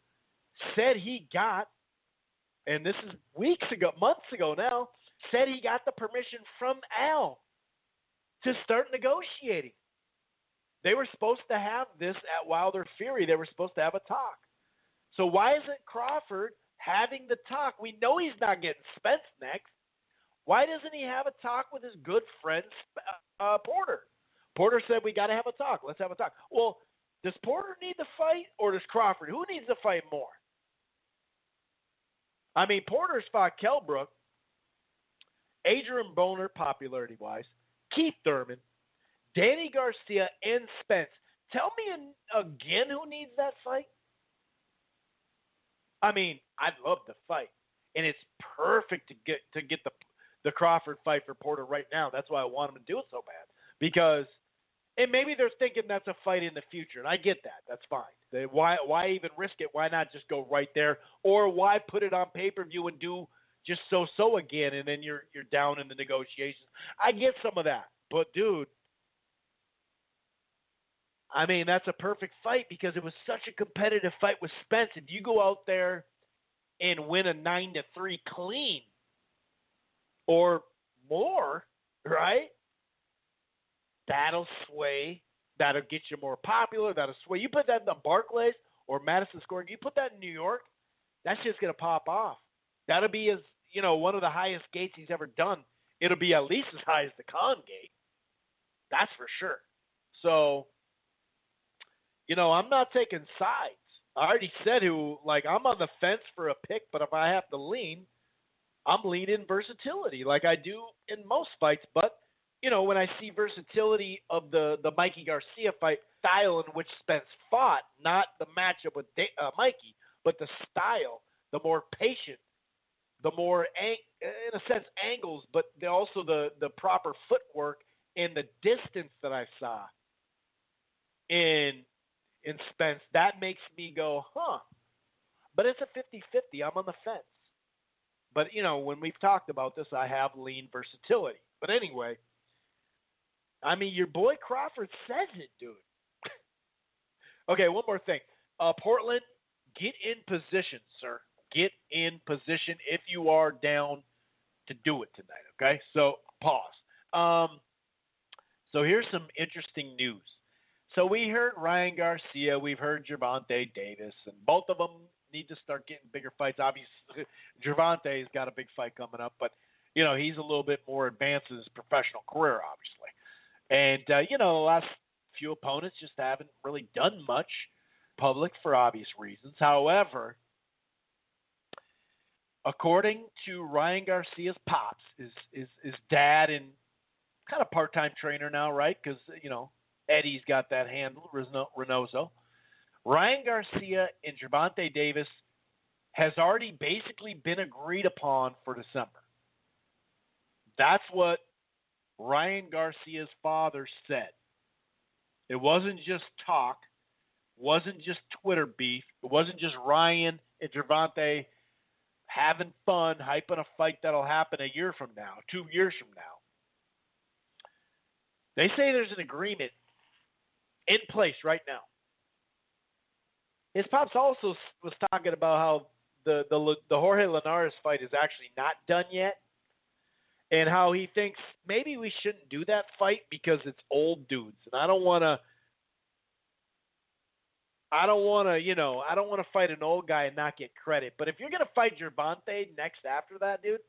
said he got, and this is months ago now, said he got the permission from Al to start negotiating. They were supposed to have this at Wilder Fury. They were supposed to have a talk. So why isn't Crawford having the talk? We know he's not getting Spence next. Why doesn't he have a talk with his good friend Porter? Porter said, we got to have a talk. Let's have a talk. Well, does Porter need to fight or does Crawford? Who needs to fight more? I mean, Porter's fought Kell Brook, Adrian Boner, popularity-wise, Keith Thurman, Danny Garcia, and Spence. Tell me again who needs that fight? I mean, I'd love to fight, and it's perfect to get the Crawford fight for Porter right now. That's why I want him to do it so bad. Because, and maybe they're thinking that's a fight in the future, and I get that. That's fine. Why even risk it? Why not just go right there? Or why put it on pay-per-view and do just so again, and then you're down in the negotiations? I get some of that. But, dude, I mean, that's a perfect fight because it was such a competitive fight with Spence. If you go out there and win a 9-3 clean or more, right, that'll sway. That'll get you more popular. That'll sway. You put that in the Barclays or Madison Square, you put that in New York, that's just going to pop off. That'll be one of the highest gates he's ever done. It'll be at least as high as the Con Gate. That's for sure. So, I'm not taking sides. I already said I'm on the fence for a pick, but if I have to lean, I'm leaning versatility like I do in most fights. But, when I see versatility of the Mikey Garcia fight, style in which Spence fought, not the matchup with Mikey, but the style, the more patient, the more, in a sense, angles, but also the proper footwork and the distance that I saw in Spence, that makes me go, huh. But it's a 50-50. I'm on the fence. But, when we've talked about this, I have lean versatility. But anyway, I mean, your boy Crawford says it, dude. Okay, one more thing. Portland, get in position, sir. get in position if you are down to do it tonight, okay? So pause. So here's some interesting news. So we heard Ryan Garcia, we've heard Gervonta Davis, and both of them need to start getting bigger fights. Obviously, Gervonta's got a big fight coming up, but, you know, he's a little bit more advanced in his professional career, obviously. And, you know, the last few opponents just haven't really done much public for obvious reasons. However, according to Ryan Garcia's pops, his dad and kind of part-time trainer now, right? Because, you know, Eddie's got that handle, Reynoso. Ryan Garcia and Gervonta Davis has already basically been agreed upon for December. That's what Ryan Garcia's father said. It wasn't just talk, wasn't just Twitter beef, it wasn't just Ryan and Gervonta having fun, hyping a fight that'll happen a year from now, 2 years from now. They say there's an agreement in place right now. His pops also was talking about how the Jorge Linares fight is actually not done yet, and how he thinks maybe we shouldn't do that fight because it's old dudes, and I don't want to fight an old guy and not get credit. But if you're gonna fight Gervonta next after that, dude,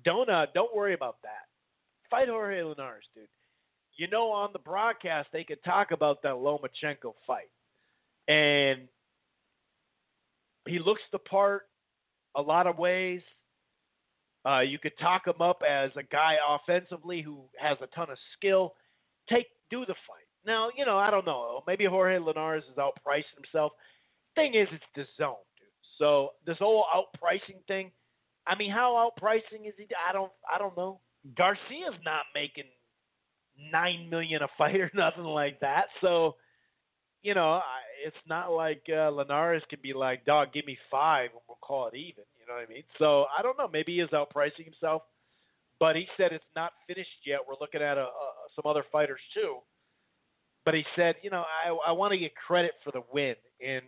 don't worry about that. Fight Jorge Linares, dude. You know, on the broadcast, they could talk about that Lomachenko fight. And he looks the part a lot of ways. You could talk him up as a guy offensively who has a ton of skill. Do the fight. Now, you know, I don't know. Maybe Jorge Linares is outpricing himself. Thing is, it's the zone, dude. So this whole outpricing thing, I mean, how outpricing is he? I don't know. Garcia's not making $9 million a fight or nothing like that. So, you know, it's not like Linares can be like, dog, give me $5 and we'll call it even. You know what I mean? So I don't know. Maybe he is outpricing himself, but he said it's not finished yet. We're looking at some other fighters too. But he said, you know, I want to get credit for the win. And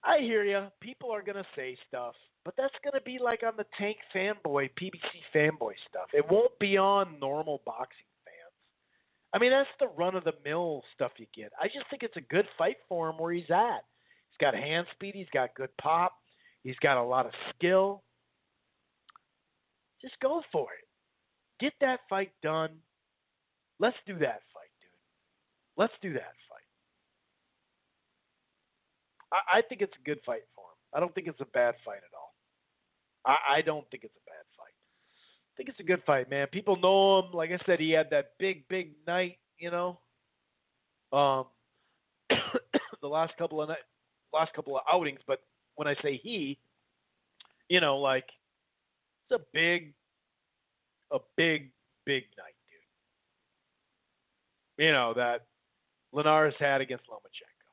I hear you. People are going to say stuff. But that's going to be like on the Tank Fanboy, PBC Fanboy stuff. It won't be on normal boxing fans. I mean, that's the run-of-the-mill stuff you get. I just think it's a good fight for him where he's at. He's got hand speed. He's got good pop. He's got a lot of skill. Just go for it. Get that fight done. Let's do that fight, dude. Let's do that fight. I think it's a good fight for him. I don't think it's a bad fight at all. I don't think it's a bad fight. I think it's a good fight, man. People know him. Like I said, he had that big night, you know. The last couple of outings, but when I say he, you know, like it's a big night, dude. You know, that Linares had against Lomachenko.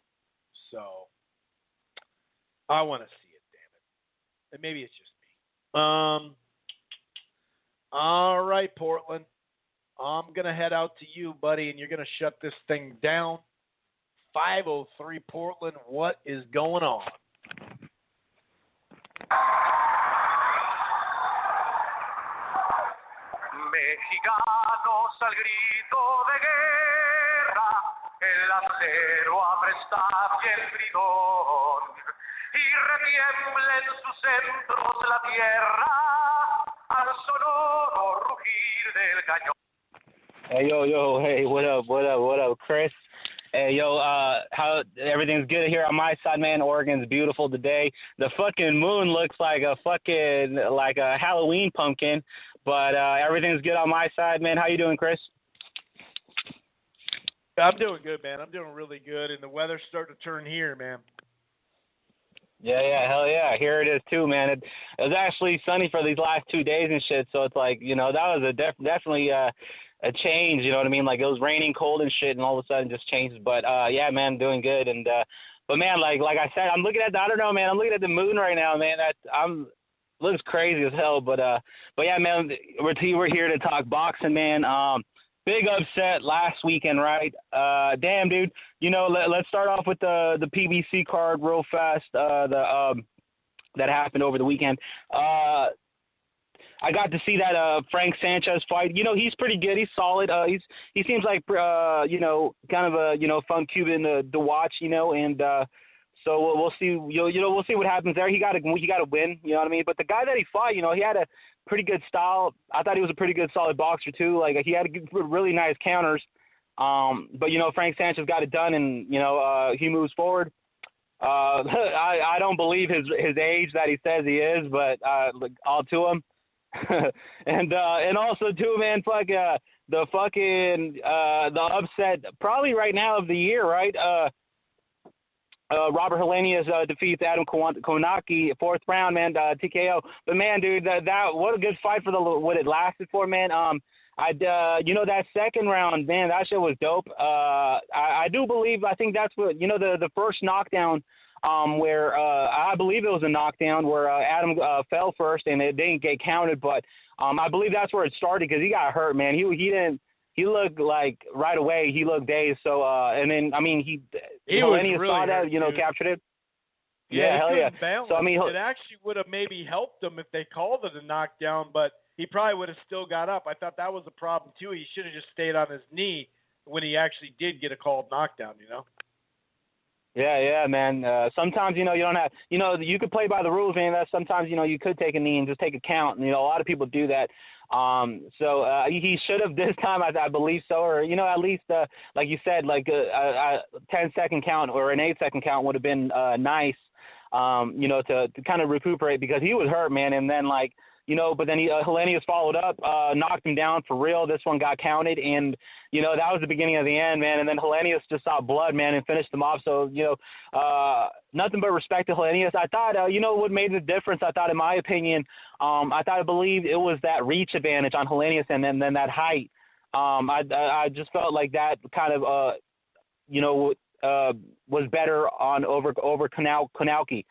So I want to see it, damn it. And maybe it's just me. All right, Portland. I'm going to head out to you, buddy, and you're going to shut this thing down. 503 Portland, what is going on? Mexicanos al grito de guerra, el acero abre esta piel gritón. Y retiembla en sus centros la tierra al sonoro rugir del cañón. Hey, yo, hey, what up, Chris? Hey, yo, how everything's good here on my side, man. Oregon's beautiful today. The fucking moon looks like a Halloween pumpkin, but everything's good on my side, man. How you doing, Chris? I'm doing good, man. I'm doing really good, and the weather's starting to turn here, man. Yeah, hell yeah. Here it is too, man. It was actually sunny for these last 2 days and shit, so it's like, you know, that was definitely a change, you know what I mean? Like, it was raining cold and shit, and all of a sudden just changed. But yeah, man, doing good. And but man, like I said, I'm looking at I don't know, man. I'm looking at the moon right now, man. Looks crazy as hell. But yeah, man, we're here to talk boxing, man. big upset last weekend, right? Damn, dude. You know, let's start off with the PBC card real fast. That happened over the weekend. I got to see that Frank Sanchez fight. You know, he's pretty good. He's solid. He seems like you know, kind of a fun Cuban to watch. You know, and so we'll see. We'll see what happens there. He got to win. You know what I mean? But the guy that he fought, you know, he had a pretty good style. I thought he was a pretty good, solid boxer too. Like he had really nice counters. But you know, Frank Sanchez got it done, and you know, he moves forward. I don't believe his age that he says he is, but all to him. and also too, man, the upset probably right now of the year, right? Robert Helenius defeats Adam Kownacki, 4th round, man, TKO. But man, dude, that what a good fight for what it lasted for, man. You know, that 2nd round, man, that shit was dope. I do believe, I think that's what, you know, the first knockdown. Where I believe it was a knockdown where Adam fell first and it didn't get counted, but I believe that's where it started because he got hurt, man. He looked like right away he looked dazed. So and then I mean he was really saw that, hurt, you know, dude. captured it. Yeah, hell yeah. Balance. So I mean, it actually would have maybe helped him if they called it a knockdown, but he probably would have still got up. I thought that was a problem too. He should have just stayed on his knee when he actually did get a called knockdown, you know. Yeah, man. Sometimes, you know, you don't have, you know, you could play by the rules, man. That sometimes, you know, you could take a knee and just take a count. And, you know, a lot of people do that. So he should have this time, I believe so. Or, you know, at least, like you said, like a 10-second count or an 8-second count would have been nice, you know, to kind of recuperate because he was hurt, man. And then, like, you know, but then Helenius followed up, knocked him down for real. This one got counted, and, you know, that was the beginning of the end, man. And then Helenius just saw blood, man, and finished him off. So, you know, nothing but respect to Helenius. I thought, you know, what made the difference, I thought, in my opinion, I believe it was that reach advantage on Helenius and then that height. I just felt like that kind of, you know, was better on over Kownacki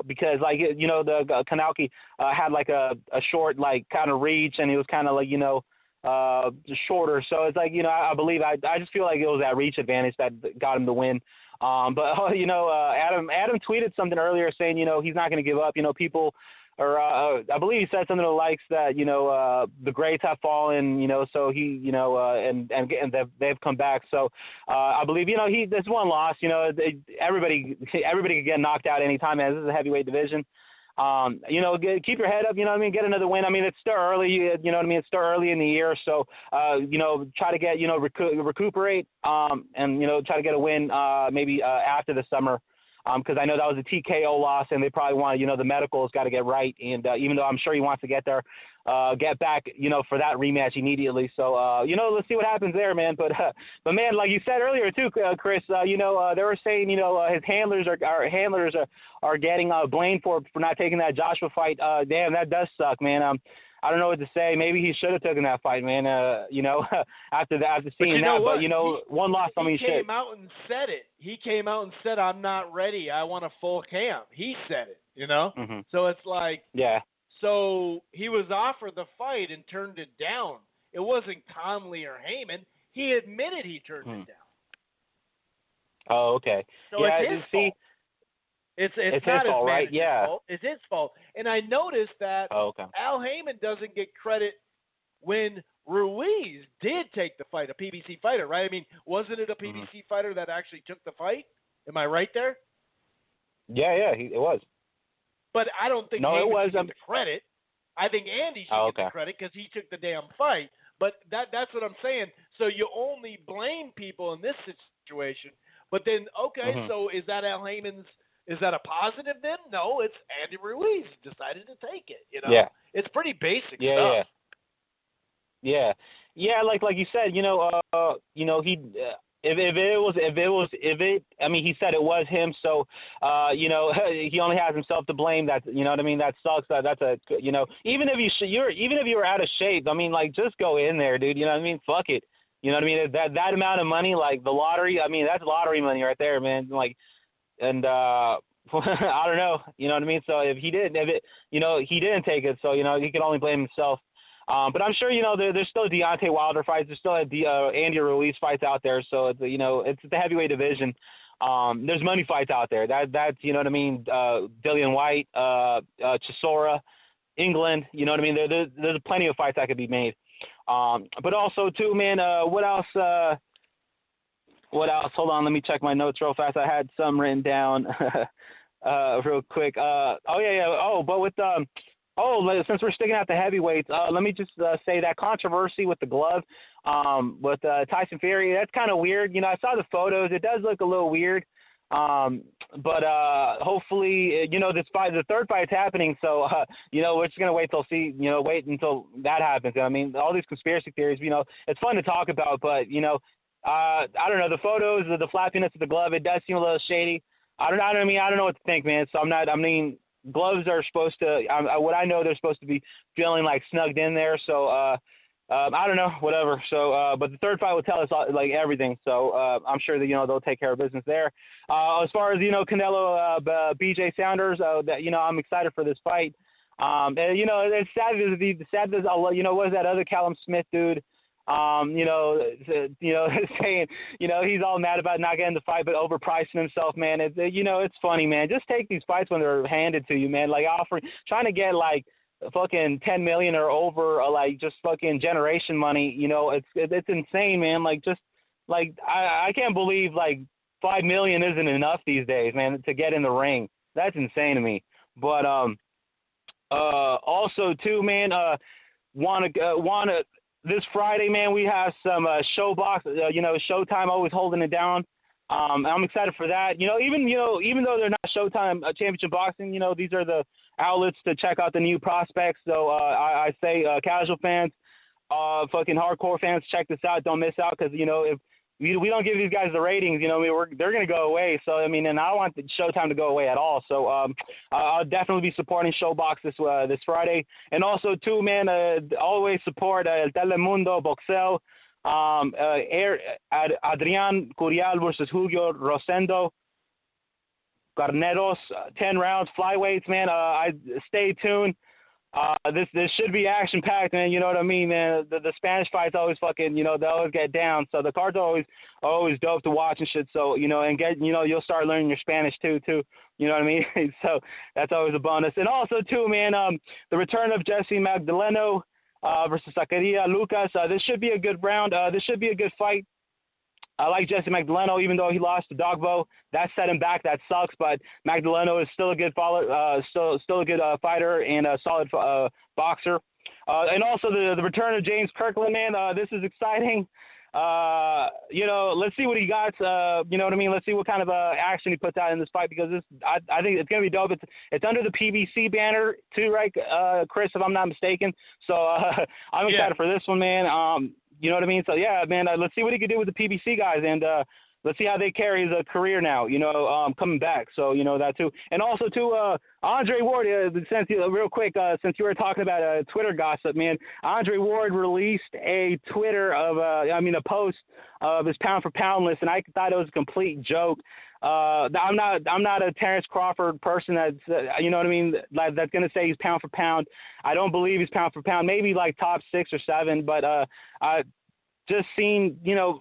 because, like, you know, the Kownacki had like a short, like, kind of reach, and he was kind of like, you know, shorter. So it's like, you know, I believe I just feel like it was that reach advantage that got him the win. But you know, Adam tweeted something earlier saying, you know, he's not going to give up. You know, people. Or I believe he said something to the likes that, you know, the greats have fallen, you know, so he, you know, and they've come back. So I believe, you know, there's one loss, you know, everybody can get knocked out anytime, man. This is a heavyweight division. You know, keep your head up, you know what I mean? Get another win. I mean, it's still early, you know what I mean? It's still early in the year. So, you know, try to get, you know, recuperate and, you know, try to get a win maybe after the summer. Because I know that was a TKO loss, and they probably want, you know, the medicals got to get right. And even though I'm sure he wants to get there, get back, you know, for that rematch immediately. So, you know, let's see what happens there, man. But man, like you said earlier too, Chris, you know, they were saying, you know, his handlers are getting blamed for not taking that Joshua fight. Damn, that does suck, man. I don't know what to say. Maybe he should have taken that fight, man. You know, after seeing that. What? But, you know, one loss on me shit. He came out and said it. He came out and said, "I'm not ready. I want a full camp." He said it, you know? Mm-hmm. So it's like, yeah. So he was offered the fight and turned it down. It wasn't Conley or Heyman. He admitted he turned it down. Oh, okay. So yeah, it's his fault. It's not his fault, right? Yeah. fault. It's his fault. And I noticed that Al Heyman doesn't get credit when Ruiz did take the fight, a PBC fighter, right? I mean, wasn't it a PBC fighter that actually took the fight? Am I right there? Yeah, it was. But I don't think Heyman should get the credit. I think Andy should get the credit because he took the damn fight. But that's what I'm saying. So you only blame people in this situation. But then, so is that Al Heyman's? Is that a positive then? No, it's Andy Ruiz decided to take it. You know, it's pretty basic stuff. Yeah. Like you said, you know, he I mean, he said it was him. So, you know, he only has himself to blame. That, you know what I mean? That sucks. That's a, you know, even if you were out of shape, I mean, like, just go in there, dude. You know what I mean? Fuck it. You know what I mean? That amount of money, like the lottery. I mean, that's lottery money right there, man. Like. And I don't know, you know what I mean? So if he didn't take it, so, you know, he can only blame himself. But I'm sure, there's still Deontay Wilder fights. There's still Andy Ruiz fights out there. So, it's the heavyweight division. There's money fights out there. That's, you know what I mean? Dillian White, Chisora, England, you know what I mean? There's plenty of fights that could be made. But also, too, man, what else? Hold on, let me check my notes real fast. I had some written down real quick. Since we're sticking out the heavyweights, let me just say that controversy with the glove with Tyson Fury, that's kind of weird. I saw the photos. It does look a little weird. But hopefully, the third fight's happening. So, we're just going to wait until that happens. I mean, all these conspiracy theories, it's fun to talk about, but, I don't know, the photos, the flappiness of the glove, it does seem a little shady. I don't know what to think, man. So gloves are supposed to, what I know, they're supposed to be feeling like snugged in there. So, I don't know, whatever. So, but the third fight will tell us like everything. So, I'm sure that, they'll take care of business there. As far as, Canelo, BJ Sanders, I'm excited for this fight. And, it's sad that, what is that other Callum Smith dude? Saying, he's all mad about not getting the fight, but overpricing himself, man. It's funny, man. Just take these fights when they're handed to you, man. Like trying to get like fucking 10 million or over, or like just fucking generation money. It's insane, man. Like just like I can't believe like 5 million isn't enough these days, man, to get in the ring. That's insane to me. But also too, man, wanna. This Friday, man, we have some ShoBox. Showtime always holding it down. I'm excited for that. Even though they're not Showtime Championship Boxing, these are the outlets to check out the new prospects. So I say casual fans, fucking hardcore fans, check this out. Don't miss out, because if we don't give these guys the ratings, they're going to go away. So, and I don't want the Showtime to go away at all. So I'll definitely be supporting ShoBox this Friday. And also, too, man, always support Telemundo Boxeo, Adrian Curial versus Julio Rosendo. Carneros, 10 rounds, flyweights, man. Stay tuned. This should be action packed, man. You know what I mean, man. The Spanish fights always fucking, they always get down. So the cards are always dope to watch and shit. So and get, you'll start learning your Spanish too. You know what I mean? So that's always a bonus. And also too, man, the return of Jesse Magdaleno versus Zacaria Lucas. This should be a good round. This should be a good fight. I like Jesse Magdaleno, even though he lost to Dogbo. That set him back. That sucks. But Magdaleno is still a good still a good fighter and a solid boxer. And also the return of James Kirkland, man. This is exciting. Let's see what he got. You know what I mean? Let's see what kind of action he puts out in this fight, because I think it's gonna be dope. It's under the PBC banner too, right, Chris? If I'm not mistaken. So I'm excited for this one, man. You know what I mean? So, yeah, man, let's see what he can do with the PBC guys, and let's see how they carry his career now, coming back. So, that too. And also, too, Andre Ward, real quick, since you were talking about Twitter gossip, man, Andre Ward released a post of his pound-for-pound list, and I thought it was a complete joke. I'm not a Terrence Crawford person that's, you know what I mean, that's going to say he's pound for pound. I don't believe he's pound for pound, maybe like top 6 or 7, but I just seen,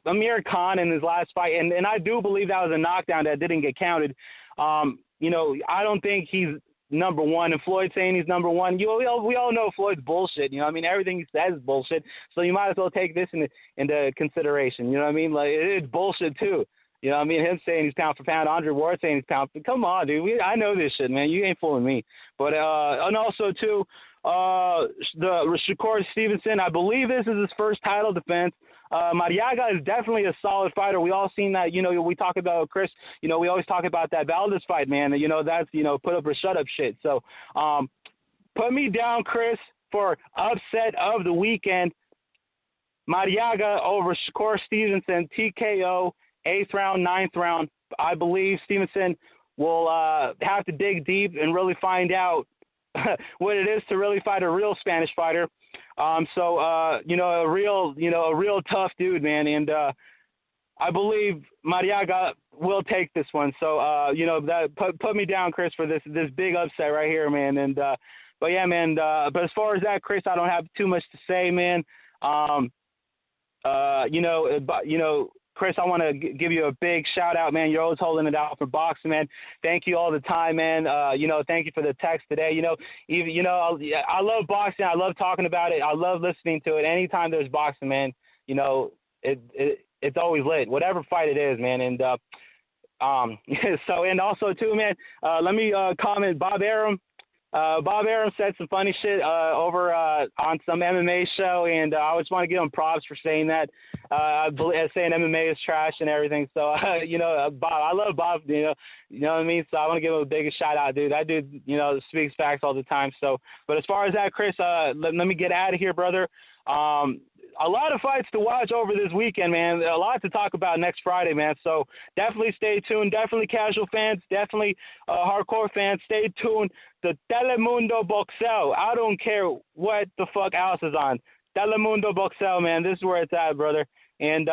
Amir Khan in his last fight, and I do believe that was a knockdown that didn't get counted. I don't think he's number one, and Floyd saying he's number one, we all know Floyd's bullshit. Everything he says is bullshit, so you might as well take this into consideration. You know what I mean? Like, it's bullshit too. Him saying he's pound for pound, Andre Ward saying he's pound for pound. Come on, dude. I know this shit, man. You ain't fooling me. But, and also, too, the Shakur Stevenson, I believe this is his first title defense. Marriaga is definitely a solid fighter. We all seen that, we talk about, Chris, we always talk about that Valdez fight, man. That's, put up or shut up shit. So, put me down, Chris, for upset of the weekend. Marriaga over Shakur Stevenson, TKO. 8th round, 9th round. I believe Stevenson will have to dig deep and really find out what it is to really fight a real Spanish fighter. A real tough dude, man. And I believe Marriaga will take this one. So, that put me down, Chris, for this big upset right here, man. And But yeah, man. But as far as that, Chris, I don't have too much to say, man. Chris, I want to give you a big shout out, man. You're always holding it out for boxing, man. Thank you all the time, man. Thank you for the text today. I love boxing. I love talking about it. I love listening to it. Anytime there's boxing, man, it's always lit. Whatever fight it is, man. And and also too, man. Let me comment. Bob Arum said some funny shit over on some MMA show, and I just want to give him props for saying that. Saying MMA is trash and everything. So, Bob, I love Bob, you know what I mean? So I want to give him a big shout out, dude. That dude, speaks facts all the time. So, but as far as that, Chris, let me get out of here, brother. A lot of fights to watch over this weekend, man. A lot to talk about next Friday, man. So definitely stay tuned. Definitely casual fans. Definitely hardcore fans. Stay tuned. The Telemundo Boxeo. I don't care what the fuck else is on. Telemundo Boxeo, man. This is where it's at, brother. And,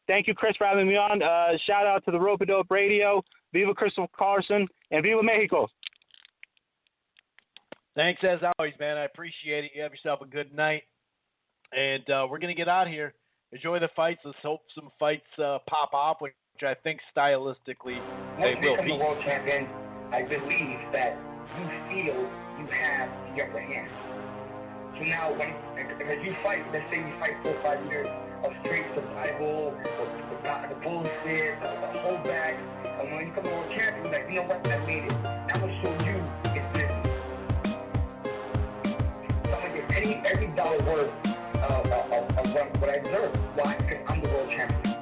thank you, Chris, for having me on. Shout out to the Rope-A-Dope Radio. Viva Crystal Carlson. And Viva Mexico. Thanks as always, man. I appreciate it. You have yourself a good night. And we're going to get out of here. Enjoy the fights. Let's hope some fights pop off, which I think stylistically they will be. Once you become the world champion, I believe that you feel you have the upper hand. So now, as you fight, let's say you fight 4 or 5 years of straight survival, the bullshit, the holdback, and when you become the world champion, you're like, you know what, I made it. Now I'm going to show you it's business. So I'm going to get every dollar worth of what I deserve. Why? Because I'm the world champion.